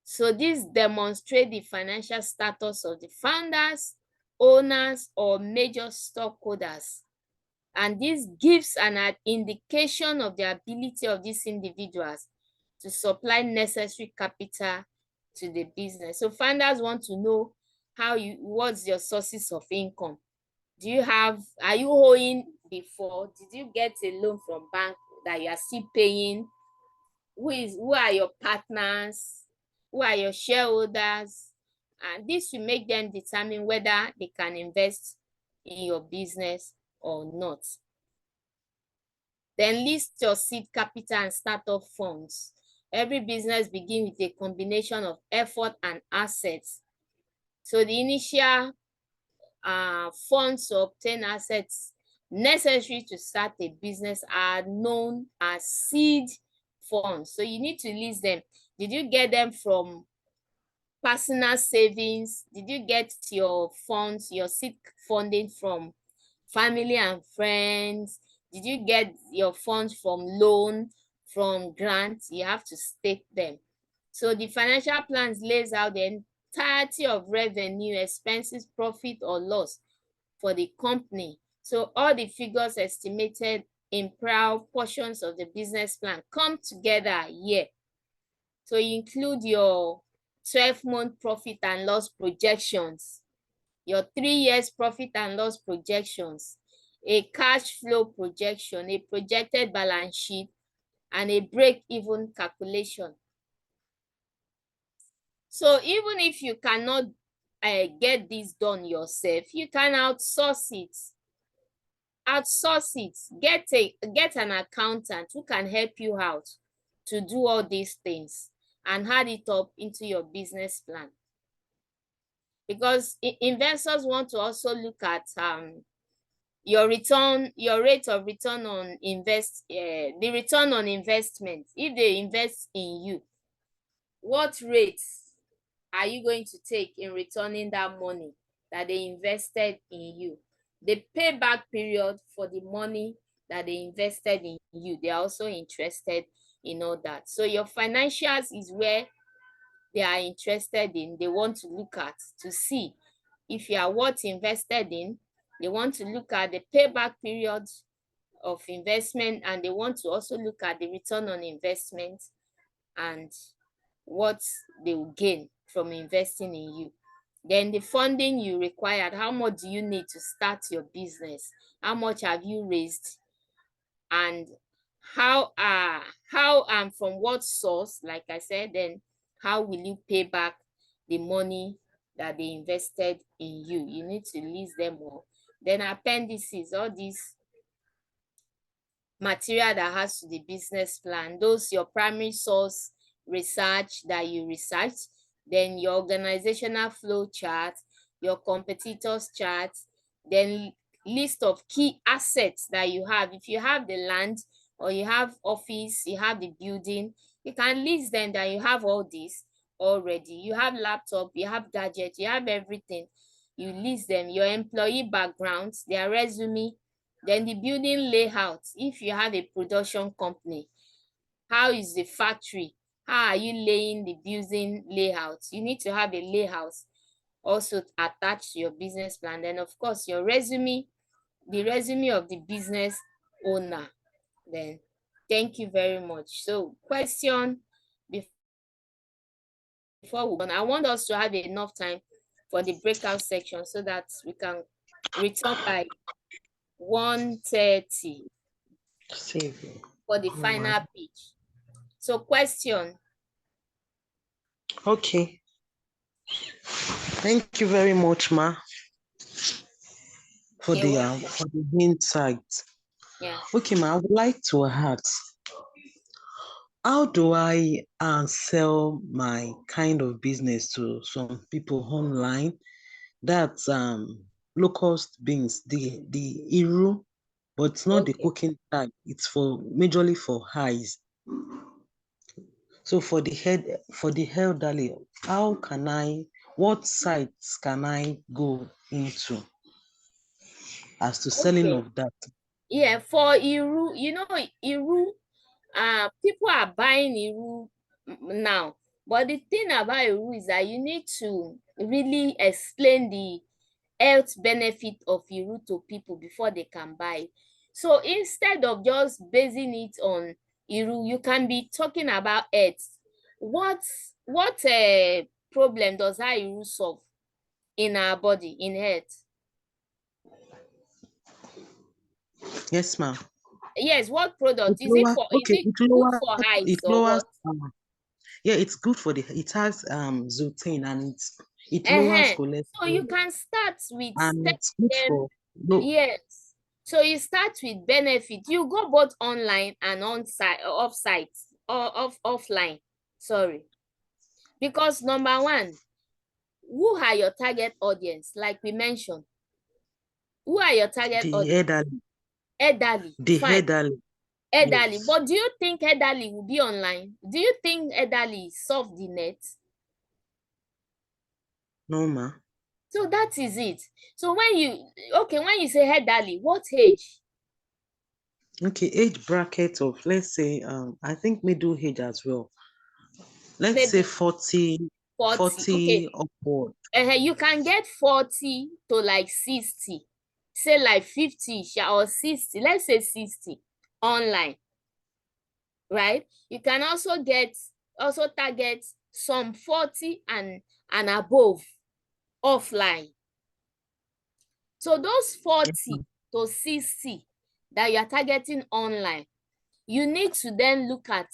[SPEAKER 2] So this demonstrates the financial status of the founders, owners, or major stockholders. And this gives an indication of the ability of these individuals to supply necessary capital to the business. So founders want to know what's your sources of income? Are you owing before? Did you get a loan from bank that you are still paying? Who are your partners? Who are your shareholders? And this will make them determine whether they can invest in your business or not. Then list your seed capital and startup funds. Every business begins with a combination of effort and assets. So the initial funds to obtain assets necessary to start a business are known as seed funds. So you need to list them. Did you get them from personal savings? Did you get your funds, your seed funding from family and friends? Did you get your funds from loan, from grants? You have to state them. So the financial plans lays out the entirety of revenue, expenses, profit or loss for the company. So all the figures estimated in prior portions of the business plan come together here. So you include your 12-month profit and loss projections, your 3 years profit and loss projections, a cash flow projection, a projected balance sheet, and a break-even calculation. So even if you cannot get this done yourself, you can outsource it. Get an accountant who can help you out to do all these things and add it up into your business plan. Because investors want to also look at your rate of return on the return on investment. If they invest in you, what rates are you going to take in returning that money that they invested in you? The payback period for the money that they invested in you, they're also interested in all that. So your financials is where they are interested in. They want to look at to see if you are worth invested in. They want to look at the payback period of investment, and they want to also look at the return on investment and what they will gain from investing in you. Then the funding you required, how much do you need to start your business? How much have you raised? And how and from what source, like I said, then how will you pay back the money that they invested in you? You need to list them all. Then appendices, all these material that has to the business plan, those your primary source research that you researched, then your organizational flow chart, your competitors chart, then list of key assets that you have. If you have the land or you have office, you have the building, you can list them that you have all this already. You have laptop, you have gadgets, you have everything. You list them, your employee backgrounds, their resume, then the building layout. If you have a production company, how is the factory? How are you laying the building layout? You need to have a layout also attached to your business plan. Then of course your resume, the resume of the business owner. Then thank you very much. So question before we go on, I want us to have enough time for the breakout section so that we can return by 1:30 for the final page. So question.
[SPEAKER 15] Okay. Thank you very much, Ma, for the insight.
[SPEAKER 2] Yeah.
[SPEAKER 15] Okay, Ma, I would like to ask, how do I sell my kind of business to some people online? That's locust beans, the iru, but it's not the cooking type. It's for majorly for highs. So for the elderly, what sites can I go into as to selling
[SPEAKER 2] Okay.
[SPEAKER 15] of that?
[SPEAKER 2] Yeah, for Iru, Iru, people are buying Iru now. But the thing about Iru is that you need to really explain the health benefit of Iru to people before they can buy. So instead of just basing it on Iru, you can be talking about health. What problem does that Iru solve in our body, in health?
[SPEAKER 15] Yes, ma'am.
[SPEAKER 2] Yes, what product?
[SPEAKER 15] It
[SPEAKER 2] Is it
[SPEAKER 15] lowers,
[SPEAKER 2] for, is
[SPEAKER 15] okay,
[SPEAKER 2] it good for eyes
[SPEAKER 15] it
[SPEAKER 2] or
[SPEAKER 15] lowers,
[SPEAKER 2] what?
[SPEAKER 15] yeah, it's good for it has zotane, and it lowers
[SPEAKER 2] Uh-huh. So you
[SPEAKER 15] cholesterol,
[SPEAKER 2] can start with
[SPEAKER 15] and
[SPEAKER 2] telling
[SPEAKER 15] it's good
[SPEAKER 2] them,
[SPEAKER 15] for no.
[SPEAKER 2] yes. So you start with benefit. You go both online and on site, off site, or offline. Sorry. Because number one, who are your target audience? Like we mentioned, who are your target
[SPEAKER 15] The
[SPEAKER 2] audience?
[SPEAKER 15] elderly,
[SPEAKER 2] Elderly,
[SPEAKER 15] the
[SPEAKER 2] fine.
[SPEAKER 15] elderly,
[SPEAKER 2] Elderly.
[SPEAKER 15] yes.
[SPEAKER 2] But do you think elderly will be online? Do you think elderly surf the net?
[SPEAKER 15] No, ma.
[SPEAKER 2] So that is it. So when you say elderly, what age?
[SPEAKER 15] Okay, age bracket of, let's say, I think middle age as well. Let's say
[SPEAKER 2] Maybe
[SPEAKER 15] 40,
[SPEAKER 2] 40. Okay.
[SPEAKER 15] 40 upward.
[SPEAKER 2] You can get 40 to like 60. Say like 50 or 60. Let's say 60 online, right? You can also target some 40 and above offline. So those
[SPEAKER 15] Yes,
[SPEAKER 2] 40
[SPEAKER 15] ma'am.
[SPEAKER 2] to 60 that you are targeting online, you need to then look at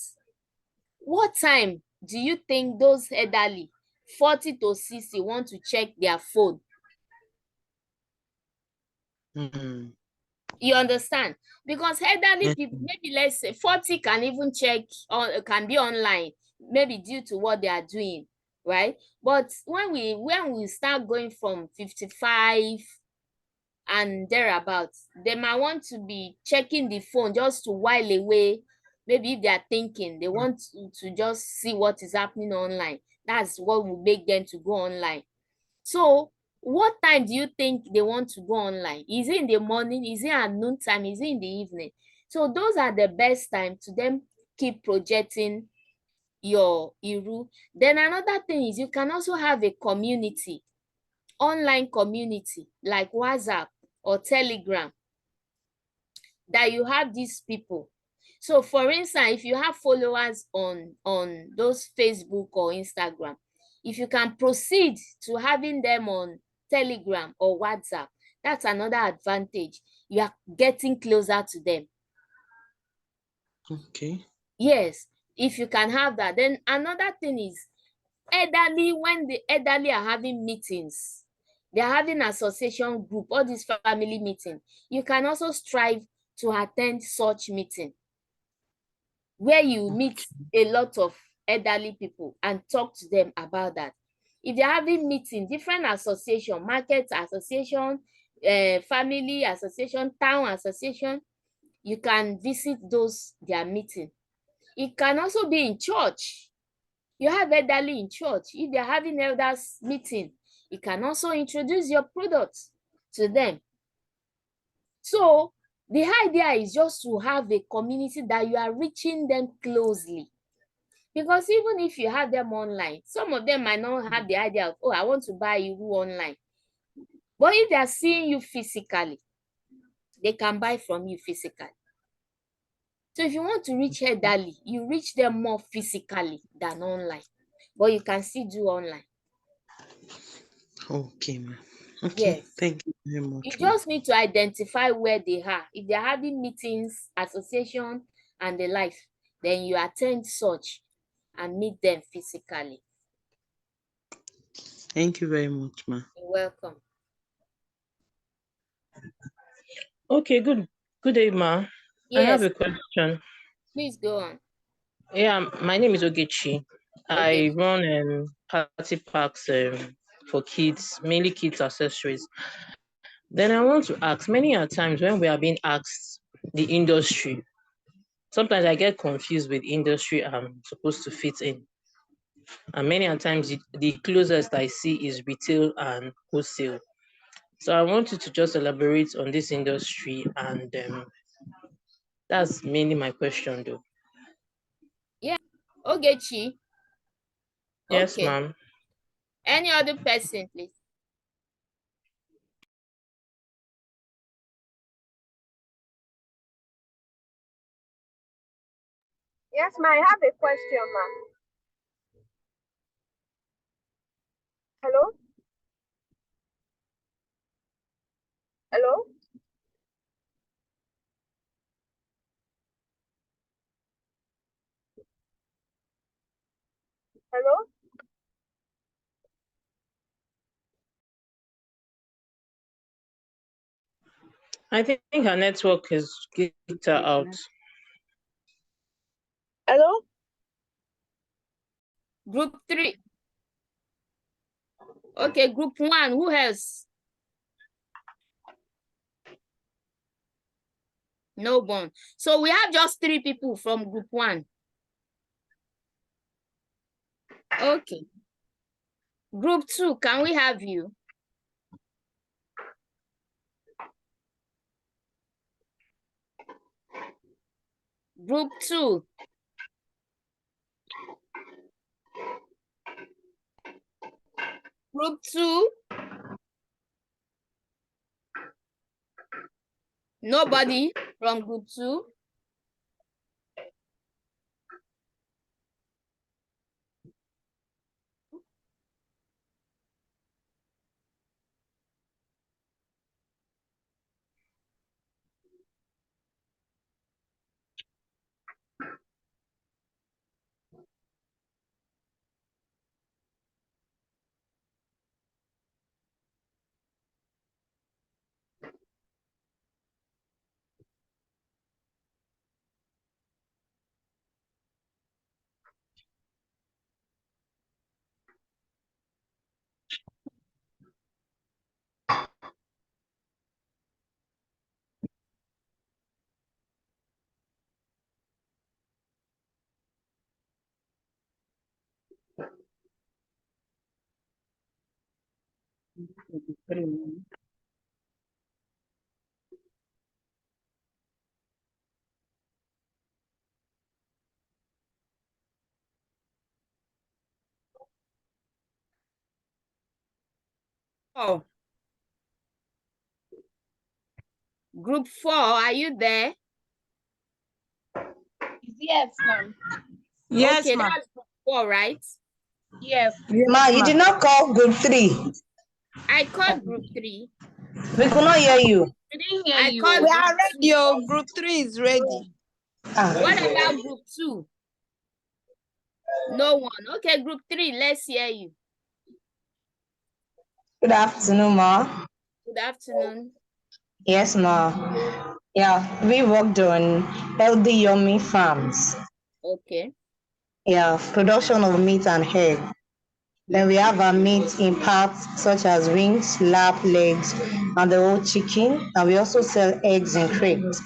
[SPEAKER 2] what time do you think those elderly 40 to 60 want to check their phone.
[SPEAKER 15] Mm,
[SPEAKER 2] You understand? Because elderly
[SPEAKER 15] yes,
[SPEAKER 2] people,
[SPEAKER 15] ma'am.
[SPEAKER 2] maybe let's say 40 can even check on, can be online, maybe due to what they are doing, right? But when we start going from 55 and thereabouts, they might want to be checking the phone just to while away. Maybe if they are thinking, they want to just see what is happening online. That's what will make them to go online. So what time do you think they want to go online? Is it in the morning? Is it at noon time? Is it in the evening? So those are the best time to then keep projecting your Iru. Then another thing is you can also have a community, online community like WhatsApp or Telegram, that you have these people. So for instance, if you have followers on those Facebook or Instagram, if you can proceed to having them on Telegram or WhatsApp, that's another advantage. You are getting closer to them.
[SPEAKER 15] Okay.
[SPEAKER 2] Yes, if you can have that. Then another thing is elderly, when the elderly are having meetings, they're having association group, all this family meeting, you can also strive to attend such meeting where you meet a lot of elderly people and talk to them about that. If they're having meeting, different association, market association, family association, town association, you can visit those their meeting. It can also be in church. You have elderly in church. If they're having elders meeting, you can also introduce your products to them. So the idea is just to have a community that you are reaching them closely. Because even if you have them online, some of them might not have the idea of, oh, I want to buy you online. But if they are seeing you physically, they can buy from you physically. So if you want to reach elderly, you reach them more physically than online. But you can still do online.
[SPEAKER 15] Okay, ma'am. Okay,
[SPEAKER 2] Yes.
[SPEAKER 15] thank you very
[SPEAKER 2] You
[SPEAKER 15] much, ma'am.
[SPEAKER 2] just need to identify where they are. If they're having meetings, association, and the like, then you attend such and meet them physically.
[SPEAKER 15] Thank you very much, ma'am.
[SPEAKER 2] You're welcome.
[SPEAKER 16] Okay, good day, ma. I have
[SPEAKER 2] Yes,
[SPEAKER 16] a question.
[SPEAKER 2] please go on.
[SPEAKER 16] Yeah, my name is Ogechi.
[SPEAKER 2] Okay.
[SPEAKER 16] I run party packs for kids, mainly kids accessories. Then I want to ask, many a times when we are being asked the industry, sometimes I get confused with industry I'm supposed to fit in. And many a times the closest I see is retail and wholesale. So I want you to just elaborate on this industry, and that's mainly my question though.
[SPEAKER 2] Yeah. Ogechi.
[SPEAKER 16] Yes,
[SPEAKER 2] Okay.
[SPEAKER 16] ma'am.
[SPEAKER 2] Any other person, please?
[SPEAKER 3] Yes, ma, I have a question, ma. Hello? Hello? Hello?
[SPEAKER 16] I think her network has kicked her out.
[SPEAKER 3] Hello?
[SPEAKER 2] Group 3. Okay, group 1. Who else? No one. So we have just 3 people from group 1. Okay. Group 2, can we have you? Group 2. Group 2. Nobody from group 2. Oh. Group 4, are you there?
[SPEAKER 17] Yes, ma'am.
[SPEAKER 2] Yes, okay, that's group 4, right?
[SPEAKER 17] Yes.
[SPEAKER 8] Ma, you did not call group 3.
[SPEAKER 2] I called group 3.
[SPEAKER 8] We could not hear you.
[SPEAKER 17] We didn't hear
[SPEAKER 2] I
[SPEAKER 17] you.
[SPEAKER 2] called
[SPEAKER 17] We
[SPEAKER 2] group
[SPEAKER 17] are ready.
[SPEAKER 2] 2.
[SPEAKER 17] Oh, group 3 is ready.
[SPEAKER 2] What about group 2? No one. Okay, group 3, let's hear you.
[SPEAKER 8] Good afternoon, ma.
[SPEAKER 2] Good afternoon.
[SPEAKER 8] Yes, ma. Yeah, we worked on healthy yummy farms.
[SPEAKER 2] Okay.
[SPEAKER 8] Yeah, production of meat and egg. Then we have our meat in parts such as wings, lap, legs, and the whole chicken. And we also sell eggs in crates.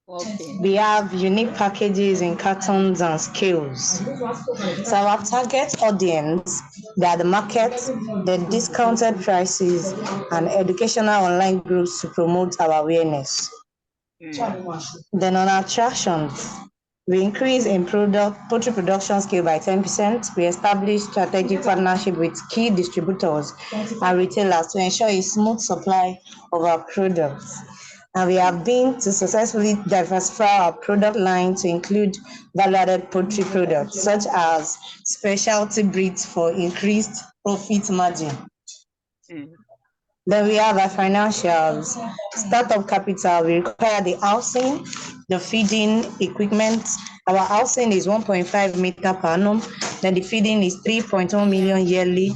[SPEAKER 2] Okay.
[SPEAKER 8] We have unique packages in cartons and scales. So our target audience, they are the market, the discounted prices, and educational online groups to promote our awareness. Then on attractions, we increase in poultry production scale by 10%. We establish strategic partnership with key distributors and retailers to ensure a smooth supply of our products. And we have been to successfully diversify our product line to include value-added poultry products, such as specialty breeds for increased profit margin. Then we have our financials. Startup capital, we require the housing, the feeding equipment. Our housing is 1.5 meter per annum. Then the feeding is 3.1 million yearly.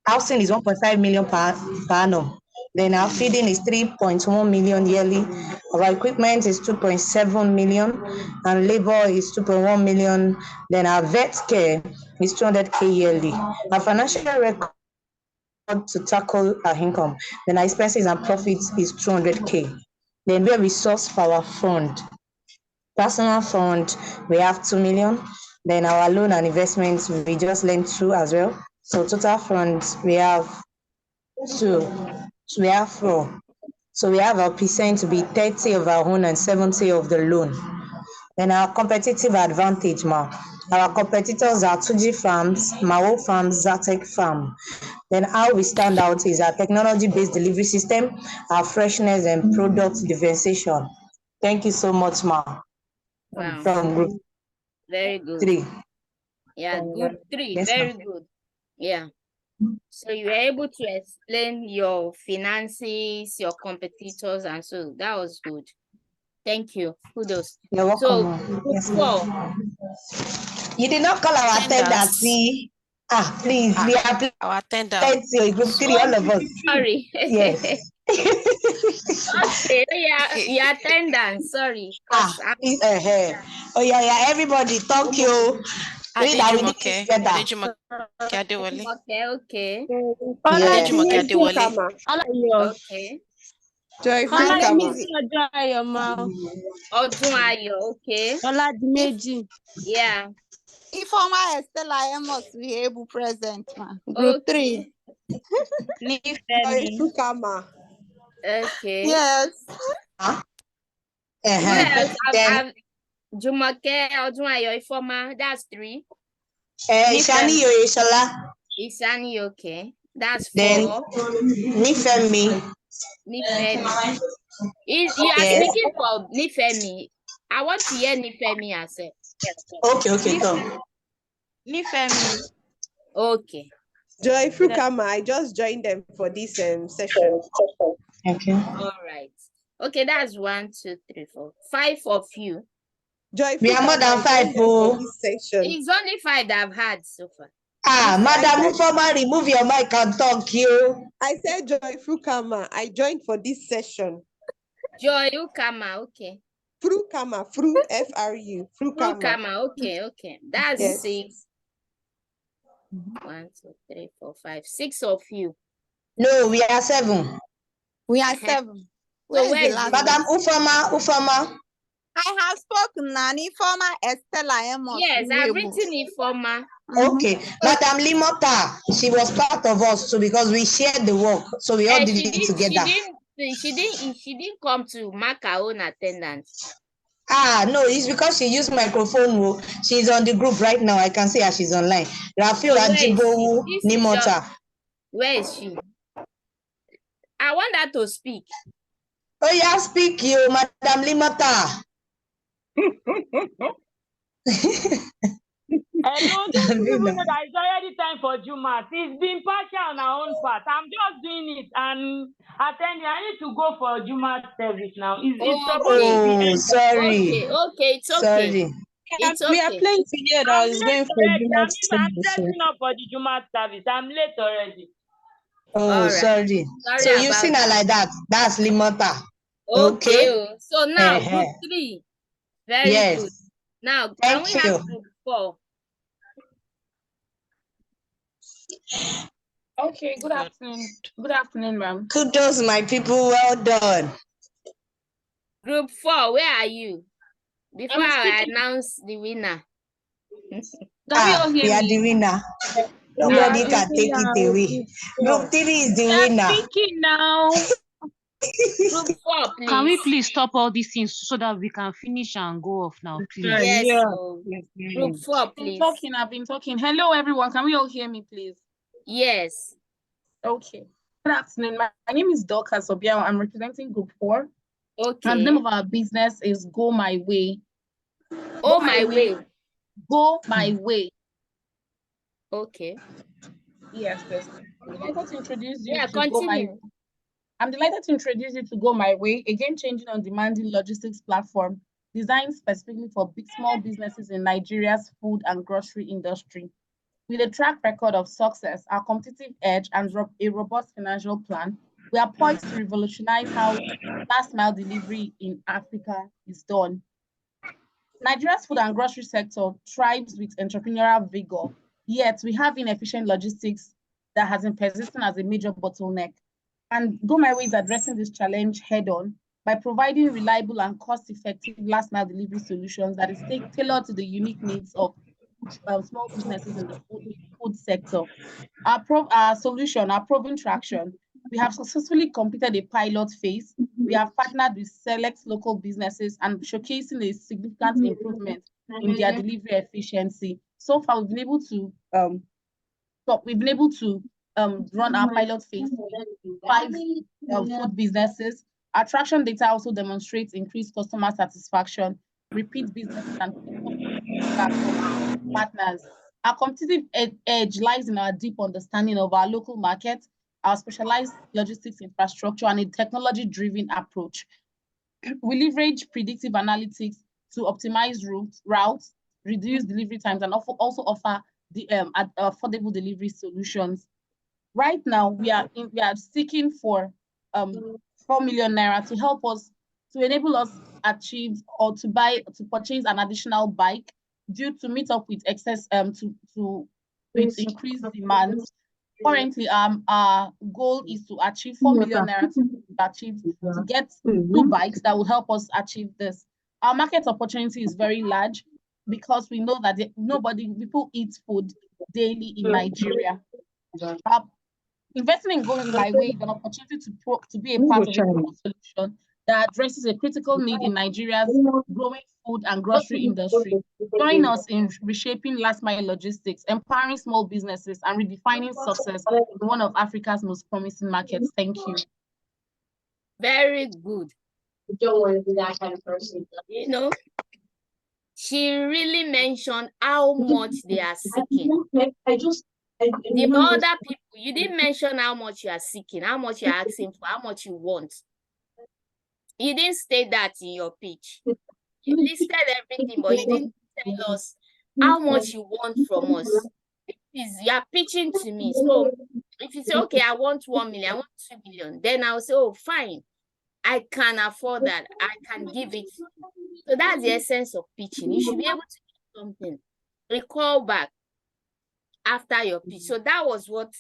[SPEAKER 8] Housing is 1.5 million per annum. Then our feeding is 3.1 million yearly. Our equipment is 2.7 million, and labor is 2.1 million. Then our vet care is 200K yearly. Our financial record to tackle our income, then our expenses and profits is 200K. Then where we source for our fund,
[SPEAKER 18] Personal fund, we have 2 million. Then our loan and investments, we just lend 2 as well. So total funds, we have 2. So we have 4. So we have our percent to be 30 of our own and 70 of the loan. Then our competitive advantage, ma. Our competitors are 2G Farms, Mao Farms, Zatec Farm. Then how we stand out is our technology-based delivery system, our freshness and product differentiation. Thank you so much, ma.
[SPEAKER 2] Wow.
[SPEAKER 18] From group
[SPEAKER 2] Very good.
[SPEAKER 18] 3.
[SPEAKER 2] Yeah, good 3.
[SPEAKER 18] Yes,
[SPEAKER 2] Very
[SPEAKER 18] ma'am.
[SPEAKER 2] good. Yeah. So you were able to explain your finances, your competitors, and so that was good. Thank you. Kudos.
[SPEAKER 18] You're welcome,
[SPEAKER 2] So
[SPEAKER 18] ma.
[SPEAKER 2] group
[SPEAKER 18] Yes,
[SPEAKER 2] 4.
[SPEAKER 18] ma'am. You did not call our attendant, see? Please, we are
[SPEAKER 19] Our attendant.
[SPEAKER 18] plenty, group 3, all of us.
[SPEAKER 2] Sorry.
[SPEAKER 18] Yes.
[SPEAKER 2] Okay, yeah, your attendance. Sorry.
[SPEAKER 18] Please, Oh, yeah, everybody, talk you. We that we do this together.
[SPEAKER 19] Adejumoke Adewale.
[SPEAKER 2] Okay.
[SPEAKER 18] Yes.
[SPEAKER 2] Okay.
[SPEAKER 3] My name is Ojoayo.
[SPEAKER 2] Odunayo, okay. Yeah.
[SPEAKER 17] Informal Estella Amos we able present, ma. Group 3.
[SPEAKER 2] Okay.
[SPEAKER 17] Yes.
[SPEAKER 2] Who else? I've Jumoke, Odunayo, Informal. That's 3.
[SPEAKER 18] Ishani Yoyeshola.
[SPEAKER 2] Isani, okay. That's 4.
[SPEAKER 18] Then Nifemi.
[SPEAKER 2] Nifemi. You are
[SPEAKER 18] Yes.
[SPEAKER 2] speaking for Nifemi. I want to hear Nifemi herself.
[SPEAKER 18] Okay, come.
[SPEAKER 17] Nifemi.
[SPEAKER 2] Okay.
[SPEAKER 20] Joy Frukama, I just joined them for this session.
[SPEAKER 18] Okay.
[SPEAKER 2] All right. Okay, that's 1, 2, 3, 4. 5 of you.
[SPEAKER 20] Joy
[SPEAKER 18] We are more than 5, oh.
[SPEAKER 2] It's only 5 that I've had so far.
[SPEAKER 18] Madam Ufoma, remove your mic and talk, you.
[SPEAKER 20] I said Joy Frukama, I joined for this session.
[SPEAKER 2] Joy Ukama, okay.
[SPEAKER 20] Frukama, F-R-U, Frukama.
[SPEAKER 2] Frukama, okay. That's
[SPEAKER 20] Yes.
[SPEAKER 2] 6. 1, 2, 3, 4, 5. 6 of you.
[SPEAKER 18] No, we are 7.
[SPEAKER 17] We are 7.
[SPEAKER 2] So where is
[SPEAKER 18] Madam Ufoma?
[SPEAKER 17] I have spoken, Nani, former Estella Amos.
[SPEAKER 2] Yes, I've written it for ma.
[SPEAKER 18] Okay. Madam Limota, she was part of us too because we shared the work. So we all did it together.
[SPEAKER 2] She didn't come to mark her own attendance.
[SPEAKER 18] No, it's because she used microphone. She's on the group right now. I can see her. She's online. Rafiu Ajibowu Nimota.
[SPEAKER 2] Where is she? I want her to speak.
[SPEAKER 18] Oh, yeah, speak you, Madam Limota.
[SPEAKER 14] Hello, don't people know that it's already time for Juma. It's been partial on our own part. I'm just doing it and attending. I need to go for Juma service now. It's supposed to be.
[SPEAKER 18] Sorry.
[SPEAKER 2] Okay, it's okay.
[SPEAKER 18] Sorry.
[SPEAKER 2] It's okay.
[SPEAKER 11] We are plenty here that is going for Juma
[SPEAKER 14] I'm
[SPEAKER 11] service.
[SPEAKER 14] setting up for the Juma service. I'm late already.
[SPEAKER 18] Oh, sorry. So you sing her like that. That's Limota.
[SPEAKER 2] Okay. So now group 3. Very
[SPEAKER 18] yes.
[SPEAKER 2] good. Now
[SPEAKER 18] Thank
[SPEAKER 2] can we have group 4?
[SPEAKER 21] Okay, good afternoon. Good afternoon, ma'am.
[SPEAKER 18] Kudos, my people. Well done.
[SPEAKER 2] Group 4, where are you? Before I announce the winner.
[SPEAKER 21] Can we all hear
[SPEAKER 18] we are
[SPEAKER 21] me?
[SPEAKER 18] the winner. Nobody can take it away. Group 3 is the winner.
[SPEAKER 21] Speaking now.
[SPEAKER 2] Group 4, please.
[SPEAKER 22] Can we please stop all these things so that we can finish and go off now, please?
[SPEAKER 2] Yes. Group 4, please.
[SPEAKER 21] I've been talking. Hello, everyone. Can we all hear me, please?
[SPEAKER 2] Yes.
[SPEAKER 21] Okay. Good afternoon. My name is Dorcas Obiao. I'm representing Group 4.
[SPEAKER 2] Okay.
[SPEAKER 21] And the name of our business is Go My Way.
[SPEAKER 2] Go My Way.
[SPEAKER 21] Go My Way.
[SPEAKER 2] Okay.
[SPEAKER 21] Yes. I'm delighted to introduce you to
[SPEAKER 2] continue.
[SPEAKER 21] Go My Way. I'm delighted to introduce you to Go My Way, a game-changing on-demanding logistics platform designed specifically for small businesses in Nigeria's food and grocery industry. With a track record of success, our competitive edge, and a robust financial plan, we are poised to revolutionize how last-mile delivery in Africa is done. Nigeria's food and grocery sector thrives with entrepreneurial vigor, yet we have inefficient logistics that has been persisting as a major bottleneck. And Go My Way is addressing this challenge head-on by providing reliable and cost-effective last-mile delivery solutions that is tailored to the unique needs of small businesses in the food sector. Our solution, our proven traction, we have successfully completed a pilot phase. We have partnered with select local businesses and showcasing a significant improvement in their delivery efficiency. So far, we've been able to run our pilot phase with 5 food businesses. Our traction data also demonstrates increased customer satisfaction, repeat businesses, and feedback from our partners. Our competitive edge lies in our deep understanding of our local market, our specialized logistics infrastructure, and a technology-driven approach. We leverage predictive analytics to optimize routes, reduce delivery times, and also offer the affordable delivery solutions. Right now, we are seeking for 4 million naira to enable us achieve or to purchase an additional bike due to meet up with with increased demand. Currently, our goal is to achieve 4 million naira to get 2 bikes that will help us achieve this. Our market opportunity is very large because we know that people eat food daily in Nigeria. Investing in Going My Way is an opportunity to be a part of a global solution that addresses a critical need in Nigeria's growing food and grocery industry. Join us in reshaping last mile logistics, empowering small businesses, and redefining success in one of Africa's most promising markets. Thank you.
[SPEAKER 2] Very good. Don't want to be that kind of person. You know, she really mentioned how much they are seeking. The other people, you didn't mention how much you are seeking, how much you are asking for, how much you want. You didn't state that in your pitch. You listed everything, but you didn't tell us how much you want from us. You are pitching to me. So if you say, okay, I want 1 million, I want 2 million, then I'll say, oh, fine, I can afford that. I can give it. So that's the essence of pitching. You should be able to do something. Recall back after your pitch. So that was what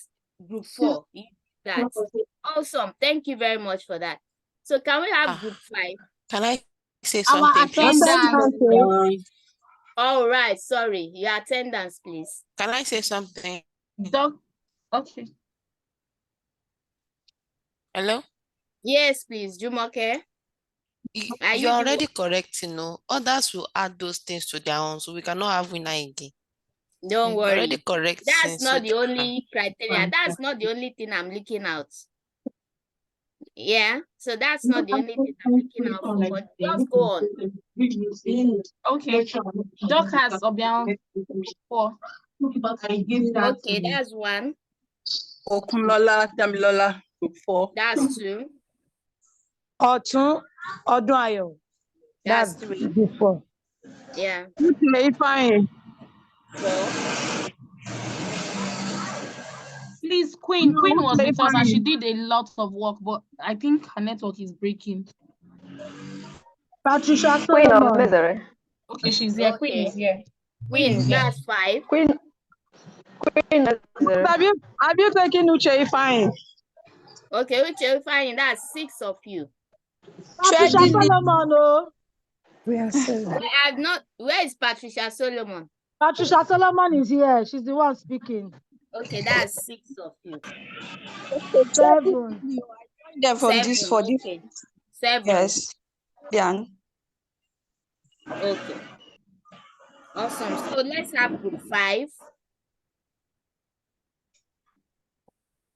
[SPEAKER 2] group 4 you did that. Awesome. Thank you very much for that. So can we have group 5?
[SPEAKER 1] Can I say
[SPEAKER 21] Our
[SPEAKER 1] something, please?
[SPEAKER 21] attendance.
[SPEAKER 2] All right, sorry. Your attendance, please.
[SPEAKER 1] Can I say something?
[SPEAKER 21] Okay.
[SPEAKER 1] Hello?
[SPEAKER 2] Yes, please, Jumoke.
[SPEAKER 1] You're already correct, you know. Others will add those things to their own, so we cannot have winner again.
[SPEAKER 2] Don't worry.
[SPEAKER 1] Already correct.
[SPEAKER 2] That's not the only criteria. That's not the only thing I'm looking out. Yeah, so that's not the only thing I'm looking out for, but just go on.
[SPEAKER 21] Okay. Doc has Obiang 4.
[SPEAKER 2] Okay, that's 1.
[SPEAKER 7] Okunlola, Damilola, group 4.
[SPEAKER 2] That's 2.
[SPEAKER 8] Otun Odunayo.
[SPEAKER 2] That's 3.
[SPEAKER 8] Group 4.
[SPEAKER 2] Yeah.
[SPEAKER 8] Fine.
[SPEAKER 2] 4.
[SPEAKER 21] Please, Queen was with us and she did a lot of work, but I think her network is breaking.
[SPEAKER 8] Patricia Solomon.
[SPEAKER 21] Okay, she's here.
[SPEAKER 2] Okay.
[SPEAKER 21] Queen is here.
[SPEAKER 2] Queen, that's 5.
[SPEAKER 8] Queen. Have you taken Uche Fine?
[SPEAKER 2] Okay, Uche Fine, that's 6 of you.
[SPEAKER 8] Patricia Solomon, oh. We are 7.
[SPEAKER 2] I have not. Where is Patricia Solomon?
[SPEAKER 8] Patricia Solomon is here. She's the one speaking.
[SPEAKER 2] Okay, that's 6 of you.
[SPEAKER 8] 7.
[SPEAKER 7] Them from this for this.
[SPEAKER 2] Okay. 7.
[SPEAKER 7] Yes. Yeah.
[SPEAKER 2] Okay. Awesome. So let's have group 5.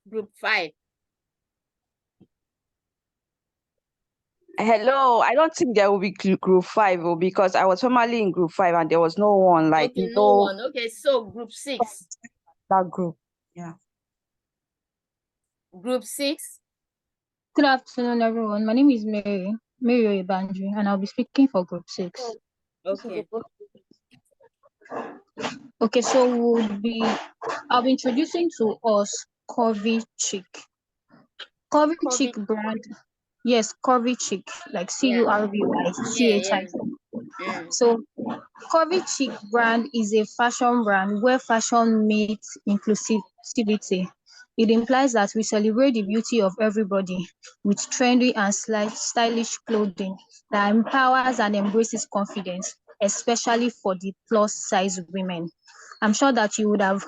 [SPEAKER 2] Group 5.
[SPEAKER 23] Hello, I don't think there will be group 5 because I was formerly in group 5 and there was no one like
[SPEAKER 2] okay, no one. Okay, so group 6.
[SPEAKER 23] That group. Yeah.
[SPEAKER 2] Group 6.
[SPEAKER 24] Good afternoon, everyone. My name is Mary Oyebanji, and I'll be speaking for group 6.
[SPEAKER 2] Okay.
[SPEAKER 24] Okay, so I'll be introducing to us Curvy Chick. Curvy Chick brand. Yes, Curvy Chick, like CURVY. So Curvy Chick brand is a fashion brand where fashion meets inclusivity. It implies that we celebrate the beauty of everybody with trendy and stylish clothing that empowers and embraces confidence, especially for the plus size women. I'm sure that you would have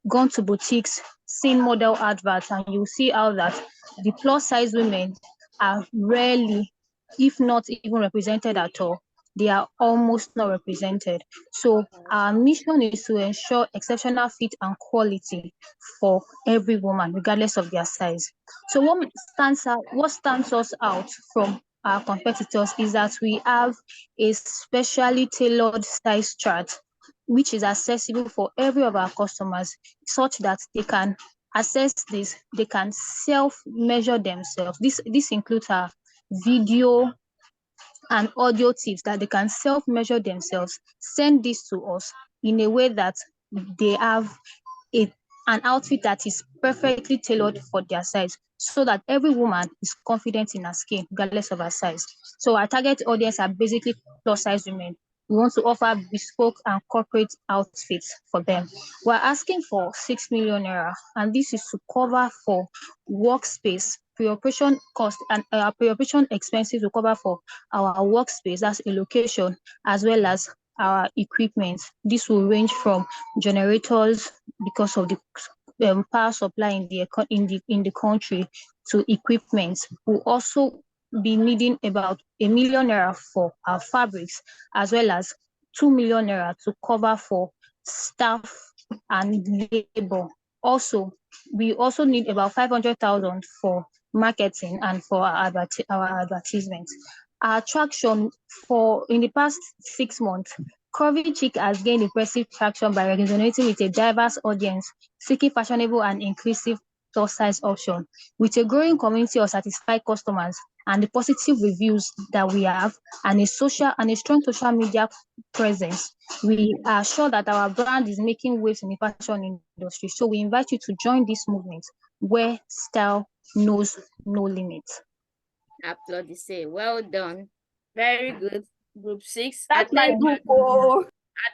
[SPEAKER 24] gone to boutiques, seen model adverts, and you see how that the plus size women are rarely, if not even represented at all. They are almost not represented. So our mission is to ensure exceptional fit and quality for every woman, regardless of their size. So what stands us out from our competitors is that we have a specially tailored size chart, which is accessible for every of our customers, such that they can access this, they can self-measure themselves. This includes our video and audio tips that they can self-measure themselves, send this to us in a way that they have a, an outfit that is perfectly tailored for their size, so that every woman is confident in her skin, regardless of her size. So our target audience are basically plus size women. We want to offer bespoke and corporate outfits for them. We're asking for 6 million naira, and this is to cover for workspace, pre-operation cost, and pre-operation expenses to cover for our workspace, that's a location, as well as our equipment. This will range from generators, because of the power supply in the country, to equipment. We'll also be needing about 1 million naira for our fabrics, as well as 2 million naira to cover for staff and labor. Also, we also need about 500,000 for marketing and for our advertisements. Our attraction for in the past 6 months, Curvy Chic has gained impressive traction by resonating with a diverse audience seeking fashionable and inclusive plus size option. With a growing community of satisfied customers and the positive reviews that we have, and a strong social media presence, we are sure that our brand is making waves in the fashion industry. So we invite you to join this movement where style knows no limits.
[SPEAKER 2] Applaudissez. Well done. Very good. Group 6.
[SPEAKER 24] That's my group. Oh.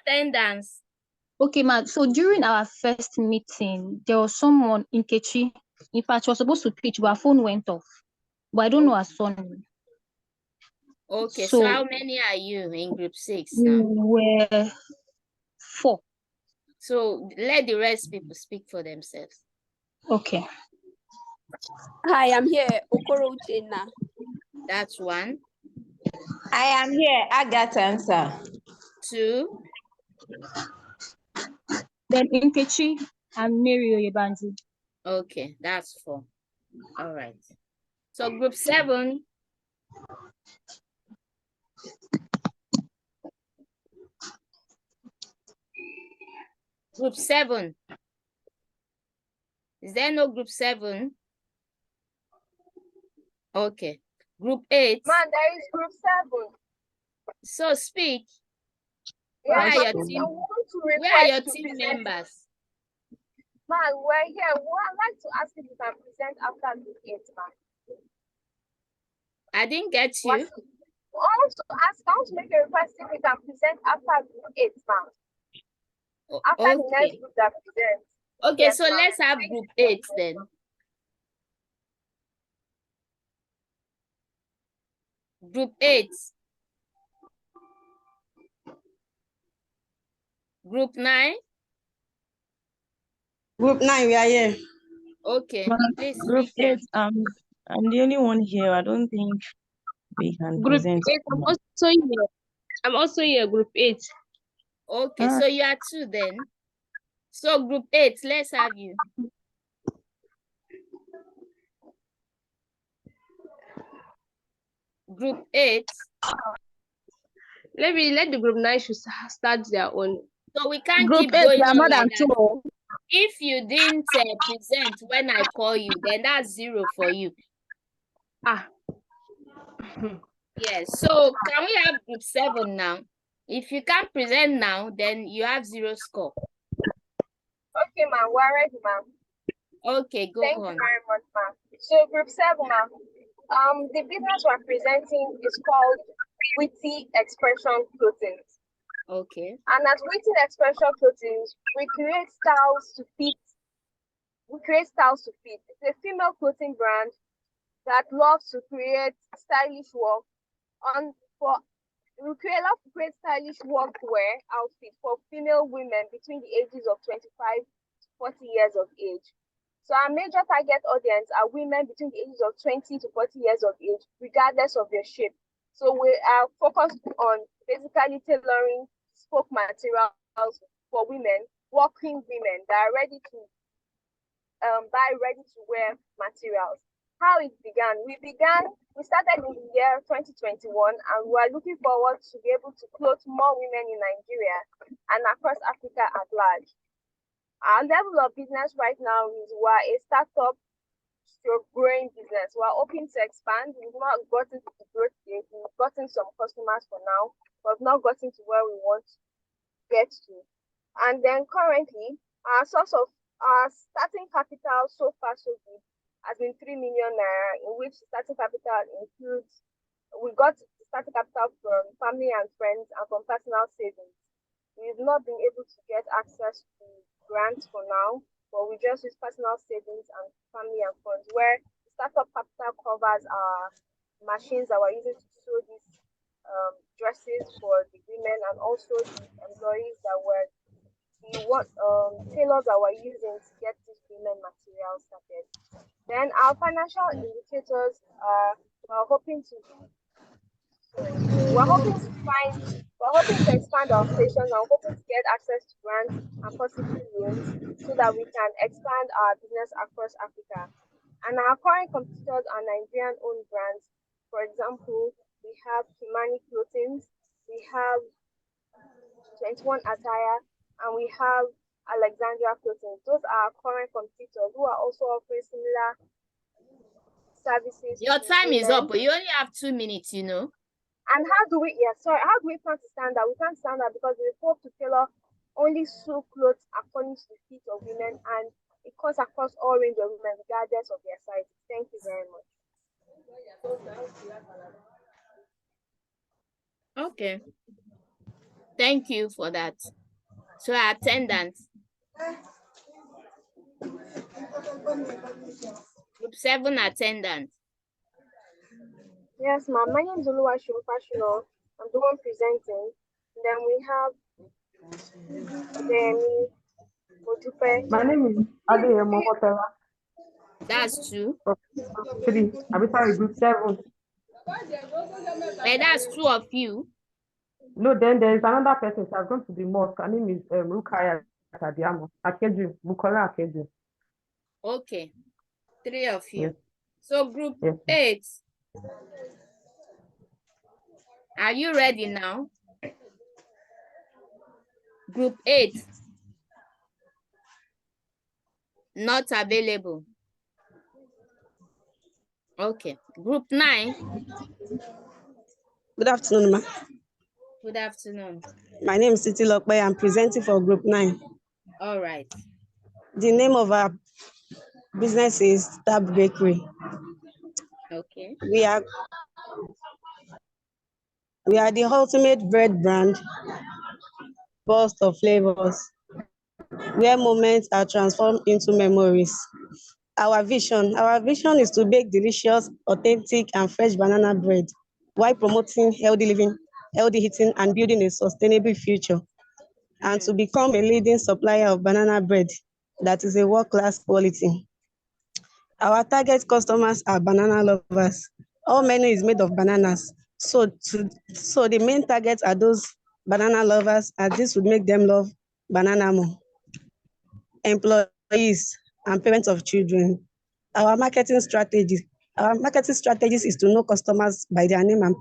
[SPEAKER 2] Attendance.
[SPEAKER 24] Okay, ma'am. So during our first meeting, there was someone, Nkechi. In fact, she was supposed to pitch, but her phone went off. But I don't know her son.
[SPEAKER 2] Okay, so how many are you in group 6 now?
[SPEAKER 24] We were 4.
[SPEAKER 2] So let the rest people speak for themselves.
[SPEAKER 24] Okay.
[SPEAKER 5] Hi, I'm here, Okoro Uchenna.
[SPEAKER 2] That's 1.
[SPEAKER 18] I am here, Agatha Answer.
[SPEAKER 2] 2.
[SPEAKER 24] Then Nkechi and Mary Oyebanji.
[SPEAKER 2] Okay, that's 4. All right. So group 7. Group 7. Is there no group 7? Okay. Group 8.
[SPEAKER 3] Man, there is group 7.
[SPEAKER 2] So speak.
[SPEAKER 3] Yeah,
[SPEAKER 2] Where are your
[SPEAKER 3] I
[SPEAKER 2] team?
[SPEAKER 3] want to
[SPEAKER 2] Where are your
[SPEAKER 3] request to
[SPEAKER 2] team
[SPEAKER 3] present.
[SPEAKER 2] members?
[SPEAKER 3] Man, we're here. Well, I'd like to ask if you can present after group 8, man.
[SPEAKER 2] I didn't get you.
[SPEAKER 3] I want to make a request if you can present after group 8, man. After the next group that presents.
[SPEAKER 2] Okay,
[SPEAKER 3] yes,
[SPEAKER 2] so
[SPEAKER 3] ma'am.
[SPEAKER 2] let's have group 8 then. Group 8. Group 9.
[SPEAKER 7] Group 9, we are here.
[SPEAKER 2] Okay, please.
[SPEAKER 6] Group 8, I'm the only one here. I don't think we can
[SPEAKER 3] Group
[SPEAKER 6] present.
[SPEAKER 3] 8, I'm also here, group 8.
[SPEAKER 2] Okay, so you are 2 then. So group 8, let's have you. Group 8.
[SPEAKER 3] Let the group 9 should start their own.
[SPEAKER 2] So we can't
[SPEAKER 3] Group
[SPEAKER 2] keep
[SPEAKER 3] 8,
[SPEAKER 2] going
[SPEAKER 3] we are
[SPEAKER 2] on
[SPEAKER 3] more
[SPEAKER 2] like
[SPEAKER 3] than
[SPEAKER 2] that.
[SPEAKER 3] 2.
[SPEAKER 2] If you didn't present when I call you, then that's 0 for you. Yes, so can we have group 7 now? If you can't present now, then you have 0 score.
[SPEAKER 3] Okay, ma'am, we're ready, ma'am.
[SPEAKER 2] Okay, go
[SPEAKER 3] Thank
[SPEAKER 2] on.
[SPEAKER 3] you very much, ma'am. So group 7, ma'am. The business we're presenting is called Witty Expression Clothing.
[SPEAKER 2] Okay.
[SPEAKER 3] And as Witty Expression Clothing, we create styles to fit We create styles to fit. It's a female clothing brand that loves to create stylish work on for love to create stylish workwear outfits for female women between the ages of 25 to 40 years of age. So our major target audience are women between the ages of 20 to 40 years of age, regardless of their shape. So we are focused on basically tailoring bespoke materials for women, working women that are ready to buy ready-to-wear materials. How it began? We started in the year 2021, and we are looking forward to be able to clothe more women in Nigeria and across Africa at large. Our level of business right now is we're a startup stroke growing business. We're hoping to expand. We've not gotten to the growth stage. We've gotten some customers for now, but we've not gotten to where we want to get to. And then currently, our starting capital so far so good has been 3 million naira, in which starting capital includes, we got starting capital from family and friends and from personal savings. We've not been able to get access to grants for now, but we just use personal savings and family and funds, where the startup capital covers our machines that we're using to sew these dresses for the women, and also the employees that were tailors that we're using to get these women materials started. Then our financial indicators are we're hoping to expand our operations, and hoping to get access to grants and possibly loans so that we can expand our business across Africa. And our current competitors are Nigerian owned brands. For example, we have Kimani Clothing, we have 21 Attire, and we have Alexandria Clothing. Those are our current competitors who are also offering similar services.
[SPEAKER 2] Your time is up, but you only have 2 minutes, you know.
[SPEAKER 3] And how do we plan to stand out? We can't stand out because we hope to tailor only sew clothes according to the feet of women, and it cuts across all range of women regardless of their size. Thank you very much.
[SPEAKER 2] Okay. Thank you for that. So attendants. Group 7 attendants.
[SPEAKER 3] Yes, ma'am. My name is Oluwaseun Fashino. I'm the one presenting. Then we have
[SPEAKER 4] My name is Adeyemo Motela.
[SPEAKER 2] That's 2.
[SPEAKER 4] 3. I'm sorry, group 7.
[SPEAKER 2] But that's 2 of you.
[SPEAKER 4] No, then there is another person. She has gone to the mosque. Her name is Rukaya Tadiamo. Akeju, Bukola Akeju.
[SPEAKER 2] Okay. 3 of you.
[SPEAKER 4] Yes.
[SPEAKER 2] So group
[SPEAKER 4] Yes.
[SPEAKER 2] 8. Are you ready now? Group 8. Not available. Okay. Group 9.
[SPEAKER 9] Good afternoon, ma.
[SPEAKER 2] Good afternoon.
[SPEAKER 9] My name is Siti Lokpe. I'm presenting for Group 9.
[SPEAKER 2] All right.
[SPEAKER 9] The name of our business is Tab Bakery.
[SPEAKER 2] Okay.
[SPEAKER 9] We are the ultimate bread brand, burst of flavors, where moments are transformed into memories. Our vision is to bake delicious, authentic, and fresh banana bread while promoting healthy living, healthy eating, and building a sustainable future. And to become a leading supplier of banana bread that is a world-class quality. Our target customers are banana lovers. Our menu is made of bananas. So the main targets are those banana lovers, and this would make them love banana more. Employees and parents of children. Our marketing strategies is to know customers by their name and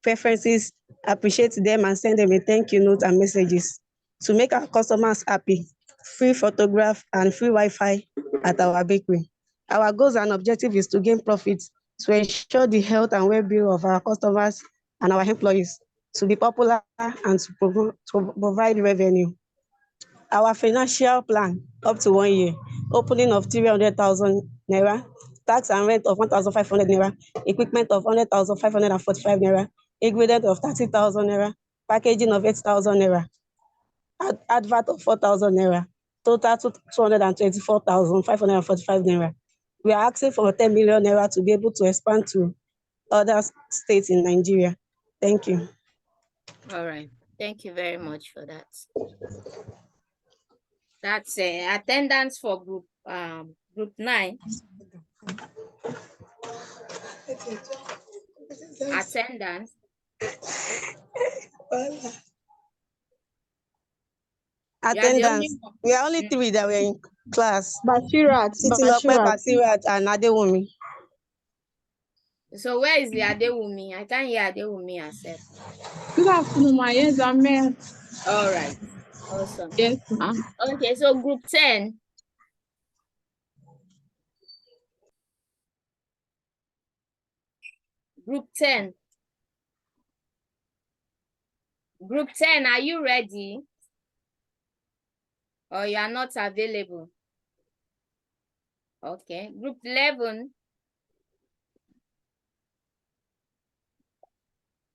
[SPEAKER 9] preferences, appreciate them, and send them a thank you note and messages to make our customers happy. Free photograph and free Wi-Fi at our bakery. Our goals and objective is to gain profits, to ensure the health and well-being of our customers and our employees, to be popular, and to provide revenue. Our financial plan up to 1 year: opening of 300,000 naira, tax and rent of 1,500 naira, equipment of 100,545 naira, ingredient of 30,000 naira, packaging of 8,000 naira, advert of 4,000 naira. total to 224,545 naira. We are asking for 10 million naira to be able to expand to other states in Nigeria. Thank you.
[SPEAKER 2] All right. Thank you very much for that. That's attendance for group 9. Attendance.
[SPEAKER 9] Attendance. We are only 3 that were in class.
[SPEAKER 3] Bashirat.
[SPEAKER 9] Basirat and Adewumi.
[SPEAKER 2] So where is the Adewumi? I can't hear Adewumi herself.
[SPEAKER 21] Good afternoon, ma. Yes, I'm here.
[SPEAKER 2] All right. Awesome.
[SPEAKER 21] Yes, ma'am.
[SPEAKER 2] Okay, so group 10. Group 10. Group 10, are you ready? Or you are not available? Okay. Group 11.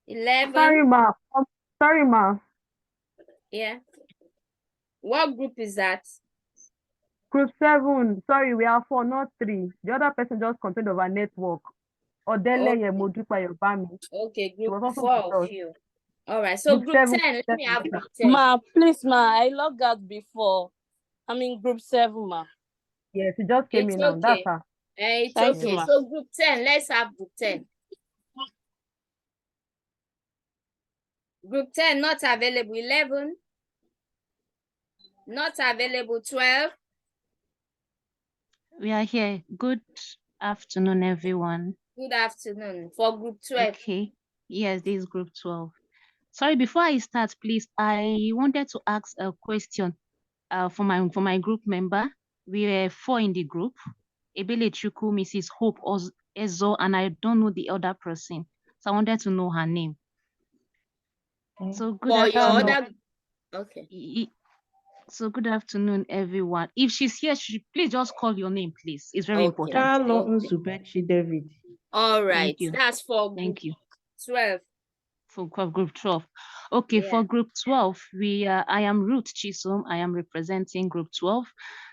[SPEAKER 2] 11.
[SPEAKER 4] Sorry, ma. Sorry, ma.
[SPEAKER 2] Yeah. What group is that?
[SPEAKER 4] Group 7. Sorry, we are 4, not 3. The other person just complained of our network. Odeleye Modupa Yobami.
[SPEAKER 2] Okay,
[SPEAKER 4] She was
[SPEAKER 2] group
[SPEAKER 4] also
[SPEAKER 2] 4
[SPEAKER 4] with
[SPEAKER 2] of
[SPEAKER 4] us.
[SPEAKER 2] you. All right, so group 10, let me have group 10.
[SPEAKER 10] Ma, please, ma, I logged out before. I'm in group 7, ma.
[SPEAKER 4] Yes, she just came
[SPEAKER 2] It's
[SPEAKER 4] in now.
[SPEAKER 2] okay.
[SPEAKER 4] That's her.
[SPEAKER 2] It's
[SPEAKER 10] Thank
[SPEAKER 2] okay.
[SPEAKER 10] you, ma.
[SPEAKER 2] So group 10, let's have group 10. Group 10 not available. 11 not available. 12.
[SPEAKER 22] We are here. Good afternoon, everyone.
[SPEAKER 2] Good afternoon. For group 12.
[SPEAKER 22] Okay. Yes, this is group 12. Sorry, before I start, please, I wanted to ask a question for my group member. We were 4 in the group. Ebele Chuku, Mrs. Hope Ezo, and I don't know the other person. So I wanted to know her name. So good
[SPEAKER 2] For your
[SPEAKER 22] afternoon.
[SPEAKER 2] other, okay.
[SPEAKER 22] So good afternoon, everyone. If she's here, please just call your name, please. It's very important.
[SPEAKER 16] David.
[SPEAKER 2] All right.
[SPEAKER 22] Thank you.
[SPEAKER 2] That's for group
[SPEAKER 22] Thank you.
[SPEAKER 2] 12.
[SPEAKER 22] For group 12. Okay,
[SPEAKER 2] Yeah.
[SPEAKER 22] for group 12, I am Ruth Chisom. I am representing group 12,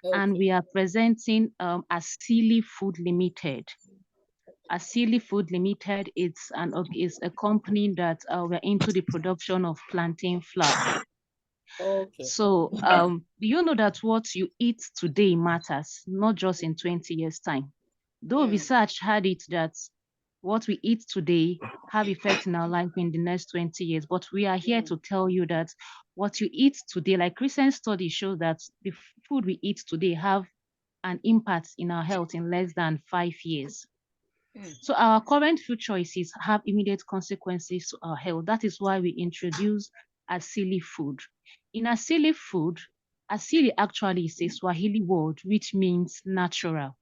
[SPEAKER 22] and we are presenting Asili Food Limited. Asili Food Limited is a company that we're into the production of plantain flour.
[SPEAKER 2] Okay.
[SPEAKER 22] So do you know that what you eat today matters, not just in 20 years' time? Though research had it that what we eat today have effect in our life in the next 20 years, but we are here to tell you that what you eat today, like recent studies show that the food we eat today have an impact in our health in less than 5 years. So our current food choices have immediate consequences to our health. That is why we introduce Asili food. In Asili food, Asili actually is a Swahili word which means natural.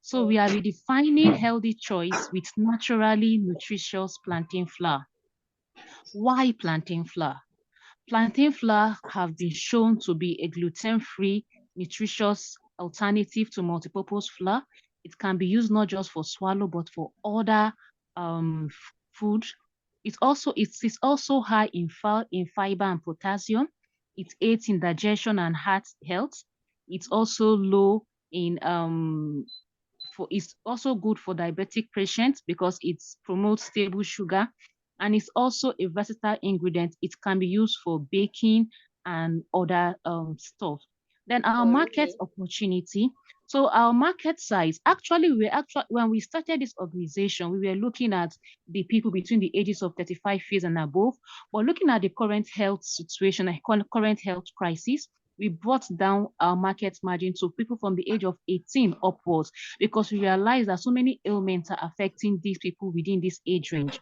[SPEAKER 22] So we are redefining healthy choice with naturally nutritious plantain flour. Why plantain flour? Plantain flour have been shown to be a gluten-free, nutritious alternative to multipurpose flour. It can be used not just for swallow, but for other food. It is also high in fiber and potassium. It aids in digestion and heart health. It's also low in it's also good for diabetic patients because it promotes stable sugar, and it's also a versatile ingredient. It can be used for baking and other stuff. Then our market opportunity. So our market size, actually, when we started this organization, we were looking at the people between the ages of 35 years and above, but looking at the current health situation, current health crisis, we brought down our market margin to people from the age of 18 upwards, because we realized that so many ailments are affecting these people within this age range.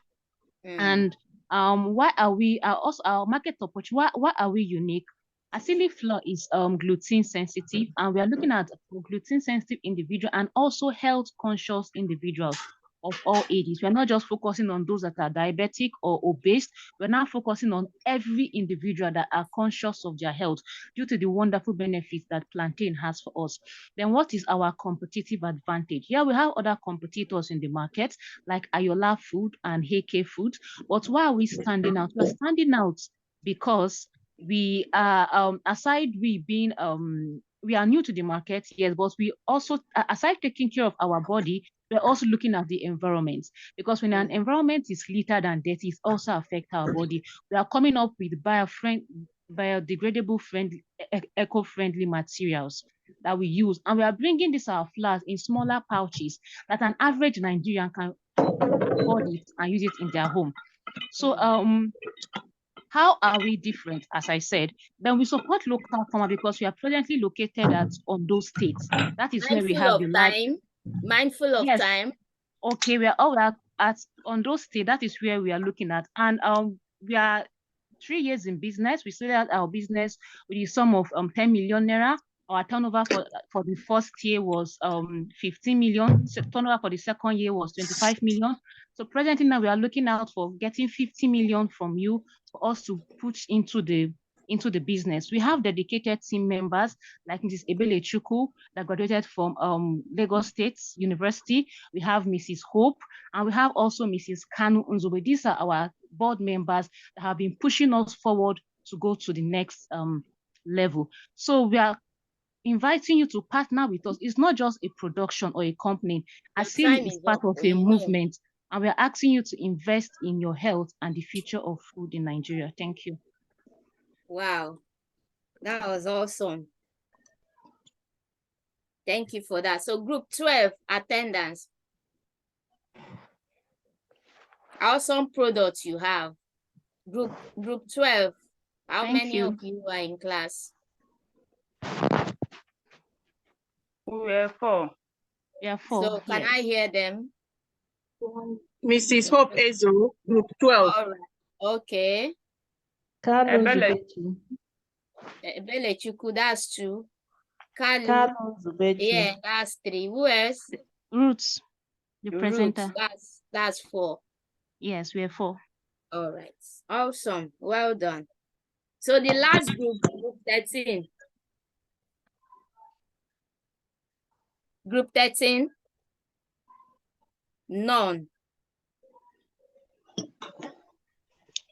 [SPEAKER 22] And why are we also our market opportunity? Why are we unique? Asili flour is gluten sensitive, and we are looking at gluten sensitive individual and also health conscious individuals of all ages. We're not just focusing on those that are diabetic or obese. We're now focusing on every individual that are conscious of their health due to the wonderful benefits that plantain has for us. Then what is our competitive advantage? Yeah, we have other competitors in the market like Ayola Food and Heke Food, but why are we standing out? We're standing out because we are, aside we being we are new to the market, yes, but we also, aside taking care of our body, we're also looking at the environment, because when an environment is littered and dirty, it also affects our body. We are coming up with biodegradable friendly, eco-friendly materials that we use, and we are bringing this our flowers in smaller pouches that an average Nigerian can afford it and use it in their home. So how are we different? As I said, then we support local farmers because we are presently located at Ondo State. That is where we have the large.
[SPEAKER 2] Mindful of time.
[SPEAKER 22] Okay, we are all at Ondo State. That is where we are looking at, and we are 3 years in business. We started our business with the sum of 10 million naira. Our turnover for the first year was 15 million. Turnover for the second year was 25 million. So presently now we are looking out for getting 50 million from you for us to push into the business. We have dedicated team members like Mrs. Ebele Chukwu that graduated from Lagos State University. We have Mrs. Hope, and we have also Mrs. Kanu Unzobe. These are our board members that have been pushing us forward to go to the next level. So we are inviting you to partner with us. It's not just a production or a company. Asili is part of a movement, and we are asking you to invest in your health and the future of food in Nigeria. Thank you.
[SPEAKER 2] Wow, that was awesome. Thank you for that. So group 12 attendance. Awesome products you have. Group 12, how many of you are in class?
[SPEAKER 23] We were 4.
[SPEAKER 22] Yeah, 4.
[SPEAKER 2] So can I hear them?
[SPEAKER 7] Mrs. Hope Ezo, group 12.
[SPEAKER 2] All right. Okay.
[SPEAKER 23] Ebele
[SPEAKER 2] Chukwu, that's 2. Kalu.
[SPEAKER 23] Kalu Zubechi.
[SPEAKER 2] Yeah, that's 3. Who else?
[SPEAKER 22] Roots, the presenter.
[SPEAKER 2] That's 4.
[SPEAKER 22] Yes, we are 4.
[SPEAKER 2] All right. Awesome. Well done. So the last group 13. Group 13. None.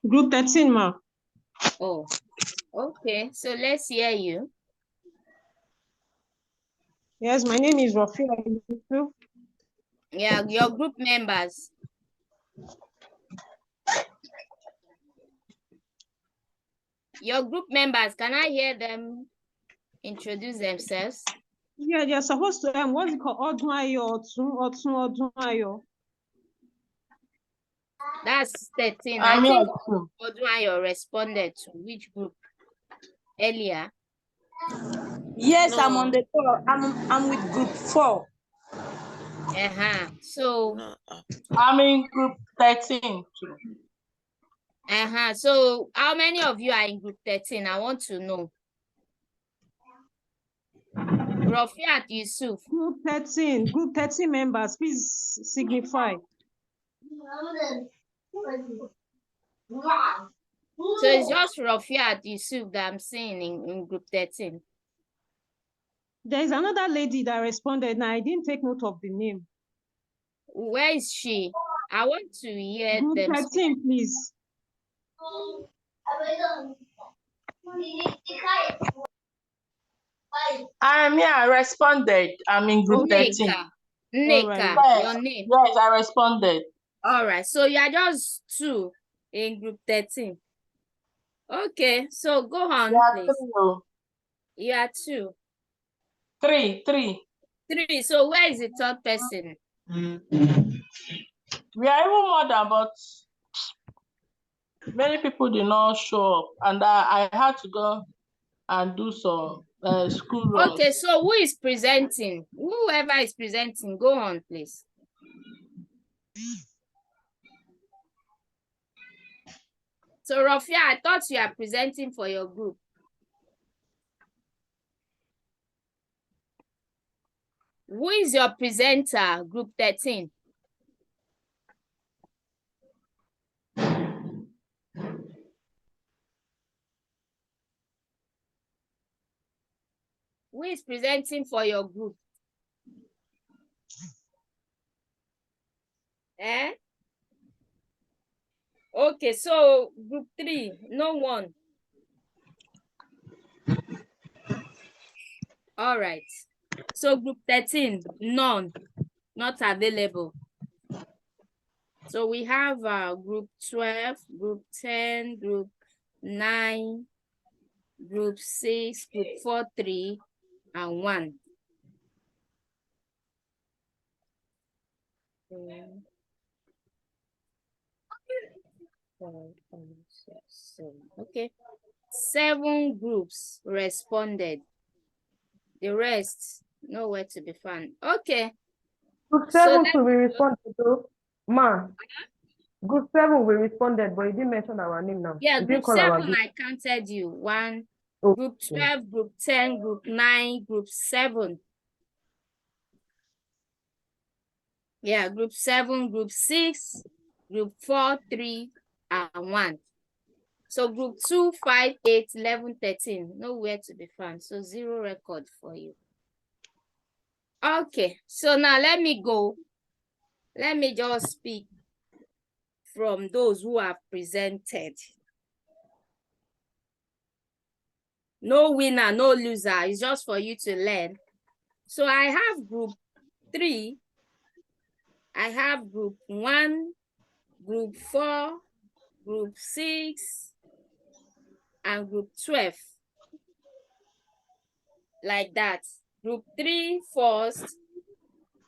[SPEAKER 11] Group 13, ma.
[SPEAKER 2] Oh, okay. So let's hear you.
[SPEAKER 11] Yes, my name is Rafia.
[SPEAKER 2] Yeah, your group members. Your group members, can I hear them introduce themselves?
[SPEAKER 11] Yeah, they're supposed to, what's it called? Odunayo.
[SPEAKER 2] That's 13. I think Odunayo responded to which group earlier?
[SPEAKER 8] Yes, no. I'm on the call. I'm with group 4.
[SPEAKER 2] So
[SPEAKER 10] I'm in group 13.
[SPEAKER 2] So how many of you are in group 13? I want to know. Rafiat Yusuf.
[SPEAKER 11] Group 13 members, please signify.
[SPEAKER 2] So it's just Rafiat Yusuf that I'm seeing in group 13.
[SPEAKER 11] There is another lady that responded. Now I didn't take note of the name.
[SPEAKER 2] Where is she? I want to hear
[SPEAKER 11] group
[SPEAKER 2] them.
[SPEAKER 11] 13, please.
[SPEAKER 10] I responded. I'm in group 13.
[SPEAKER 2] Nneka,
[SPEAKER 10] yes,
[SPEAKER 2] your name?
[SPEAKER 10] Yes, I responded.
[SPEAKER 2] All right, so you are just 2 in group 13. Okay, so go on, please. You are 2.
[SPEAKER 10] 3.
[SPEAKER 2] 3. So where is the 3rd person?
[SPEAKER 10] We are even more than, but many people did not show up, and I had to go and do some school runs.
[SPEAKER 2] Okay, so who is presenting? Whoever is presenting, go on, please. So Rafia, I thought you are presenting for your group. Who is your presenter, group 13? Who is presenting for your group? Okay, so group 3, no one. All right. So group 13, none, not available. So we have group 12, group 10, group 9, group 6, group 4, 3, and 1. Okay. 7 groups responded. The rest, nowhere to be found. Okay.
[SPEAKER 4] Group
[SPEAKER 2] So
[SPEAKER 4] 7 we responded to. Ma. Group 7 we responded, but you didn't mention our name now.
[SPEAKER 2] yeah,
[SPEAKER 4] You
[SPEAKER 2] group
[SPEAKER 4] didn't call our
[SPEAKER 2] 7,
[SPEAKER 4] group.
[SPEAKER 2] I counted you. 1,
[SPEAKER 4] Oh,
[SPEAKER 2] group 12, group 10, group 9, group 7. Yeah, group 7, group 6, group 4, 3, and 1. So group 2, 5, 8, 11, 13, nowhere to be found. So 0 record for you. Okay, so now let me go. Let me just speak from those who have presented. No winner, no loser. It's just for you to learn. So I have group 3. I have group 1, group 4, group 6, and group 12. Like that. Group 3 first,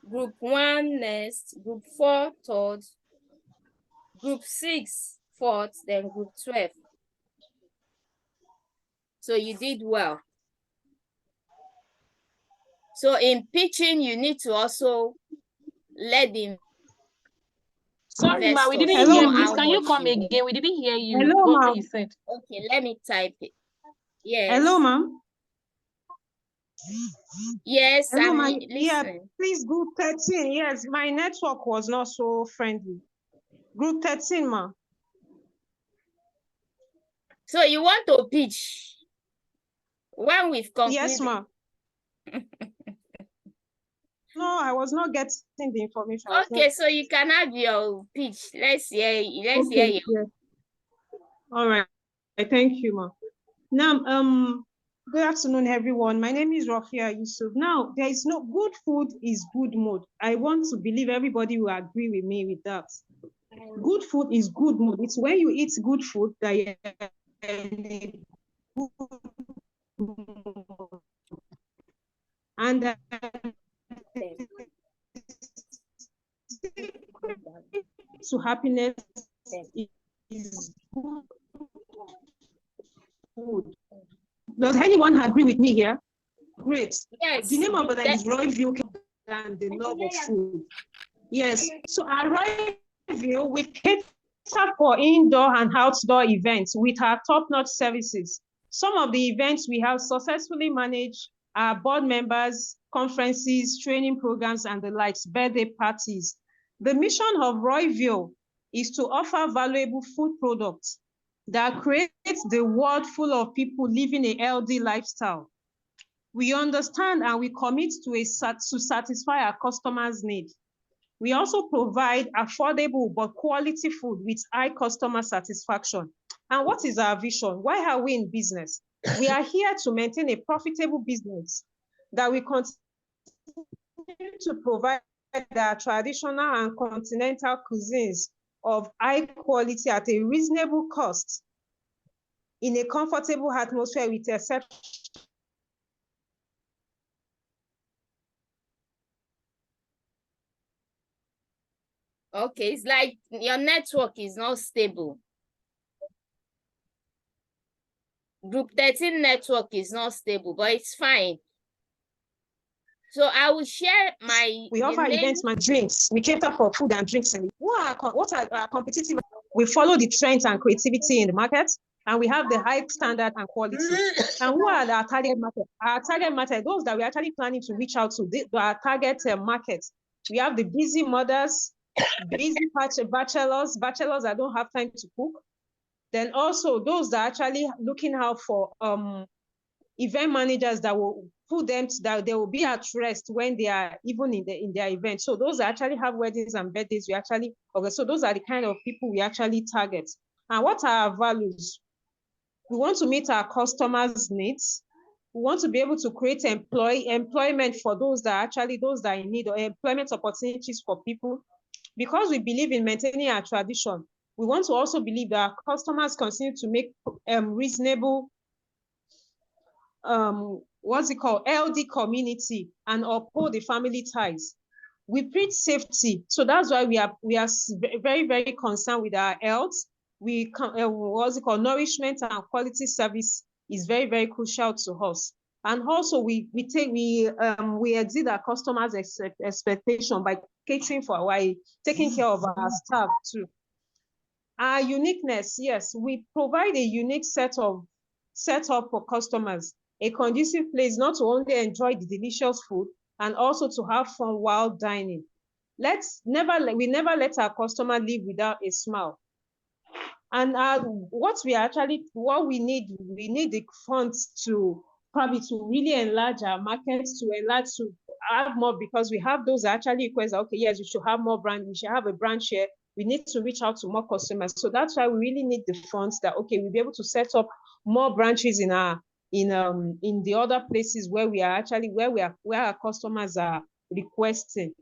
[SPEAKER 2] group 1 next, group 4 third, group 6 fourth, then group 12. So you did well. So in pitching, you need to also let the
[SPEAKER 21] Sorry, ma, we didn't
[SPEAKER 2] investors
[SPEAKER 21] hear.
[SPEAKER 2] know
[SPEAKER 21] Please,
[SPEAKER 2] how
[SPEAKER 21] can you
[SPEAKER 2] much
[SPEAKER 21] come
[SPEAKER 2] you.
[SPEAKER 21] again? We didn't hear you.
[SPEAKER 11] Hello,
[SPEAKER 21] What
[SPEAKER 11] ma'am.
[SPEAKER 21] you said.
[SPEAKER 2] Okay, let me type it. Yes.
[SPEAKER 11] Hello, ma'am.
[SPEAKER 2] Yes,
[SPEAKER 11] Hello,
[SPEAKER 2] I'm
[SPEAKER 11] ma'am. Yeah,
[SPEAKER 2] listening.
[SPEAKER 11] please, group 13. Yes, my network was not so friendly. Group 13, ma'am.
[SPEAKER 2] So you want to pitch when we've concluded?
[SPEAKER 11] Yes, ma'am. No, I was not getting the information.
[SPEAKER 2] Okay, so you can have your pitch. Let's hear you.
[SPEAKER 11] Okay, yes. All right. Thank you, ma'am. Now, good afternoon, everyone. My name is Rafia Yusuf. Now, there is no good food is good mood. I want to believe everybody will agree with me with that. Good food is good mood. It's when you eat good food that you're in a good mood. And to happiness is good food. Does anyone agree with me here? Great.
[SPEAKER 2] Yes.
[SPEAKER 11] The name of that is Royview and the love of food. Yes. So at Royview, we cater for indoor and outdoor events with our top-notch services. Some of the events we have successfully managed are board members, conferences, training programs, and the likes, birthday parties. The mission of Royview is to offer valuable food products that create the world full of people living a healthy lifestyle. We understand and we commit to satisfy our customers' needs. We also provide affordable but quality food with high customer satisfaction. And what is our vision? Why are we in business? We are here to maintain a profitable business that we continue to provide our traditional and continental cuisines of high quality at a reasonable cost in a comfortable atmosphere with exception.
[SPEAKER 2] Okay, it's like your network is not stable. Group 13 network is not stable, but it's fine. So I will share
[SPEAKER 11] We offer events and drinks. We cater for food and drinks. And what are our competitive? We follow the trends and creativity in the market, and we have the high standard and quality. And who are our target market? Our target market, those that we're actually planning to reach out to, our target market. We have the busy mothers, busy bachelors that don't have time to cook. Then also those that are actually looking out for event managers that will put them that they will be at rest when they are even in their event. So those that actually have weddings and birthdays, we actually so those are the kind of people we actually target. And what are our values? We want to meet our customers' needs. We want to be able to create employment for those that are in need, or employment opportunities for people. Because we believe in maintaining our tradition, we want to also believe that our customers continue to make reasonable, LD community and uphold the family ties. We preach safety, so that's why we are very, very concerned with our health. Nourishment and quality service is very, very crucial to us. And also we exceed our customers' expectation by catering for taking care of our staff too. Our uniqueness, yes, we provide a unique setup for customers, a conducive place not to only enjoy the delicious food and also to have fun while dining. We never let our customer leave without a smile. And what we need the funds to really enlarge our markets, to have more, because we have those that actually request, okay, yes, we should have more brand, we should have a branch here. We need to reach out to more customers. So that's why we really need the funds that, okay, we'll be able to set up more branches in the other places where our customers are requesting.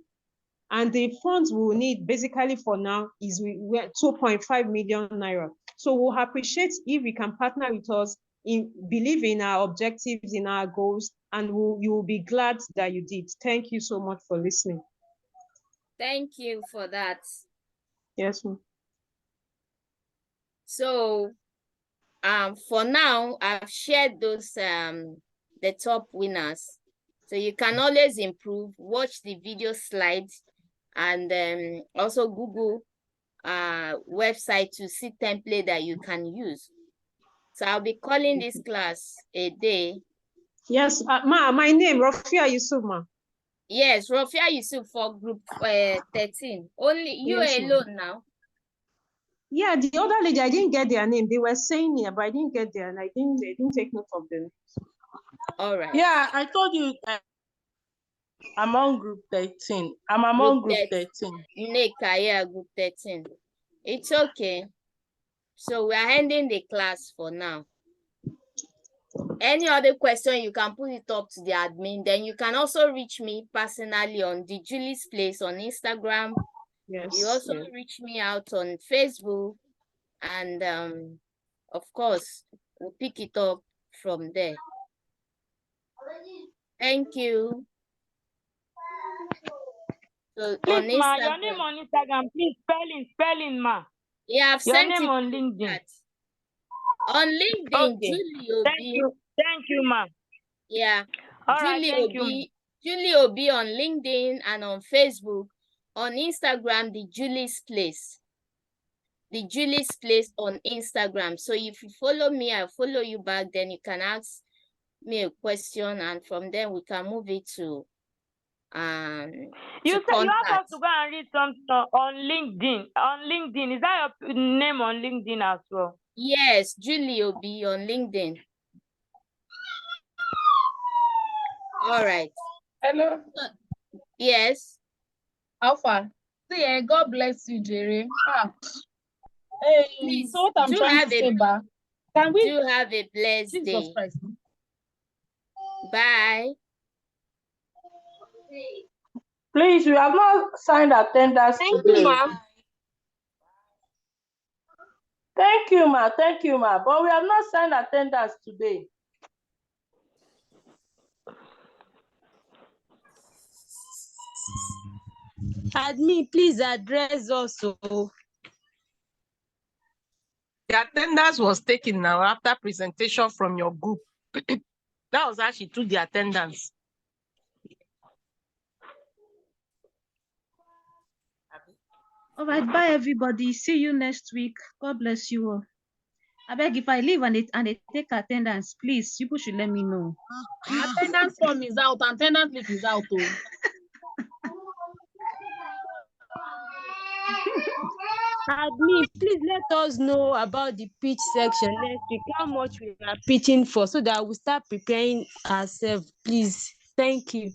[SPEAKER 11] And the funds we will need basically for now is 2.5 million naira. So we'll appreciate if we can partner with us, believe in our objectives, in our goals, and you will be glad that you did. Thank you so much for listening.
[SPEAKER 2] Thank you for that.
[SPEAKER 11] Yes, ma'am.
[SPEAKER 2] So for now, I've shared those the top winners. So you can always improve, watch the video slides, and also Google website to see template that you can use. So I'll be calling this class a day.
[SPEAKER 11] Yes, my name, Rofia Yusuf, ma.
[SPEAKER 2] Yes, Rofia Yusuf for group 13. Only you alone now.
[SPEAKER 11] Yeah, the other lady, I didn't get their name. They were saying it, but I didn't get their name. They didn't take note of them.
[SPEAKER 2] All right.
[SPEAKER 10] Yeah, I told you I'm on group 13. I'm among group 13.
[SPEAKER 2] Nneka, yeah, group 13. It's okay. So we are ending the class for now. Any other question, you can put it up to the admin. Then you can also reach me personally on the Julie's Place on Instagram.
[SPEAKER 11] Yes.
[SPEAKER 2] You also reach me out on Facebook. And of course, we'll pick it up from there. Thank you. So
[SPEAKER 14] please,
[SPEAKER 2] on
[SPEAKER 14] ma,
[SPEAKER 2] Instagram,
[SPEAKER 14] your name on Instagram, please, spelling, ma.
[SPEAKER 2] Yeah, I've
[SPEAKER 14] your
[SPEAKER 2] sent
[SPEAKER 14] name
[SPEAKER 2] it
[SPEAKER 14] on LinkedIn.
[SPEAKER 2] On LinkedIn,
[SPEAKER 14] Okay.
[SPEAKER 2] Julie Obi.
[SPEAKER 14] Thank you, ma.
[SPEAKER 2] Yeah.
[SPEAKER 14] All right,
[SPEAKER 2] Julie
[SPEAKER 14] thank
[SPEAKER 2] Obi. Julie Obi on LinkedIn and on Facebook. On Instagram, the Julie's Place. The Julie's Place on Instagram. So if you follow me, I'll follow you back. Then you can ask me a question, and from there we can move it to
[SPEAKER 14] you said
[SPEAKER 2] contact.
[SPEAKER 14] you want us to go and read something on LinkedIn. On LinkedIn, is that your name on LinkedIn as well?
[SPEAKER 2] Yes, Julie Obi on LinkedIn. All right.
[SPEAKER 21] Hello.
[SPEAKER 2] Yes.
[SPEAKER 21] How far? See, God bless you, Jerry. Hey,
[SPEAKER 2] please,
[SPEAKER 21] so what I'm trying to say, ba, can we
[SPEAKER 2] do have a blessed day?
[SPEAKER 21] Christ.
[SPEAKER 2] Bye.
[SPEAKER 10] Please, we have not signed attendance
[SPEAKER 21] Thank
[SPEAKER 10] today.
[SPEAKER 21] you, ma'am.
[SPEAKER 10] Thank you, ma. Thank you, ma. But we have not signed attendance today.
[SPEAKER 9] Admin, please address us.
[SPEAKER 7] The attendance was taken now after presentation from your group. That was how she took the attendance.
[SPEAKER 22] All right, bye everybody. See you next week. God bless you all. I beg, if I leave and they take attendance, please, people should let me know.
[SPEAKER 21] Attendance form is out. Attendance link is out. Oh.
[SPEAKER 9] Admin, please let us know about the pitch section next week, how much we are pitching for, so that we start preparing ourselves, please. Thank you.